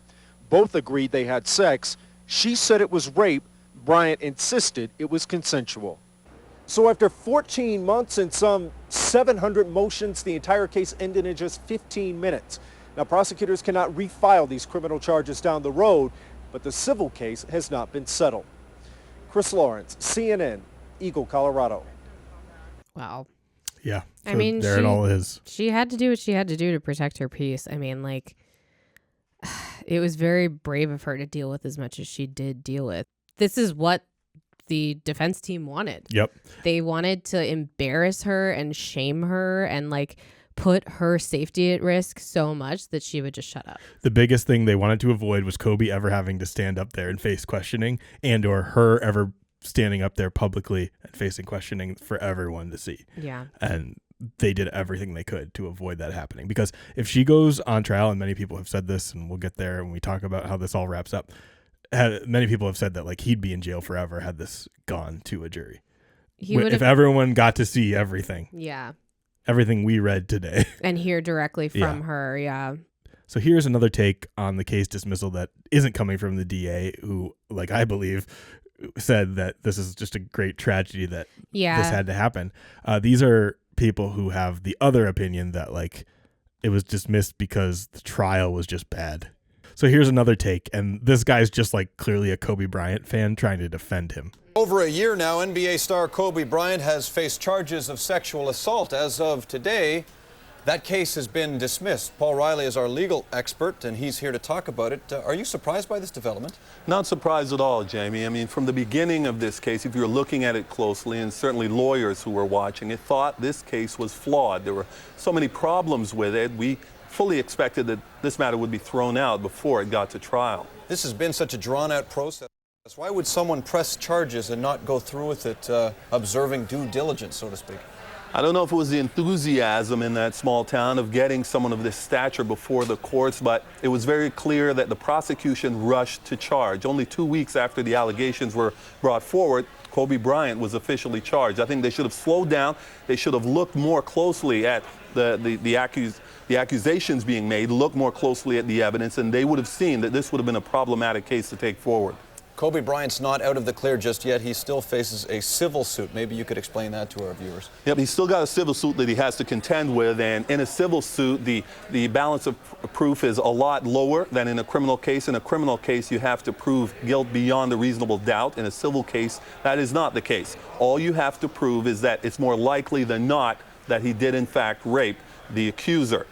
Both agreed they had sex. She said it was rape. Bryant insisted it was consensual. So after 14 months and some 700 motions, the entire case ended in just 15 minutes. Now, prosecutors cannot refile these criminal charges down the road, but the civil case has not been settled. Chris Lawrence, CNN, Eagle, Colorado. Wow. Yeah. I mean, there it all is. She had to do what she had to do to protect her peace. I mean, like, it was very brave of her to deal with as much as she did deal with. This is what the defense team wanted. Yep. They wanted to embarrass her and shame her and like put her safety at risk so much that she would just shut up. The biggest thing they wanted to avoid was Kobe ever having to stand up there and face questioning, and or her ever standing up there publicly and facing questioning for everyone to see. Yeah. And they did everything they could to avoid that happening, because if she goes on trial, and many people have said this, and we'll get there when we talk about how this all wraps up, many people have said that like he'd be in jail forever had this gone to a jury. If everyone got to see everything. Yeah. Everything we read today. And hear directly from her. Yeah. So here's another take on the case dismissal that isn't coming from the DA, who, like, I believe said that this is just a great tragedy that this had to happen. These are people who have the other opinion that like it was dismissed because the trial was just bad. So here's another take, and this guy's just like clearly a Kobe Bryant fan trying to defend him. Over a year now, NBA star Kobe Bryant has faced charges of sexual assault. As of today, that case has been dismissed. Paul Riley is our legal expert, and he's here to talk about it. Are you surprised by this development? Not surprised at all, Jamie. I mean, from the beginning of this case, if you're looking at it closely, and certainly lawyers who were watching it thought this case was flawed. There were so many problems with it. We fully expected that this matter would be thrown out before it got to trial. This has been such a drawn-out process. Why would someone press charges and not go through with it, observing due diligence, so to speak? I don't know if it was the enthusiasm in that small town of getting someone of this stature before the courts, but it was very clear that the prosecution rushed to charge. Only 2 weeks after the allegations were brought forward, Kobe Bryant was officially charged. I think they should have slowed down. They should have looked more closely at the accusations being made, looked more closely at the evidence, and they would have seen that this would have been a problematic case to take forward. Kobe Bryant's not out of the clear just yet. He still faces a civil suit. Maybe you could explain that to our viewers. Yep, he's still got a civil suit that he has to contend with, and in a civil suit, the balance of proof is a lot lower than in a criminal case. In a criminal case, you have to prove guilt beyond a reasonable doubt. In a civil case, that is not the case. All you have to prove is that it's more likely than not that he did, in fact, rape the accuser.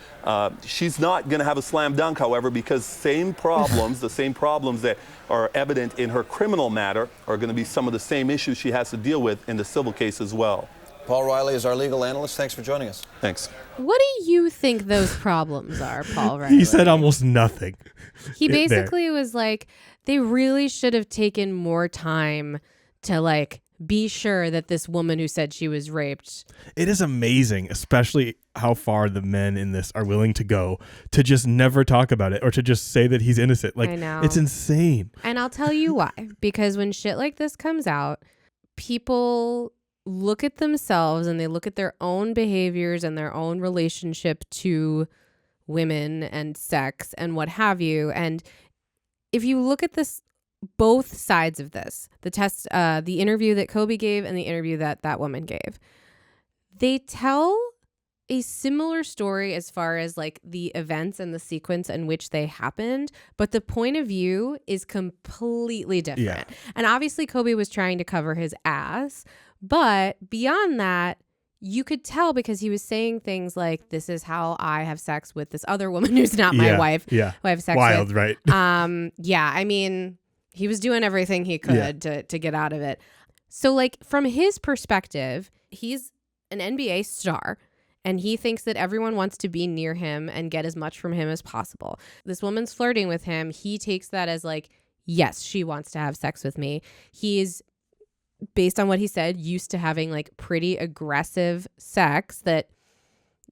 She's not going to have a slam dunk, however, because the same problems that are evident in her criminal matter are going to be some of the same issues she has to deal with in the civil case as well. Paul Riley is our legal analyst. Thanks for joining us. Thanks. What do you think those problems are, Paul Riley? He said almost nothing. He basically was like, they really should have taken more time to like be sure that this woman who said she was raped. It is amazing, especially how far the men in this are willing to go to just never talk about it or to just say that he's innocent. Like, I know. It's insane. And I'll tell you why. Because when shit like this comes out, people look at themselves and they look at their own behaviors and their own relationship to women and sex and what have you. And if you look at this, both sides of this, the interview that Kobe gave and the interview that that woman gave, they tell a similar story as far as like the events and the sequence in which they happened, but the point of view is completely different. Yeah. And obviously Kobe was trying to cover his ass, but beyond that, you could tell because he was saying things like, this is how I have sex with this other woman who's not my wife. Yeah. Who I have sex Wild, with. right? Yeah, I mean, he was doing everything he could to get out of it. So like from his perspective, he's an NBA star and he thinks that everyone wants to be near him and get as much from him as possible. This woman's flirting with him. He takes that as like, yes, she wants to have sex with me. He's, based on what he said, used to having like pretty aggressive sex that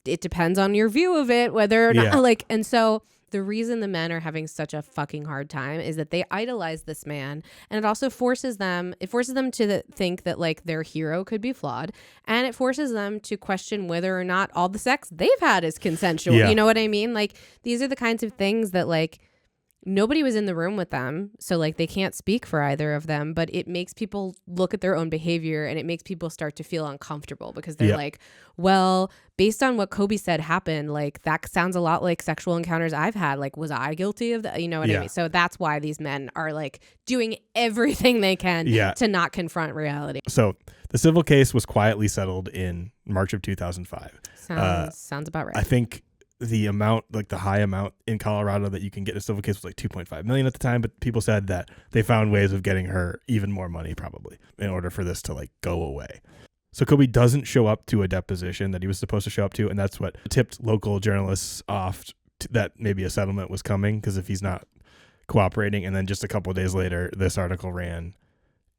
it depends on your view of it, whether or not like, and so the reason the men are having such a fucking hard time is that they idolize this man, and it also forces them to think that like their hero could be flawed, and it forces them to question whether or not all the sex they've had is consensual. You know what I mean? Like these are the kinds of things that like nobody was in the room with them, so like they can't speak for either of them, but it makes people look at their own behavior and it makes people start to feel uncomfortable because they're like, well, based on what Kobe said happened, like that sounds a lot like sexual encounters I've had. Like, was I guilty of that? You know what I mean? So that's why these men are like doing everything they can to not confront reality. So the civil case was quietly settled in March of 2005. Sounds about right. I think the amount, like the high amount in Colorado that you can get in a civil case was like $2.5 million at the time, but people said that they found ways of getting her even more money probably in order for this to like go away. So Kobe doesn't show up to a deposition that he was supposed to show up to, and that's what tipped local journalists off that maybe a settlement was coming, because if he's not cooperating. And then just a couple of days later, this article ran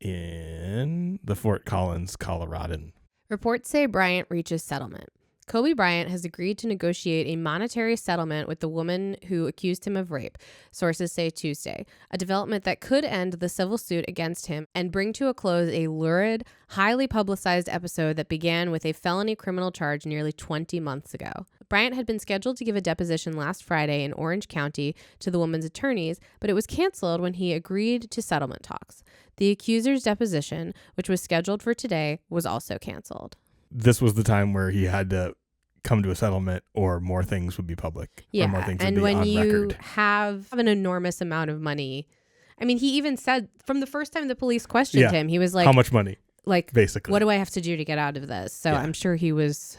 in the Fort Collins, Coloradan. Reports say Bryant reaches settlement. Kobe Bryant has agreed to negotiate a monetary settlement with the woman who accused him of rape, sources say Tuesday, a development that could end the civil suit against him and bring to a close a lurid, highly publicized episode that began with a felony criminal charge nearly 20 months ago. Bryant had been scheduled to give a deposition last Friday in Orange County to the woman's attorneys, but it was canceled when he agreed to settlement talks. The accuser's deposition, which was scheduled for today, was also canceled. This was the time where he had to come to a settlement or more things would be public. Yeah, or more things and would be when on you record. have an enormous amount of money, I mean, he even said from the first time the police questioned him, he was like, how much money? Like, basically, what do I have to do to get out of this? So I'm sure he was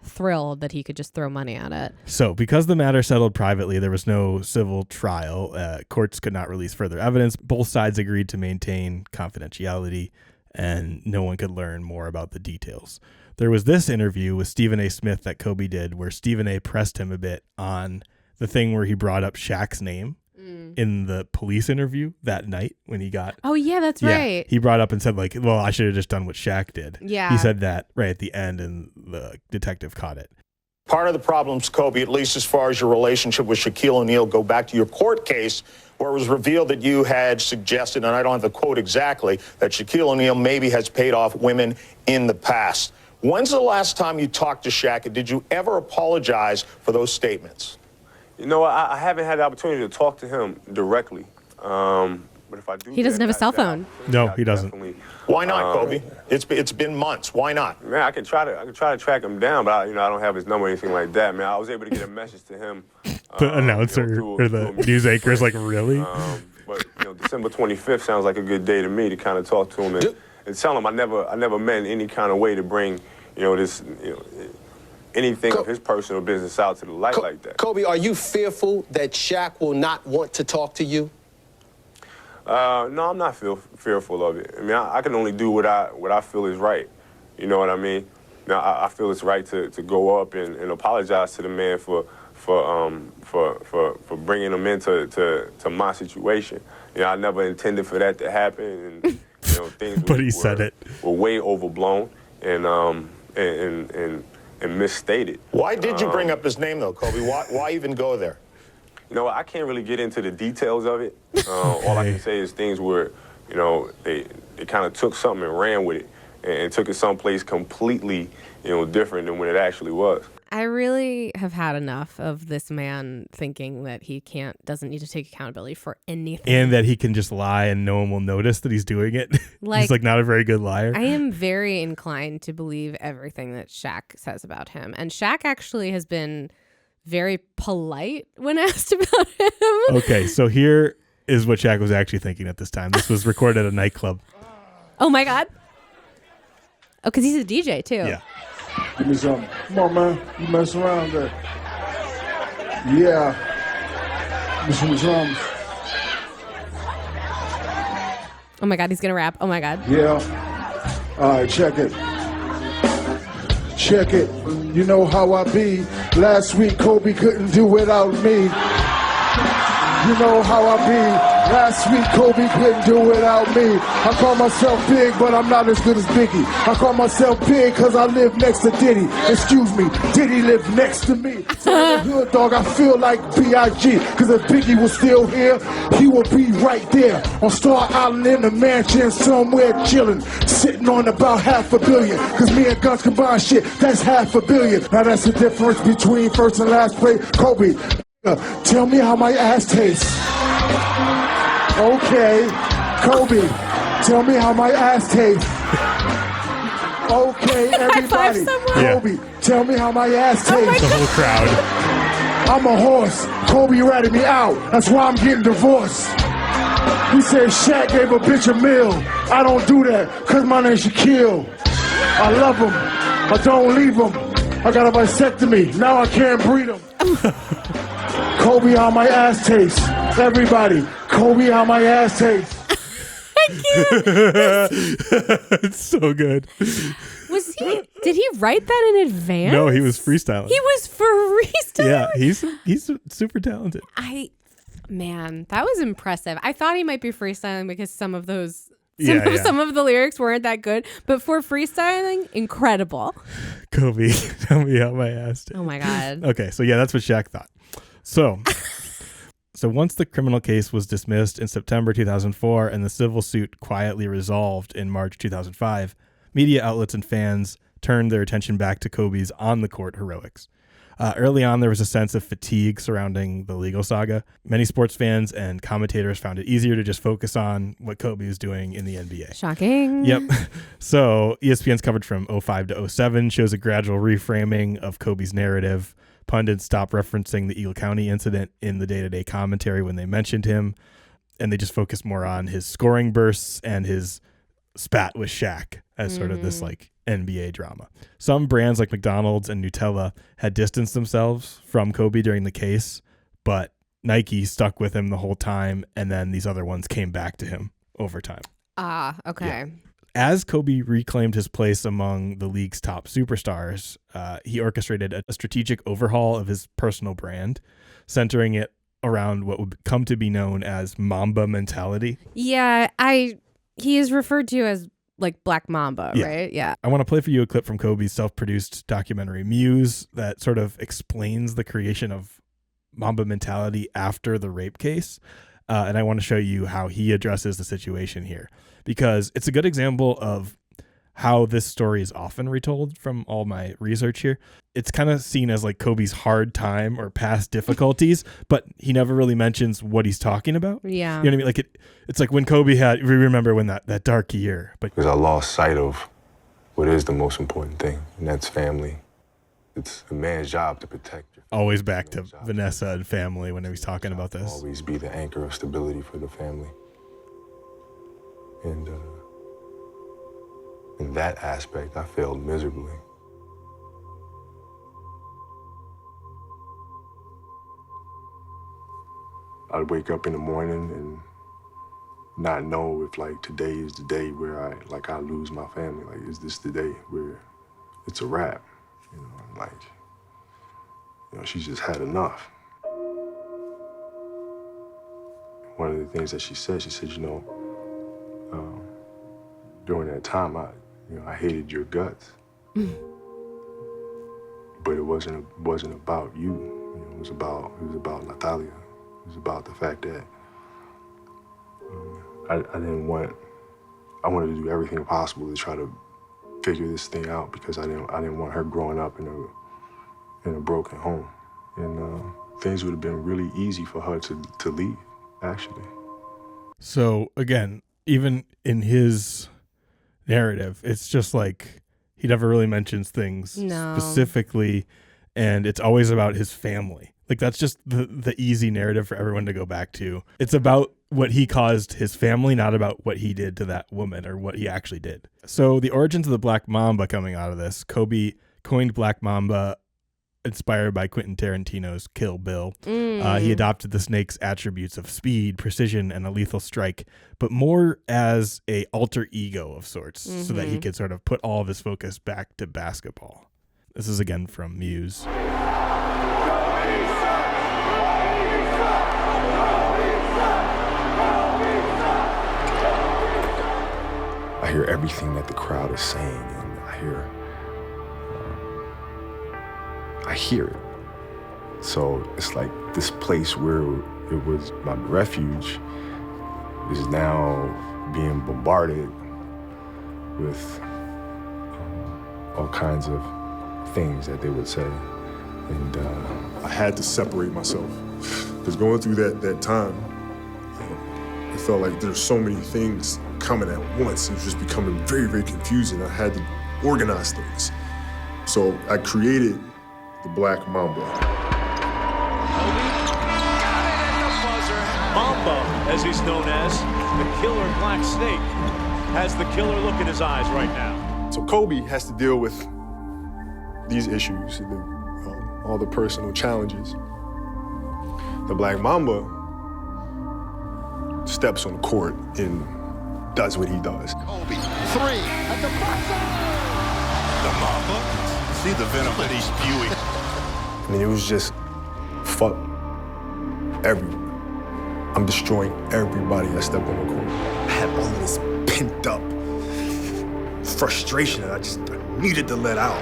thrilled that he could just throw money at it. So because the matter settled privately, there was no civil trial. Courts could not release further evidence. Both sides agreed to maintain confidentiality, and no one could learn more about the details. There was this interview with Stephen A. Smith that Kobe did where Stephen A. pressed him a bit on the thing where he brought up Shaq's name in the police interview that night when he got... Oh, yeah, that's right. He brought up and said, like, well, I should have just done what Shaq did. Yeah. He said that right at the end, and the detective caught it. Part of the problems, Kobe, at least as far as your relationship with Shaquille O'Neal, go back to your court case where it was revealed that you had suggested, and I don't have the quote exactly, that Shaquille O'Neal maybe has paid off women in the past. When's the last time you talked to Shaq, and did you ever apologize for those statements? You know, I haven't had the opportunity to talk to him directly. But if I do, he doesn't have a cell phone. No, he doesn't. Why not, Kobe? It's been months. Why not? Man, I can try to track him down, but I don't have his number or anything like that. Man, I was able to get a message to him. The announcer or the news anchor is like, really? But December 25th sounds like a good day to me to kind of talk to him and tell him I never meant any kind of way to bring this anything of his personal business out to the light like that. Kobe, are you fearful that Shaq will not want to talk to you? No, I'm not fearful of it. I mean, I can only do what I feel is right. You know what I mean? Now, I feel it's right to go up and apologize to the man for bringing him into my situation. You know, I never intended for that to happen, and you know, things but he said it were way overblown and misstated. Why did you bring up his name, though, Kobe? Why even go there? You know, I can't really get into the details of it. All I can say is things where, you know, they kind of took something and ran with it and took it someplace completely, you know, different than what it actually was. I really have had enough of this man thinking that he doesn't need to take accountability for anything. And that he can just lie and no one will notice that he's doing it. Like, he's like not a very good liar. I am very inclined to believe everything that Shaq says about him. And Shaq actually has been very polite when asked about him. Okay, so here is what Shaq was actually thinking at this time. This was recorded at a nightclub. Oh my God. Oh, because he's a DJ too. Yeah. Give me something. Come on, man. You mess around there. Yeah. Give me some drums. Oh my God, he's gonna rap. Oh my God. Yeah. All right, check it. Check it. You know how I be. Last week, Kobe couldn't do without me. You know how I be. Last week, Kobe couldn't do without me. I call myself big, but I'm not as good as Biggie. I call myself big because I live next to Diddy. Excuse me, Diddy lived next to me. So in the hood, dog, I feel like B.I.G. Because if Biggie was still here, he would be right there on Star Island in the mansion somewhere chilling, sitting on about $500 million. Because me and Guns combined shit, that's $500 million. Now that's the difference between first and last place. Kobe, tell me how my ass tastes. Okay, Kobe, tell me how my ass tastes. Okay, everybody, Kobe, tell me how my ass tastes. The whole crowd. I'm a horse. Kobe ratted me out. That's why I'm getting divorced. He said Shaq gave a bitch a meal. I don't do that because my name's Shaquille. I love him. I don't leave him. I got a vasectomy. Now I can't breed him. Kobe, how my ass tastes. Everybody, Kobe, how my ass tastes. It's so good. Did he write that in advance? No, he was freestyling. He was freestyling? Yeah, he's super talented. Man, that was impressive. I thought he might be freestyling because some of the lyrics weren't that good, but for freestyling, incredible. Kobe, tell me how my ass tastes. Oh my God. Okay, so yeah, that's what Shaq thought. So once the criminal case was dismissed in September 2004 and the civil suit quietly resolved in March 2005, media outlets and fans turned their attention back to Kobe's on-the-court heroics. Early on, there was a sense of fatigue surrounding the legal saga. Many sports fans and commentators found it easier to just focus on what Kobe was doing in the NBA. Shocking. Yep. So ESPN's coverage from 05 to 07 shows a gradual reframing of Kobe's narrative. Pundits stopped referencing the Eagle County incident in the day-to-day commentary when they mentioned him, and they just focused more on his scoring bursts and his spat with Shaq as sort of this like NBA drama. Some brands like McDonald's and Nutella had distanced themselves from Kobe during the case, but Nike stuck with him the whole time, and then these other ones came back to him over time. Okay. Yeah. As Kobe reclaimed his place among the league's top superstars, he orchestrated a strategic overhaul of his personal brand, centering it around what would come to be known as Mamba mentality. Yeah, he is referred to as like Black Mamba, right? Yeah. I want to play for you a clip from Kobe's self-produced documentary Muse that sort of explains the creation of Mamba mentality after the rape case. And I want to show you how he addresses the situation here, because it's a good example of how this story is often retold from all my research here. It's kind of seen as like Kobe's hard time or past difficulties, but he never really mentions what he's talking about. Yeah. You know what I mean? Like it's like when Kobe we remember when that dark year, but because I lost sight of what is the most important thing, and that's family. It's a man's job to protect you. Always back to Vanessa and family when he was talking about this. Always be the anchor of stability for the family. And in that aspect, I failed miserably. I'd wake up in the morning and not know if like today is the day where I lose my family. Like, is this the day where it's a wrap. Like, she just had enough. One of the things that she said, during that time, I hated your guts. But it wasn't about you. It was about Natalia. It was about the fact that I wanted to do everything possible to try to figure this thing out, because I didn't want her growing up in a broken home, and things would have been really easy for her to leave, actually. So again, even in his narrative, it's just like he never really mentions things specifically, and it's always about his family. Like, that's just the easy narrative for everyone to go back to. It's about what he caused his family, not about what he did to that woman or what he actually did. So the origins of the Black Mamba coming out of this, Kobe coined Black Mamba inspired by Quentin Tarantino's Kill Bill. He adopted the snake's attributes of speed, precision, and a lethal strike, but more as a alter ego of sorts, so that he could sort of put all of his focus back to basketball. This is again from Muse. I hear everything that the crowd is saying, and I hear it. So it's like this place where it was my refuge is now being bombarded with all kinds of things that they would say. And I had to separate myself, because going through that time, it felt like there's so many things coming at once. It was just becoming very, very confusing. I had to organize things. So I created the Black Mamba. Mamba, as he's known as, the killer black snake, has the killer look in his eyes right now. So Kobe has to deal with these issues, all the personal challenges. The Black Mamba steps on the court and does what he does. Kobe, 3 at the buzzer. The Mamba, see the venom that he's spewing. I mean, it was just fuck everyone. I'm destroying everybody that stepped on the court. I had all of this pent up frustration that I needed to let out.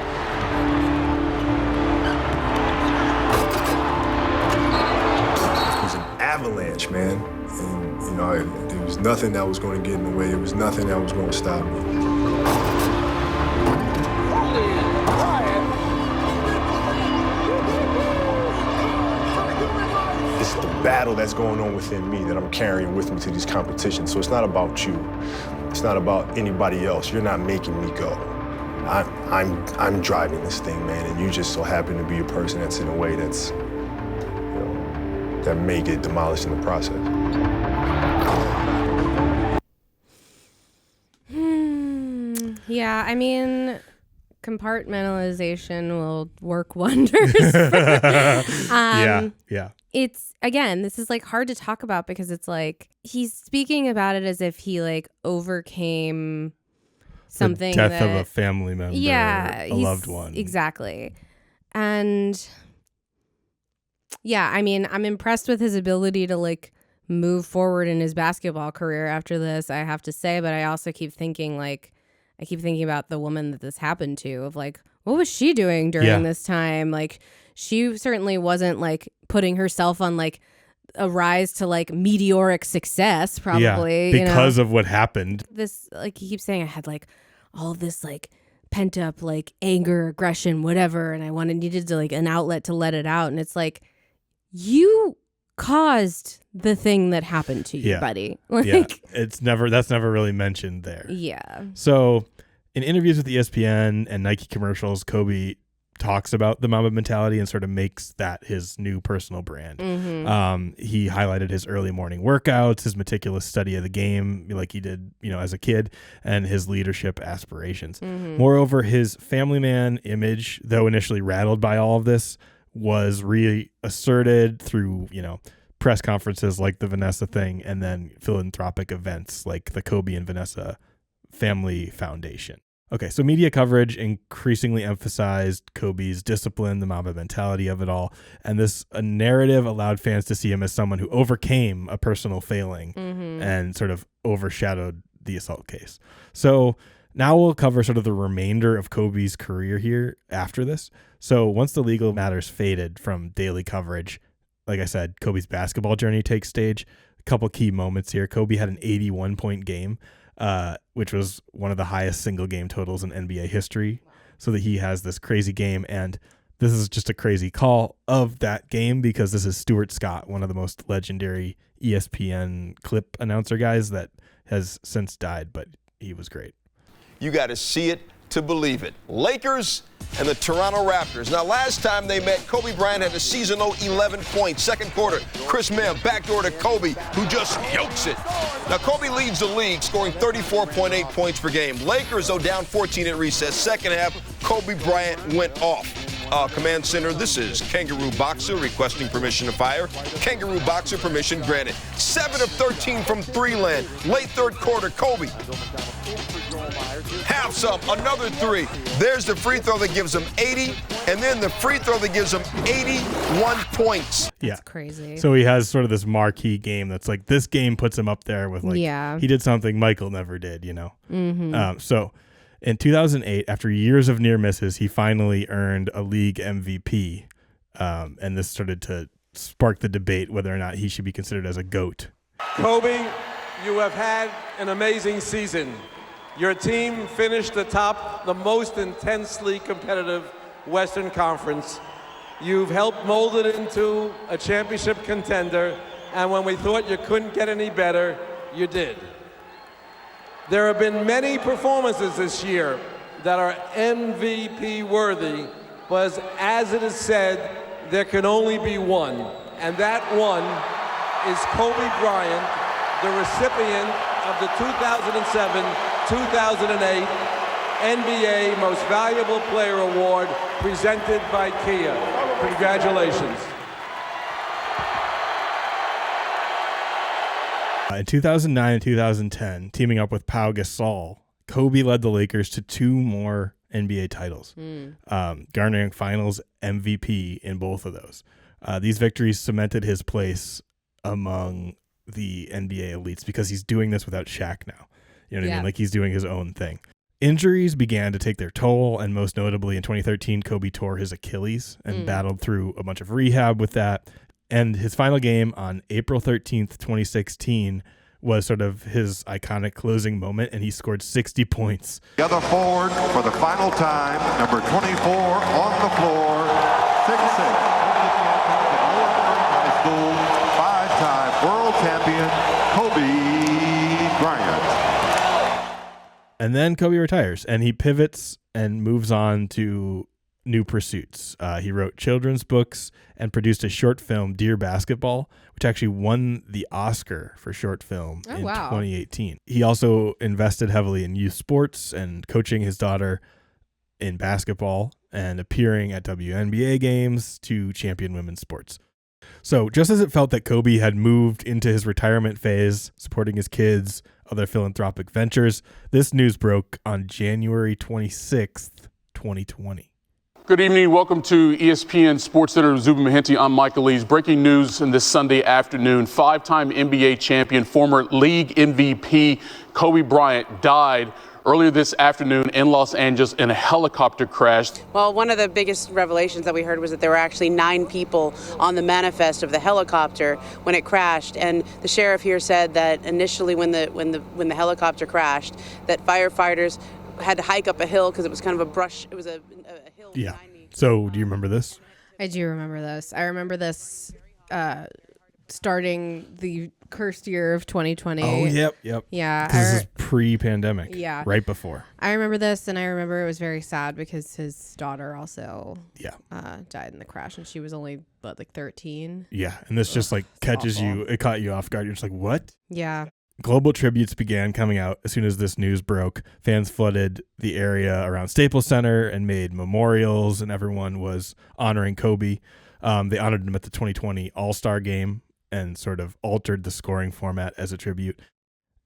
It was an avalanche, man. And, there was nothing that was going to get in the way. There was nothing that was going to stop me. It's the battle that's going on within me that I'm carrying with me to these competitions. So it's not about you. It's not about anybody else. You're not making me go. I'm driving this thing, man, and you just so happen to be a person that's in a way that's, that may get demolished in the process. Yeah, I mean, compartmentalization will work wonders. Yeah. It's, again, this is like hard to talk about because it's like he's speaking about it as if he like overcame something. The death of a family member, a loved one. Exactly. And yeah, I mean, I'm impressed with his ability to like move forward in his basketball career after this, I have to say, but I also keep thinking about the woman that this happened to, of like, what was she doing during this time? Like, she certainly wasn't like putting herself on like a rise to like meteoric success, probably. Because of what happened. This, like, he keeps saying I had like all this like pent up like anger, aggression, whatever, and I needed to like an outlet to let it out. And it's like, you caused the thing that happened to you, buddy. Like, that's never really mentioned there. Yeah. So in interviews with ESPN and Nike commercials, Kobe talks about the Mamba mentality and sort of makes that his new personal brand. He highlighted his early morning workouts, his meticulous study of the game, like he did, as a kid, and his leadership aspirations. Moreover, his family man image, though initially rattled by all of this, was reasserted through, press conferences like the Vanessa thing, and then philanthropic events like the Kobe and Vanessa Family Foundation. Okay, so media coverage increasingly emphasized Kobe's discipline, the Mamba mentality of it all, and this narrative allowed fans to see him as someone who overcame a personal failing and sort of overshadowed the assault case. So now we'll cover sort of the remainder of Kobe's career here after this. So once the legal matters faded from daily coverage, like I said, Kobe's basketball journey takes stage. A couple key moments here. Kobe had an 81-point game, which was one of the highest single game totals in NBA history. So that he has this crazy game. And this is just a crazy call of that game because this is Stuart Scott, one of the most legendary ESPN clip announcer guys that has since died, but he was great. You got to see it to believe it. Lakers and the Toronto Raptors. Now, last time they met, Kobe Bryant had a season-low 11 points. Second quarter, Chris Mihm backdoor to Kobe, who just yokes it. Now, Kobe leads the league, scoring 34.8 points per game. Lakers, though, down 14 at recess. Second half, Kobe Bryant went off. Command Center, this is Kangaroo Boxer requesting permission to fire. Kangaroo Boxer, permission granted. 7 of 13 from three land. Late third quarter, Kobe. Halves up, another three. There's the free throw that gives him 80, and then the free throw that gives him 81 points. That's crazy. So he has sort of this marquee game that's like, this game puts him up there with like, he did something Michael never did, you know? So in 2008, after years of near misses, he finally earned a league MVP. And this started to spark the debate whether or not he should be considered as a GOAT. Kobe, you have had an amazing season. Your team finished atop the most intensely competitive Western Conference. You've helped mold it into a championship contender, and when we thought you couldn't get any better, you did. There have been many performances this year that are MVP worthy, but as it is said, there can only be one, and that one is Kobe Bryant, the recipient of the 2007-2008 NBA Most Valuable Player Award presented by Kia. Congratulations. In 2009 and 2010, teaming up with Pau Gasol, Kobe led the Lakers to 2 more NBA titles, garnering finals MVP in both of those. These victories cemented his place among the NBA elites because he's doing this without Shaq now. You know what I mean? Like he's doing his own thing. Injuries began to take their toll, and most notably in 2013, Kobe tore his Achilles and battled through a bunch of rehab with that. And his final game on April 13th, 2016 was sort of his iconic closing moment, and he scored 60 points. The other forward for the final time, number 24 on the floor, 6'6", high school, 5-time world champion, Kobe Bryant. And then Kobe retires, and he pivots and moves on to new pursuits. He wrote children's books and produced a short film, Dear Basketball, which actually won the Oscar for short film in 2018. He also invested heavily in youth sports and coaching his daughter in basketball and appearing at WNBA games to champion women's sports. So just as it felt that Kobe had moved into his retirement phase, supporting his kids, other philanthropic ventures, this news broke on January 26th, 2020. Good evening. Welcome to ESPN SportsCenter. Zuba Mahenti. I'm Michael Lees. Breaking news in this Sunday afternoon. 5-time NBA champion, former league MVP Kobe Bryant died earlier this afternoon in Los Angeles in a helicopter crash. Well, one of the biggest revelations that we heard was that there were actually 9 people on the manifest of the helicopter when it crashed. And the sheriff here said that initially when the helicopter crashed, that firefighters had to hike up a hill because it was kind of a brush. It was a hill. Yeah. So do you remember this? I do remember this. I remember this starting the cursed year of 2020. Oh, yep. Yeah. This is pre-pandemic. Yeah. Right before. I remember this, and I remember it was very sad because his daughter also died in the crash, and she was only, like 13? Yeah. And this just like catches you. It caught you off guard. You're just like, what? Yeah. Global tributes began coming out as soon as this news broke. Fans flooded the area around Staples Center and made memorials, and everyone was honoring Kobe. They honored him at the 2020 All-Star Game and sort of altered the scoring format as a tribute.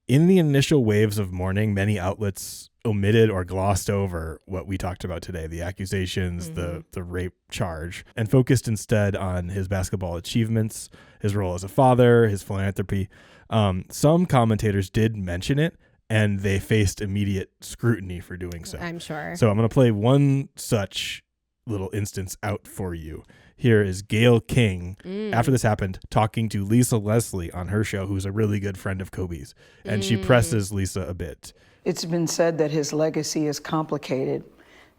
In the initial waves of mourning, many outlets omitted or glossed over what we talked about today, the accusations, the rape charge, and focused instead on his basketball achievements, his role as a father, his philanthropy. Some commentators did mention it, and they faced immediate scrutiny for doing so. I'm sure. So I'm going to play one such little instance out for you. Here is Gayle King, after this happened, talking to Lisa Leslie on her show, who's a really good friend of Kobe's. And she presses Lisa a bit. It's been said that his legacy is complicated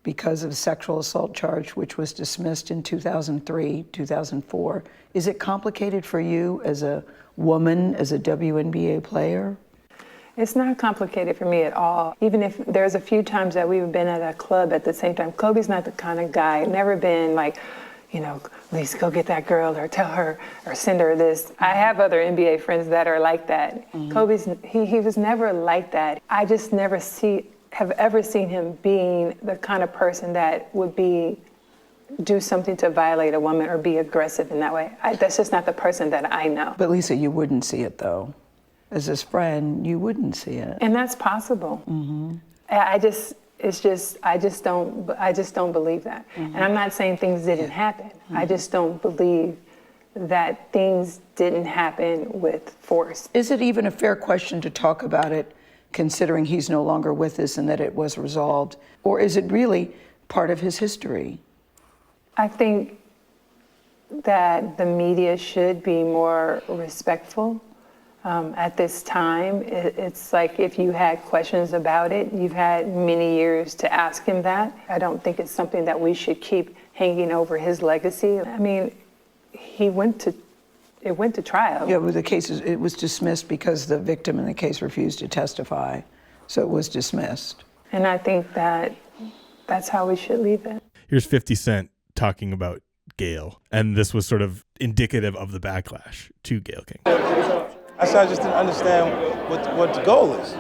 because of a sexual assault charge, which was dismissed in 2003, 2004. Is it complicated for you as a woman, as a WNBA player? It's not complicated for me at all. Even if there's a few times that we've been at a club at the same time, Kobe's not the kind of guy, never been like, you know, Lisa, go get that girl or tell her or send her this. I have other NBA friends that are like that. Kobe's, he was never like that. I just never have ever seen him being the kind of person that would do something to violate a woman or be aggressive in that way. That's just not the person that I know. But Lisa, you wouldn't see it though. As his friend, you wouldn't see it. And that's possible. I just don't believe that. And I'm not saying things didn't happen. I just don't believe that things didn't happen with force. Is it even a fair question to talk about it, considering he's no longer with us and that it was resolved? Or is it really part of his history? I think that the media should be more respectful. At this time, it's like if you had questions about it, you've had many years to ask him that. I don't think it's something that we should keep hanging over his legacy. I mean, it went to trial. Yeah, well, it was dismissed because the victim in the case refused to testify, so it was dismissed. And I think that's how we should leave it. Here's 50 Cent talking about Gayle, and this was sort of indicative of the backlash to Gayle King. I just didn't understand what the goal is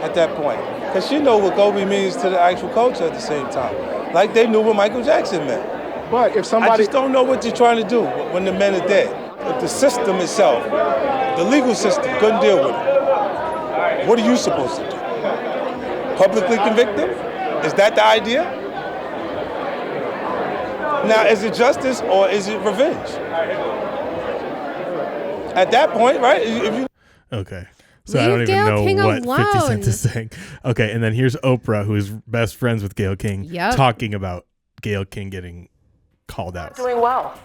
at that point. Because you know what Kobe means to the actual culture at the same time. Like they knew what Michael Jackson meant. But if somebody... I just don't know what you're trying to do when the men are dead. If the system itself, the legal system, couldn't deal with it, what are you supposed to do? Publicly convict them? Is that the idea? Now, is it justice or is it revenge? At that point, right? Okay. So I don't even know what 50 Cent is saying. Okay, and then here's Oprah, who is best friends with Gayle King, talking about Gayle King getting called out. Doing well.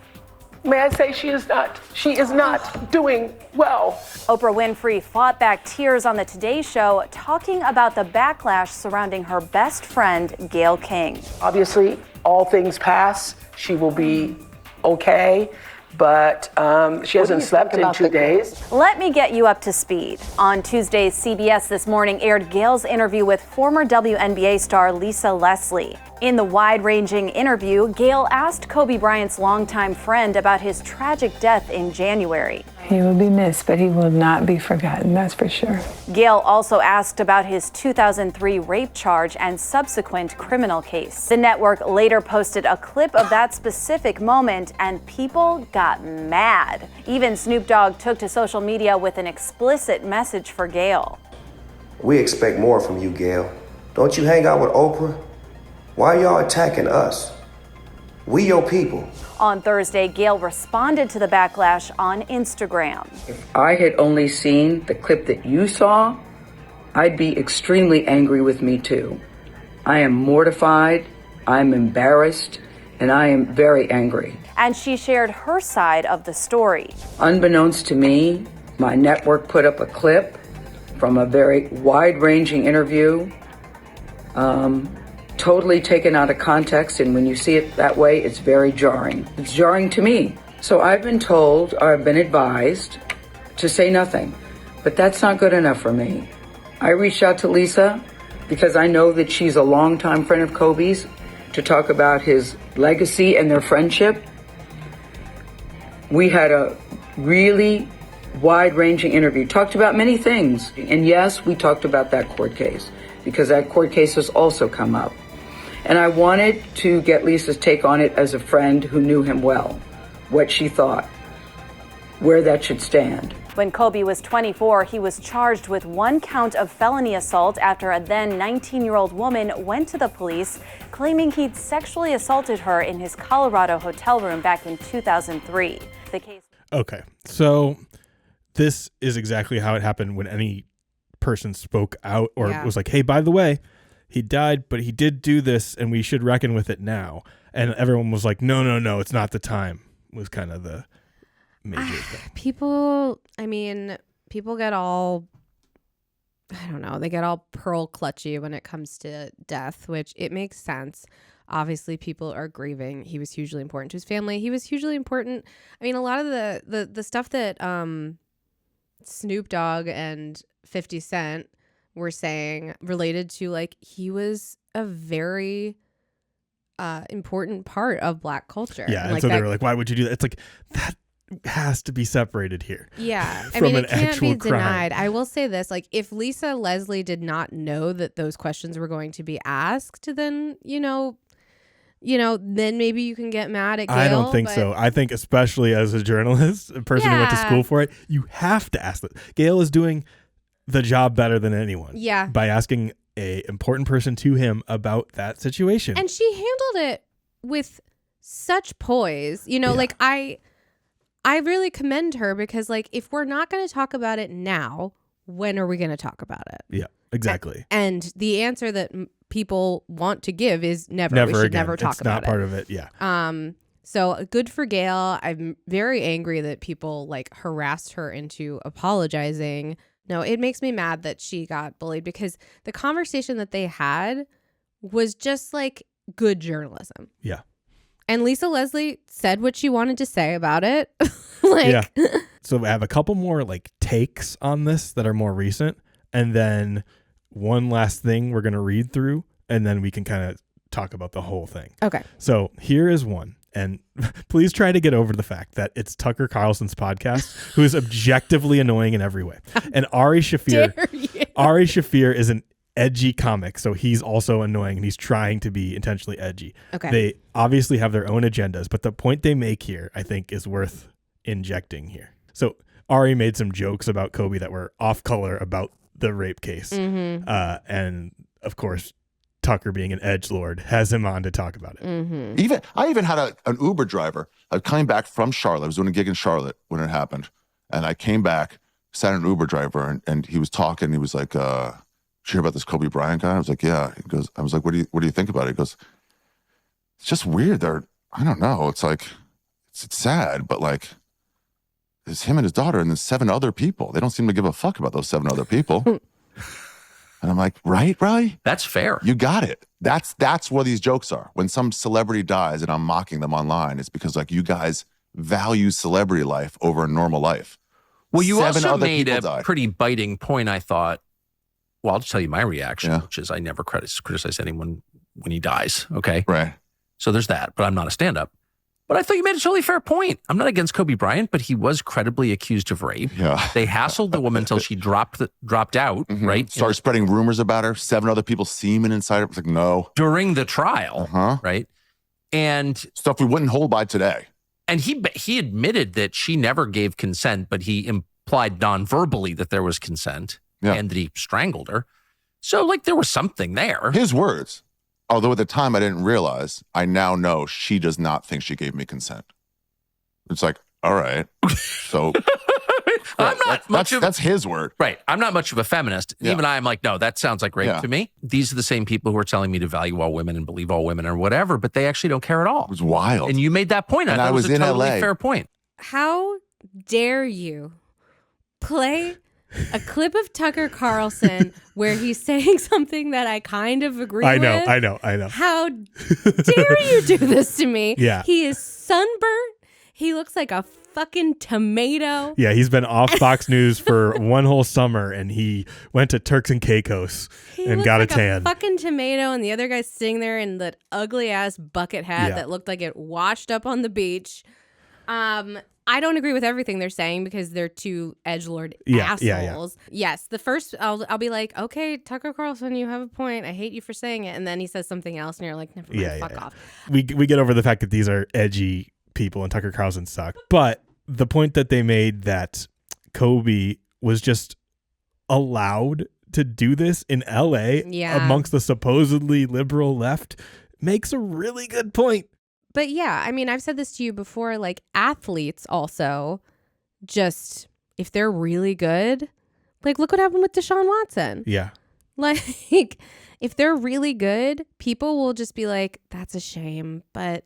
May I say she is not doing well. Oprah Winfrey fought back tears on the Today Show, talking about the backlash surrounding her best friend, Gayle King. Obviously, all things pass. She will be okay. But she hasn't slept in 2 days. Let me get you up to speed. On Tuesday, CBS This Morning aired Gayle's interview with former WNBA star Lisa Leslie. In the wide-ranging interview, Gayle asked Kobe Bryant's longtime friend about his tragic death in January. He will be missed, but he will not be forgotten, that's for sure. Gayle also asked about his 2003 rape charge and subsequent criminal case. The network later posted a clip of that specific moment, and people got mad. Even Snoop Dogg took to social media with an explicit message for Gayle. We expect more from you, Gayle. Don't you hang out with Oprah? Why are y'all attacking us? We your people. On Thursday, Gayle responded to the backlash on Instagram. If I had only seen the clip that you saw, I'd be extremely angry with me too. I am mortified, I'm embarrassed, and I am very angry. And she shared her side of the story. Unbeknownst to me, my network put up a clip from a very wide-ranging interview, totally taken out of context, and when you see it that way, it's very jarring. It's jarring to me. So I've been told, or I've been advised, to say nothing, but that's not good enough for me. I reached out to Lisa because I know that she's a longtime friend of Kobe's, to talk about his legacy and their friendship. We had a really wide-ranging interview, talked about many things, and yes, we talked about that court case, because that court case has also come up. And I wanted to get Lisa's take on it as a friend who knew him well, what she thought, where that should stand. When Kobe was 24, he was charged with 1 count of felony assault after a then 19-year-old woman went to the police claiming he'd sexually assaulted her in his Colorado hotel room back in 2003. The case. Okay, so this is exactly how it happened when any person spoke out or was like, hey, by the way, he died, but he did do this and we should reckon with it now. And everyone was like, no, it's not the time, was kind of the major thing. People get all, I don't know, they get all pearl clutchy when it comes to death, which it makes sense. Obviously, people are grieving. He was hugely important to his family. He was hugely important. I mean, a lot of the stuff that Snoop Dogg and 50 Cent were saying related to, like, he was a very important part of Black culture. Yeah, and like so that, they were like, why would you do that? It's like, that has to be separated here. Yeah, from it an can't be actual crime. denied. I will say this, like, if Lisa Leslie did not know that those questions were going to be asked, then, then maybe you can get mad at Gail. I don't think so. I think especially as a journalist, a person who went to school for it, you have to ask that. Gail is doing the job better than anyone. Yeah. By asking a important person to him about that situation. And she handled it with such poise. Like, I really commend her because, like, if we're not going to talk about it now, when are we going to talk about it? Yeah, exactly. And the answer that people want to give is never. We should again. never talk it's about it. It's not part of it. Yeah. So good for Gail. I'm very angry that people, like, harassed her into apologizing. No, it makes me mad that she got bullied because the conversation that they had was just, like, good journalism. Yeah. And Lisa Leslie said what she wanted to say about it. Yeah. So I have a couple more, like, takes on this that are more recent. And then one last thing we're going to read through, and then we can kind of talk about the whole thing. Okay. So here is one. And please try to get over the fact that it's Tucker Carlson's podcast, who is objectively annoying in every way. And Ari Shaffir is an edgy comic, so he's also annoying, and he's trying to be intentionally edgy. Okay. They obviously have their own agendas, but the point they make here, I think, is worth injecting here. So Ari made some jokes about Kobe that were off color about the rape case. Mm-hmm. And of course, Tucker, being an edgelord, has him on to talk about it. Mm-hmm. I even had an Uber driver. I was coming back from Charlotte. I was doing a gig in Charlotte when it happened. And I came back, sat an Uber driver, and he was talking. He was like, did you hear about this Kobe Bryant guy? I was like, yeah. He goes, I was like, what do you think about it? He goes, it's just weird. I don't know. It's like, it's sad, but, like, it's him and his daughter and then 7 other people. They don't seem to give a fuck about those 7 other people. And I'm like, right, Riley? That's fair. You got it. That's where these jokes are. When some celebrity dies and I'm mocking them online, it's because, like, you guys value celebrity life over a normal life. Well, you 7 also other made people a died. pretty biting point, I thought. Well, I'll just tell you my reaction, which is I never criticize anyone when he dies, okay? Right. So there's that, but I'm not a stand-up. But I thought you made a totally fair point. I'm not against Kobe Bryant, but he was credibly accused of rape. Yeah. They hassled the woman until she dropped out, right? Started spreading rumors about her. 7 other people semen inside her. It's like, no. During the trial, right? And stuff we wouldn't hold by today. And he admitted that she never gave consent, but he implied non-verbally that there was consent and that he strangled her. So, like, there was something there. His words. Although at the time I didn't realize, I now know she does not think she gave me consent. It's like, all right. So that's his word. Right. I'm not much of a feminist. Yeah. Even I'm like, no, that sounds like rape to me. These are the same people who are telling me to value all women and believe all women or whatever, but they actually don't care at all. It was wild. And you made that point. And I thought I was it was a in totally LA. fair point. How dare you play a clip of Tucker Carlson where he's saying something that I kind of agree with? I know. How dare you do this to me? Yeah. He is sunburnt. He looks like a fucking tomato. Yeah, he's been off Fox News for one whole summer, and he went to Turks and Caicos and got like a tan. A fucking tomato, and the other guy's sitting there in that ugly ass bucket hat that looked like it washed up on the beach. I don't agree with everything they're saying because they're two edgelord assholes. Yes, the first I'll be like, okay, Tucker Carlson, you have a point. I hate you for saying it, and then he says something else, and you're like, never mind, fuck off. We get over the fact that these are edgy people and Tucker Carlson suck, but the point that they made that Kobe was just allowed to do this in LA amongst the supposedly liberal left makes a really good point. But yeah, I mean, I've said this to you before, like athletes also just, if they're really good, like look what happened with Deshaun Watson. Yeah. Like if they're really good, people will just be like, that's a shame, but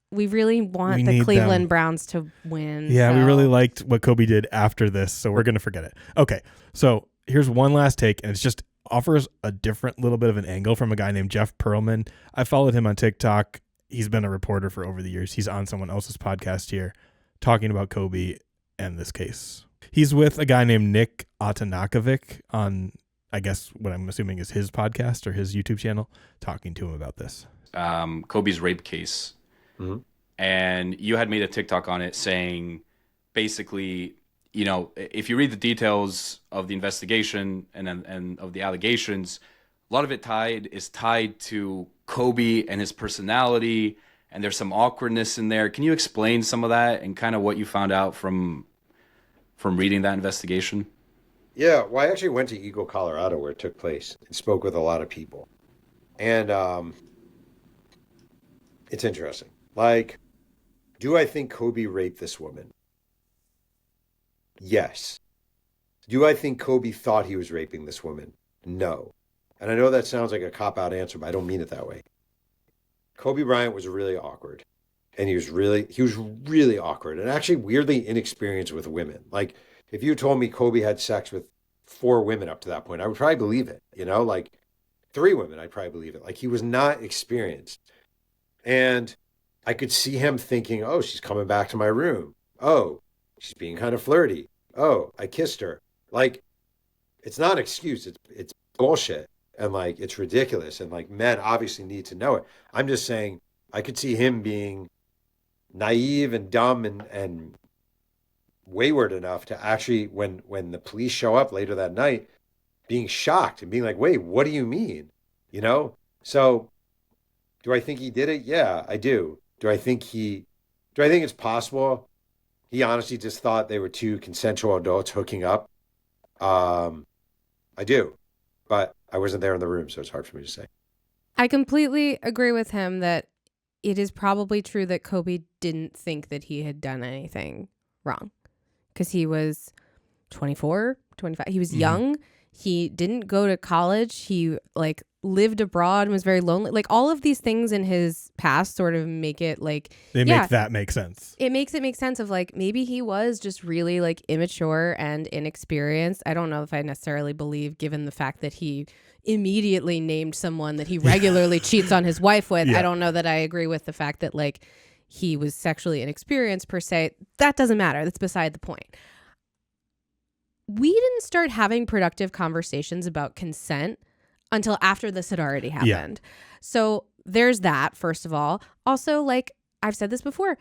we really want the Cleveland Browns to win. Yeah, we really liked what Kobe did after this, so we're going to forget it. Okay, so here's one last take, and it's just offers a different little bit of an angle from a guy named Jeff Pearlman. I followed him on TikTok. He's been a reporter for over the years. He's on someone else's podcast here talking about Kobe and this case. He's with a guy named Nick Otanakovic on, I guess, what I'm assuming is his podcast or his YouTube channel, talking to him about this. Kobe's rape case. Mm-hmm. And you had made a TikTok on it saying, basically, you know, if you read the details of the investigation and of the allegations, a lot of it is tied to Kobe and his personality, and there's some awkwardness in there. Can you explain some of that and kind of what you found out from reading that investigation? Yeah, well, I actually went to Eagle, Colorado, where it took place, and spoke with a lot of people. And it's interesting. Like, do I think Kobe raped this woman? Yes. Do I think Kobe thought he was raping this woman? No. And I know that sounds like a cop-out answer, but I don't mean it that way. Kobe Bryant was really awkward. And he was really awkward and actually weirdly inexperienced with women. Like, if you told me Kobe had sex with 4 women up to that point, I would probably believe it. You know, like 3 women, I'd probably believe it. Like, he was not experienced. And I could see him thinking, oh, she's coming back to my room. Oh, she's being kind of flirty. Oh, I kissed her. Like, it's not an excuse. It's bullshit. And like, it's ridiculous. And like, men obviously need to know it. I'm just saying, I could see him being naive and dumb and wayward enough to actually, when the police show up later that night, being shocked and being like, wait, what do you mean? You know? So do I think he did it? Yeah, I do. Do I think it's possible he honestly just thought they were 2 consensual adults hooking up? I do, but I wasn't there in the room, so it's hard for me to say. I completely agree with him that it is probably true that Kobe didn't think that he had done anything wrong because he was 24, 25. He was young. He didn't go to college. He like lived abroad and was very lonely. Like all of these things in his past sort of make it like make that make sense. It makes it make sense of like maybe he was just really like immature and inexperienced. I don't know if I necessarily believe, given the fact that he immediately named someone that he regularly cheats on his wife with. I don't know that I agree with the fact that like he was sexually inexperienced per se. That doesn't matter. That's beside the point. We didn't start having productive conversations about consent until after this had already happened. So there's that, first of all. Also, like I've said this before,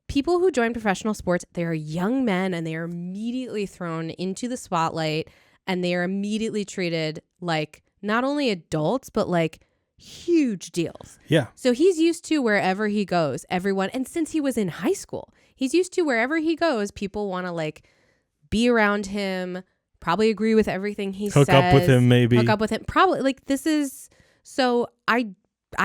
people who join professional sports, they are young men and they are immediately thrown into the spotlight and they are immediately treated like not only adults, but like huge deals. Yeah. So he's used to wherever he goes, everyone, and since he was in high school, he's used to wherever he goes, people want to like be around him, probably agree with everything he says. Hook up with him, maybe. Hook up with him. Probably. Like, this is... So, I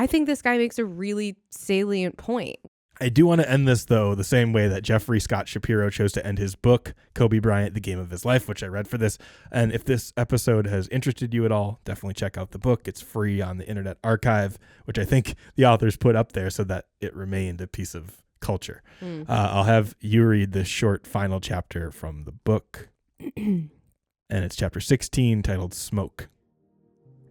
think this guy makes a really salient point. I do want to end this, though, the same way that Jeffrey Scott Shapiro chose to end his book, Kobe Bryant, The Game of His Life, which I read for this. And if this episode has interested you at all, definitely check out the book. It's free on the Internet Archive, which I think the authors put up there so that it remained a piece of culture. I'll have you read the short final chapter from the book. And it's chapter 16, titled Smoke.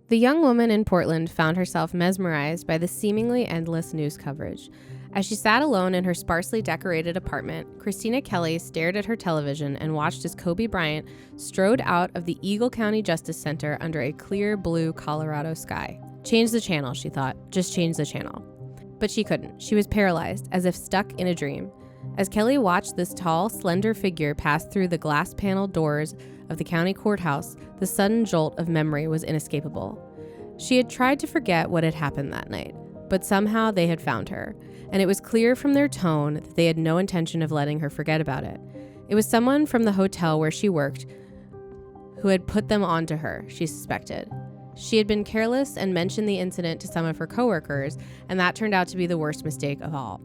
The young woman in Portland found herself mesmerized by the seemingly endless news coverage. As she sat alone in her sparsely decorated apartment, Christina Kelly stared at her television and watched as Kobe Bryant strode out of the Eagle County Justice Center under a clear blue Colorado sky. Change the channel, she thought. Just change the channel. But she couldn't. She was paralyzed, as if stuck in a dream. As Kelly watched this tall, slender figure pass through the glass-paneled doors of the county courthouse, the sudden jolt of memory was inescapable. She had tried to forget what had happened that night, but somehow they had found her, and it was clear from their tone that they had no intention of letting her forget about it. It was someone from the hotel where she worked who had put them onto her, she suspected. She had been careless and mentioned the incident to some of her coworkers, and that turned out to be the worst mistake of all.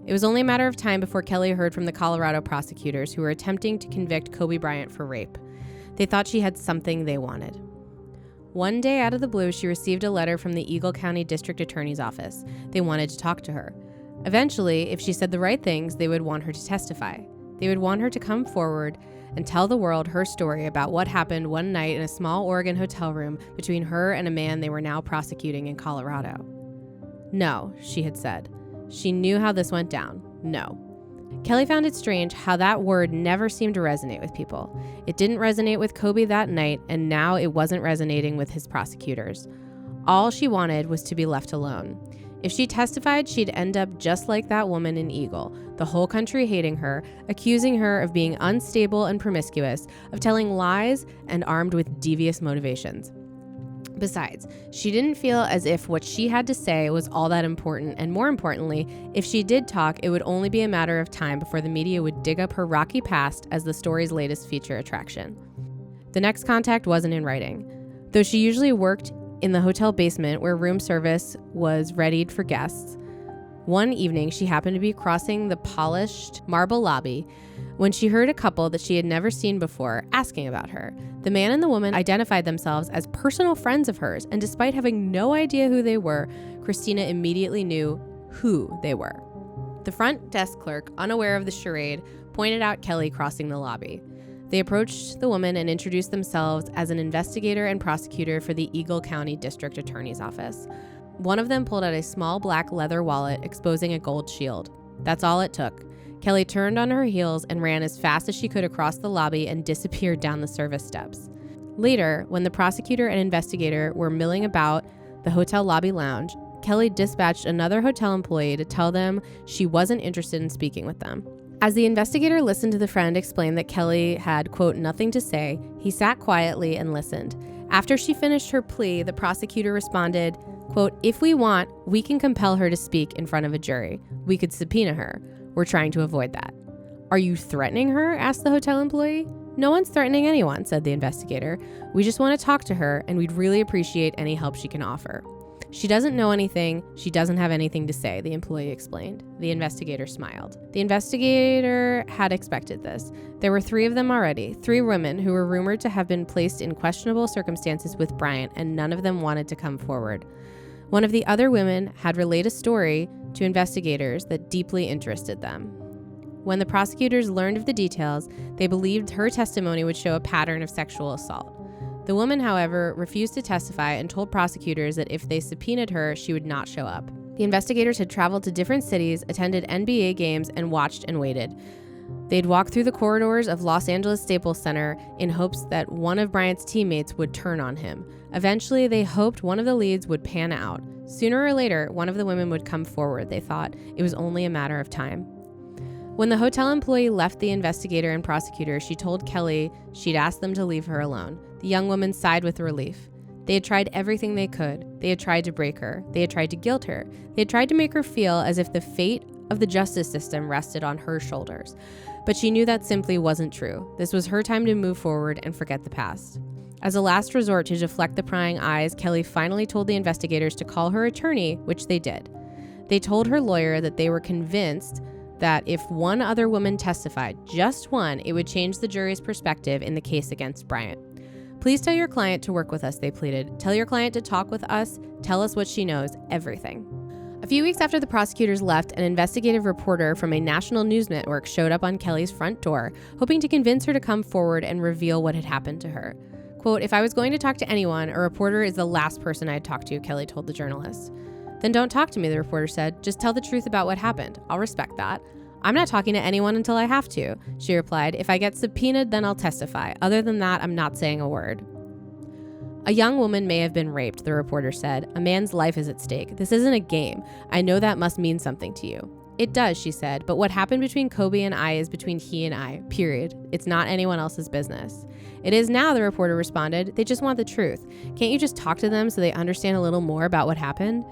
It was only a matter of time before Kelly heard from the Colorado prosecutors who were attempting to convict Kobe Bryant for rape. They thought she had something they wanted. One day out of the blue, she received a letter from the Eagle County District Attorney's Office. They wanted to talk to her. Eventually, if she said the right things, they would want her to testify. They would want her to come forward and tell the world her story about what happened one night in a small Oregon hotel room between her and a man they were now prosecuting in Colorado. No, she had said. She knew how this went down. No. Kelly found it strange how that word never seemed to resonate with people. It didn't resonate with Kobe that night, and now it wasn't resonating with his prosecutors. All she wanted was to be left alone. If she testified, she'd end up just like that woman in Eagle, the whole country hating her, accusing her of being unstable and promiscuous, of telling lies, and armed with devious motivations. Besides, she didn't feel as if what she had to say was all that important, and more importantly, if she did talk, it would only be a matter of time before the media would dig up her rocky past as the story's latest feature attraction. The next contact wasn't in writing. Though she usually worked in the hotel basement where room service was readied for guests, one evening she happened to be crossing the polished marble lobby when she heard a couple that she had never seen before asking about her. The man and the woman identified themselves as personal friends of hers, and despite having no idea who they were, Christina immediately knew who they were. The front desk clerk, unaware of the charade, pointed out Kelly crossing the lobby. They approached the woman and introduced themselves as an investigator and prosecutor for the Eagle County District Attorney's Office. One of them pulled out a small black leather wallet, exposing a gold shield. That's all it took. Kelly turned on her heels and ran as fast as she could across the lobby and disappeared down the service steps. Later, when the prosecutor and investigator were milling about the hotel lobby lounge, Kelly dispatched another hotel employee to tell them she wasn't interested in speaking with them. As the investigator listened to the friend explain that Kelly had, quote, nothing to say, he sat quietly and listened. After she finished her plea, the prosecutor responded, quote, if we want, we can compel her to speak in front of a jury. We could subpoena her. We're trying to avoid that. Are you threatening her? Asked the hotel employee. No one's threatening anyone, said the investigator. We just want to talk to her, and we'd really appreciate any help she can offer. She doesn't know anything. She doesn't have anything to say, the employee explained. The investigator smiled. The investigator had expected this. There were 3 of them already, 3 women who were rumored to have been placed in questionable circumstances with Bryant, and none of them wanted to come forward. One of the other women had relayed a story to investigators that deeply interested them. When the prosecutors learned of the details, they believed her testimony would show a pattern of sexual assault. The woman, however, refused to testify and told prosecutors that if they subpoenaed her, she would not show up. The investigators had traveled to different cities, attended NBA games, and watched and waited. They'd walked through the corridors of Los Angeles Staples Center in hopes that one of Bryant's teammates would turn on him. Eventually, they hoped one of the leads would pan out. Sooner or later, one of the women would come forward, they thought. It was only a matter of time. When the hotel employee left the investigator and prosecutor, she told Kelly she'd asked them to leave her alone. The young woman sighed with relief. They had tried everything they could. They had tried to break her. They had tried to guilt her. They had tried to make her feel as if the fate of the justice system rested on her shoulders. But she knew that simply wasn't true. This was her time to move forward and forget the past. As a last resort to deflect the prying eyes, Kelly finally told the investigators to call her attorney, which they did. They told her lawyer that they were convinced that if one other woman testified, just one, it would change the jury's perspective in the case against Bryant. Please tell your client to work with us, they pleaded. Tell your client to talk with us. Tell us what she knows, everything. A few weeks after the prosecutors left, an investigative reporter from a national news network showed up on Kelly's front door, hoping to convince her to come forward and reveal what had happened to her. Quote, if I was going to talk to anyone, a reporter is the last person I'd talk to, Kelly told the journalist. Then don't talk to me, the reporter said. Just tell the truth about what happened. I'll respect that. I'm not talking to anyone until I have to, she replied. If I get subpoenaed, then I'll testify. Other than that, I'm not saying a word. A young woman may have been raped, the reporter said. A man's life is at stake. This isn't a game. I know that must mean something to you. It does, she said, but what happened between Kobe and I is between he and I, period. It's not anyone else's business. It is now, the reporter responded. They just want the truth. Can't you just talk to them so they understand a little more about what happened?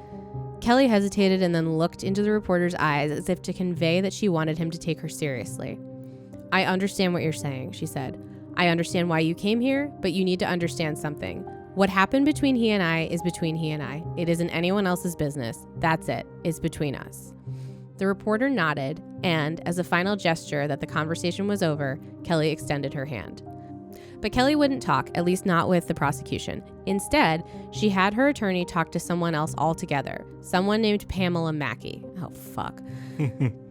Kelly hesitated and then looked into the reporter's eyes as if to convey that she wanted him to take her seriously. I understand what you're saying, she said. I understand why you came here, but you need to understand something. What happened between he and I is between he and I. It isn't anyone else's business. That's it. It's between us. The reporter nodded, and as a final gesture that the conversation was over, Kelly extended her hand. But Kelly wouldn't talk, at least not with the prosecution. Instead, she had her attorney talk to someone else altogether, someone named Pamela Mackey. Oh, fuck.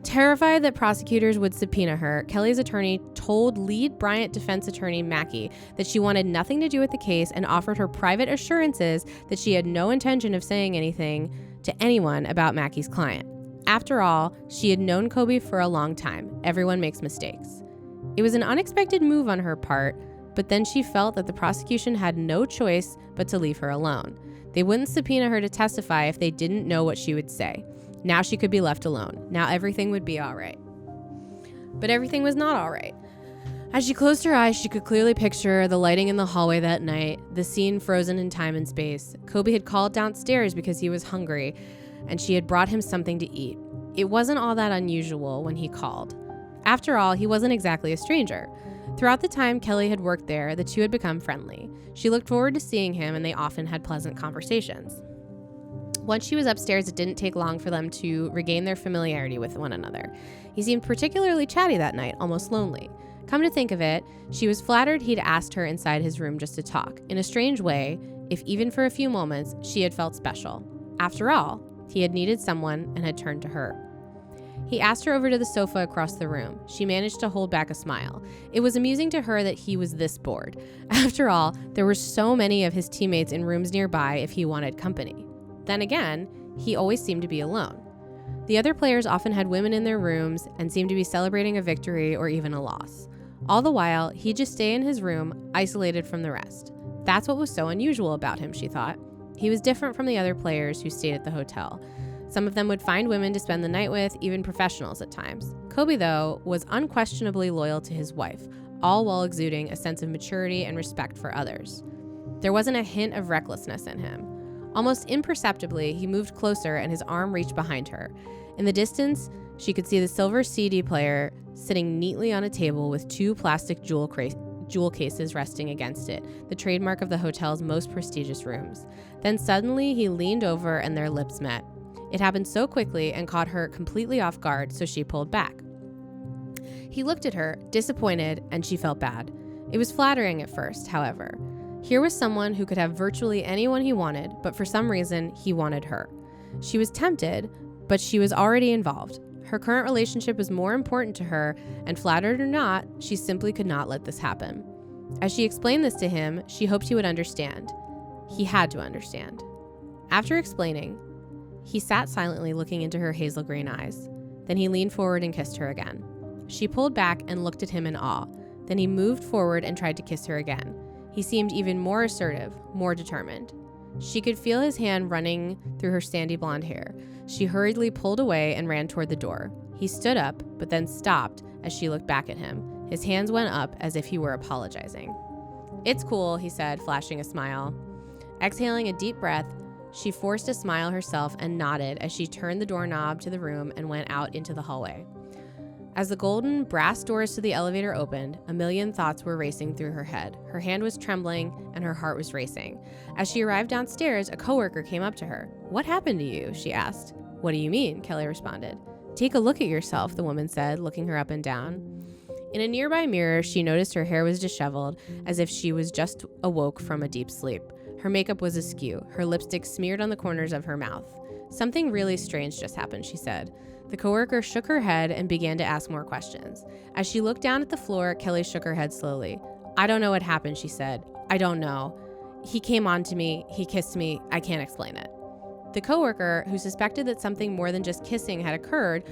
Terrified that prosecutors would subpoena her, Kelly's attorney told lead Bryant defense attorney Mackey that she wanted nothing to do with the case and offered her private assurances that she had no intention of saying anything to anyone about Mackey's client. After all, she had known Kobe for a long time. Everyone makes mistakes. It was an unexpected move on her part, but then she felt that the prosecution had no choice but to leave her alone. They wouldn't subpoena her to testify if they didn't know what she would say. Now she could be left alone. Now everything would be all right. But everything was not all right. As she closed her eyes, she could clearly picture the lighting in the hallway that night, the scene frozen in time and space. Kobe had called downstairs because he was hungry, and she had brought him something to eat. It wasn't all that unusual when he called. After all, he wasn't exactly a stranger. Throughout the time Kelly had worked there, the two had become friendly. She looked forward to seeing him, and they often had pleasant conversations. Once she was upstairs, it didn't take long for them to regain their familiarity with one another. He seemed particularly chatty that night, almost lonely. Come to think of it, she was flattered he'd asked her inside his room just to talk. In a strange way, if even for a few moments, she had felt special. After all, he had needed someone and had turned to her. He asked her over to the sofa across the room. She managed to hold back a smile. It was amusing to her that he was this bored. After all, there were so many of his teammates in rooms nearby if he wanted company. Then again, he always seemed to be alone. The other players often had women in their rooms and seemed to be celebrating a victory or even a loss. All the while, he'd just stay in his room, isolated from the rest. That's what was so unusual about him, she thought. He was different from the other players who stayed at the hotel. Some of them would find women to spend the night with, even professionals at times. Kobe, though, was unquestionably loyal to his wife, all while exuding a sense of maturity and respect for others. There wasn't a hint of recklessness in him. Almost imperceptibly, he moved closer and his arm reached behind her. In the distance, she could see the silver CD player sitting neatly on a table with two plastic jewel cases resting against it, the trademark of the hotel's most prestigious rooms. Then suddenly, he leaned over and their lips met. It happened so quickly and caught her completely off guard, so she pulled back. He looked at her, disappointed, and she felt bad. It was flattering at first, however. Here was someone who could have virtually anyone he wanted, but for some reason, he wanted her. She was tempted, but she was already involved. Her current relationship was more important to her, and flattered or not, she simply could not let this happen. As she explained this to him, she hoped he would understand. He had to understand. After explaining, he sat silently looking into her hazel green eyes. Then he leaned forward and kissed her again. She pulled back and looked at him in awe. Then he moved forward and tried to kiss her again. He seemed even more assertive, more determined. She could feel his hand running through her sandy blonde hair. She hurriedly pulled away and ran toward the door. He stood up, but then stopped as she looked back at him. His hands went up as if he were apologizing. "It's cool," he said, flashing a smile. Exhaling a deep breath, she forced a smile herself and nodded as she turned the doorknob to the room and went out into the hallway. As the golden brass doors to the elevator opened, a million thoughts were racing through her head. Her hand was trembling and her heart was racing. As she arrived downstairs, a coworker came up to her. "What happened to you?" she asked. "What do you mean?" Kelly responded. "Take a look at yourself," the woman said, looking her up and down. In a nearby mirror, she noticed her hair was disheveled, as if she was just awoke from a deep sleep. Her makeup was askew, her lipstick smeared on the corners of her mouth. "Something really strange just happened," she said. The coworker shook her head and began to ask more questions. As she looked down at the floor, Kelly shook her head slowly. "I don't know what happened," she said. "I don't know. He came on to me, he kissed me, I can't explain it." The coworker, who suspected that something more than just kissing had occurred,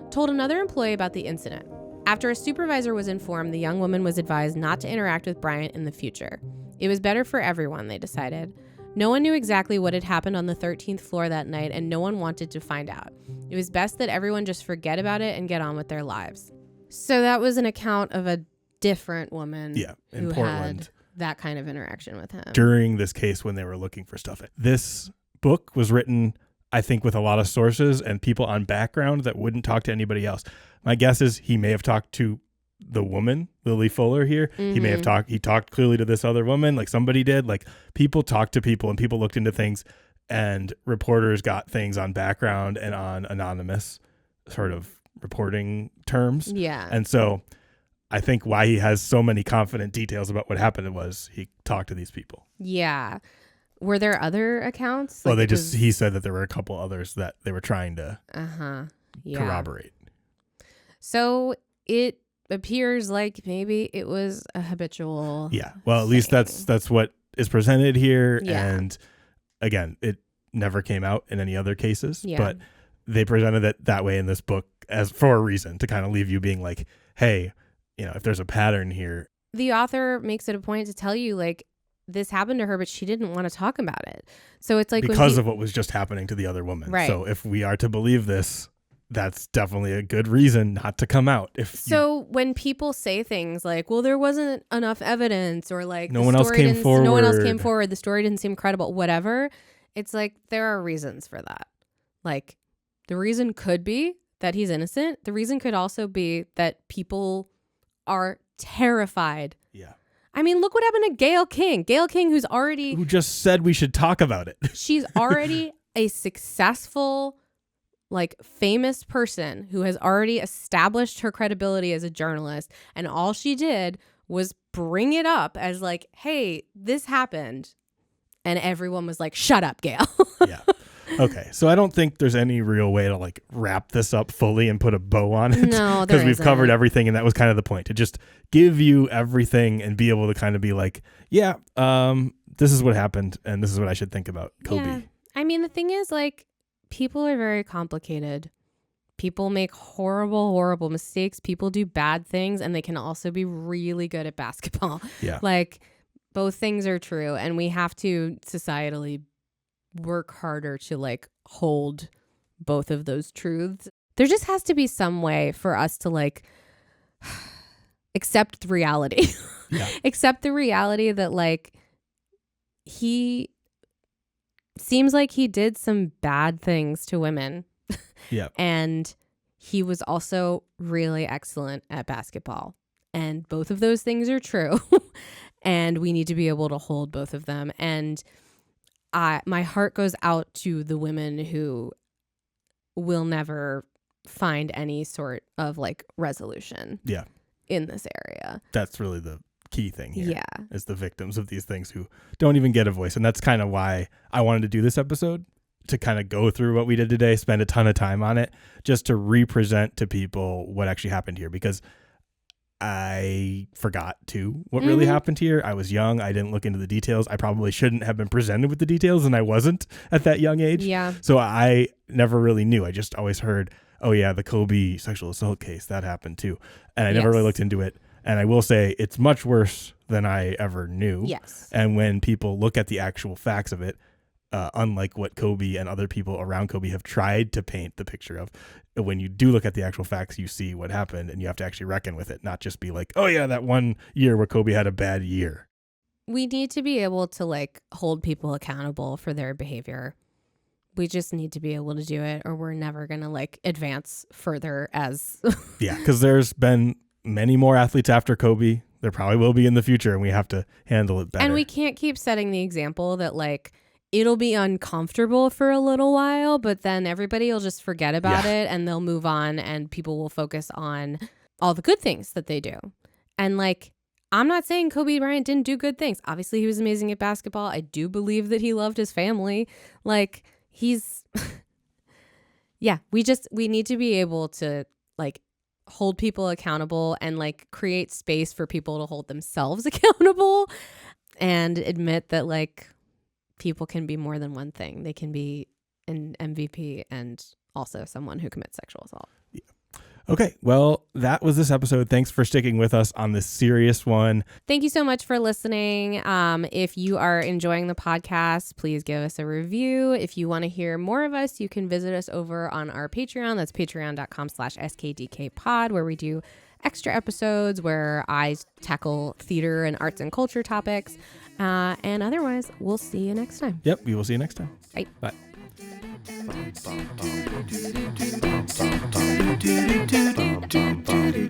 told another employee about the incident. After a supervisor was informed, the young woman was advised not to interact with Bryant in the future. It was better for everyone, they decided. No one knew exactly what had happened on the 13th floor that night, and no one wanted to find out. It was best that everyone just forget about it and get on with their lives. So that was an account of a different woman in who Portland had that kind of interaction with him. During this case when they were looking for stuff. This book was written, I think, with a lot of sources and people on background that wouldn't talk to anybody else. My guess is he may have talked to the woman, Lily Fuller here. He may have he talked clearly to this other woman, like somebody did. Like people talked to people and people looked into things, and reporters got things on background and on anonymous sort of reporting terms. Yeah. And so I think why he has so many confident details about what happened was he talked to these people. Yeah. Were there other accounts? Well, he said that there were a couple others that they were trying to corroborate. So it appears like maybe it was a habitual. Yeah. Well, at least that's what is presented here. Yeah. And again, it never came out in any other cases, Yeah. but they presented it that way in this book as for a reason, to kind of leave you being like, hey, if there's a pattern here. The author makes it a point to tell you, like, this happened to her, but she didn't want to talk about it. So it's like because of what was just happening to the other woman. Right. So if we are to believe this, that's definitely a good reason not to come out. When people say things like, well, there wasn't enough evidence, or like no one else came forward, the story didn't seem credible, whatever, it's like there are reasons for that. Like the reason could be that he's innocent. The reason could also be that people are terrified. Yeah. I mean, look what happened to Gayle King. Gayle King, who just said we should talk about it. She's already a successful, like, famous person who has already established her credibility as a journalist. And all she did was bring it up as like, hey, this happened. And everyone was like, shut up, Gayle. Yeah. Okay. So I don't think there's any real way to like wrap this up fully and put a bow on it. No, because we've isn't. covered everything. And that was kind of the point, to just give you everything and be able to kind of be like, yeah, this is what happened. And this is what I should think about Kobe. Yeah. I mean, the thing is, like, people are very complicated. People make horrible, horrible mistakes. People do bad things, and they can also be really good at basketball. Yeah. Like, both things are true, and we have to societally work harder to like hold both of those truths. There just has to be some way for us to like accept reality. Yeah. Accept the reality that like he seems like he did some bad things to women. Yeah. And he was also really excellent at basketball. And both of those things are true. And we need to be able to hold both of them. And my heart goes out to the women who will never find any sort of like resolution. Yeah. In this area. That's really the key thing here. Yeah. Is the victims of these things who don't even get a voice. And that's kind of why I wanted to do this episode, to kind of go through what we did today, spend a ton of time on it, just to represent to people what actually happened here, because I forgot what really happened here. I was young. I didn't look into the details. I probably shouldn't have been presented with the details, and I wasn't at that young age. Yeah. So I never really knew. I just always heard, oh yeah, the Kobe sexual assault case, that happened too. And I never really looked into it. And I will say it's much worse than I ever knew. Yes. And when people look at the actual facts of it, unlike what Kobe and other people around Kobe have tried to paint the picture of, when you do look at the actual facts, you see what happened, and you have to actually reckon with it, not just be like, oh yeah, that one year where Kobe had a bad year. We need to be able to like hold people accountable for their behavior. We just need to be able to do it, or we're never going to like advance further as. Yeah, because there's been many more athletes after Kobe. There probably will be in the future, and we have to handle it better. And we can't keep setting the example that like it'll be uncomfortable for a little while, but then everybody will just forget about it and they'll move on, and people will focus on all the good things that they do. And like, I'm not saying Kobe Bryant didn't do good things. Obviously, he was amazing at basketball. I do believe that he loved his family. Like, he's, yeah, we need to be able to like hold people accountable and like create space for people to hold themselves accountable, and admit that like people can be more than one thing. They can be an MVP and also someone who commits sexual assault. Yeah. Okay, well, that was this episode. Thanks for sticking with us on this serious one. Thank you so much for listening. If you are enjoying the podcast, please give us a review. If you want to hear more of us, you can visit us over on our Patreon. That's patreon.com/SKDK pod, where we do extra episodes where I tackle theater and arts and culture topics. And otherwise, we'll see you next time. Yep, we will see you next time. Bye. Bye. Dum, dum, dum, Bum.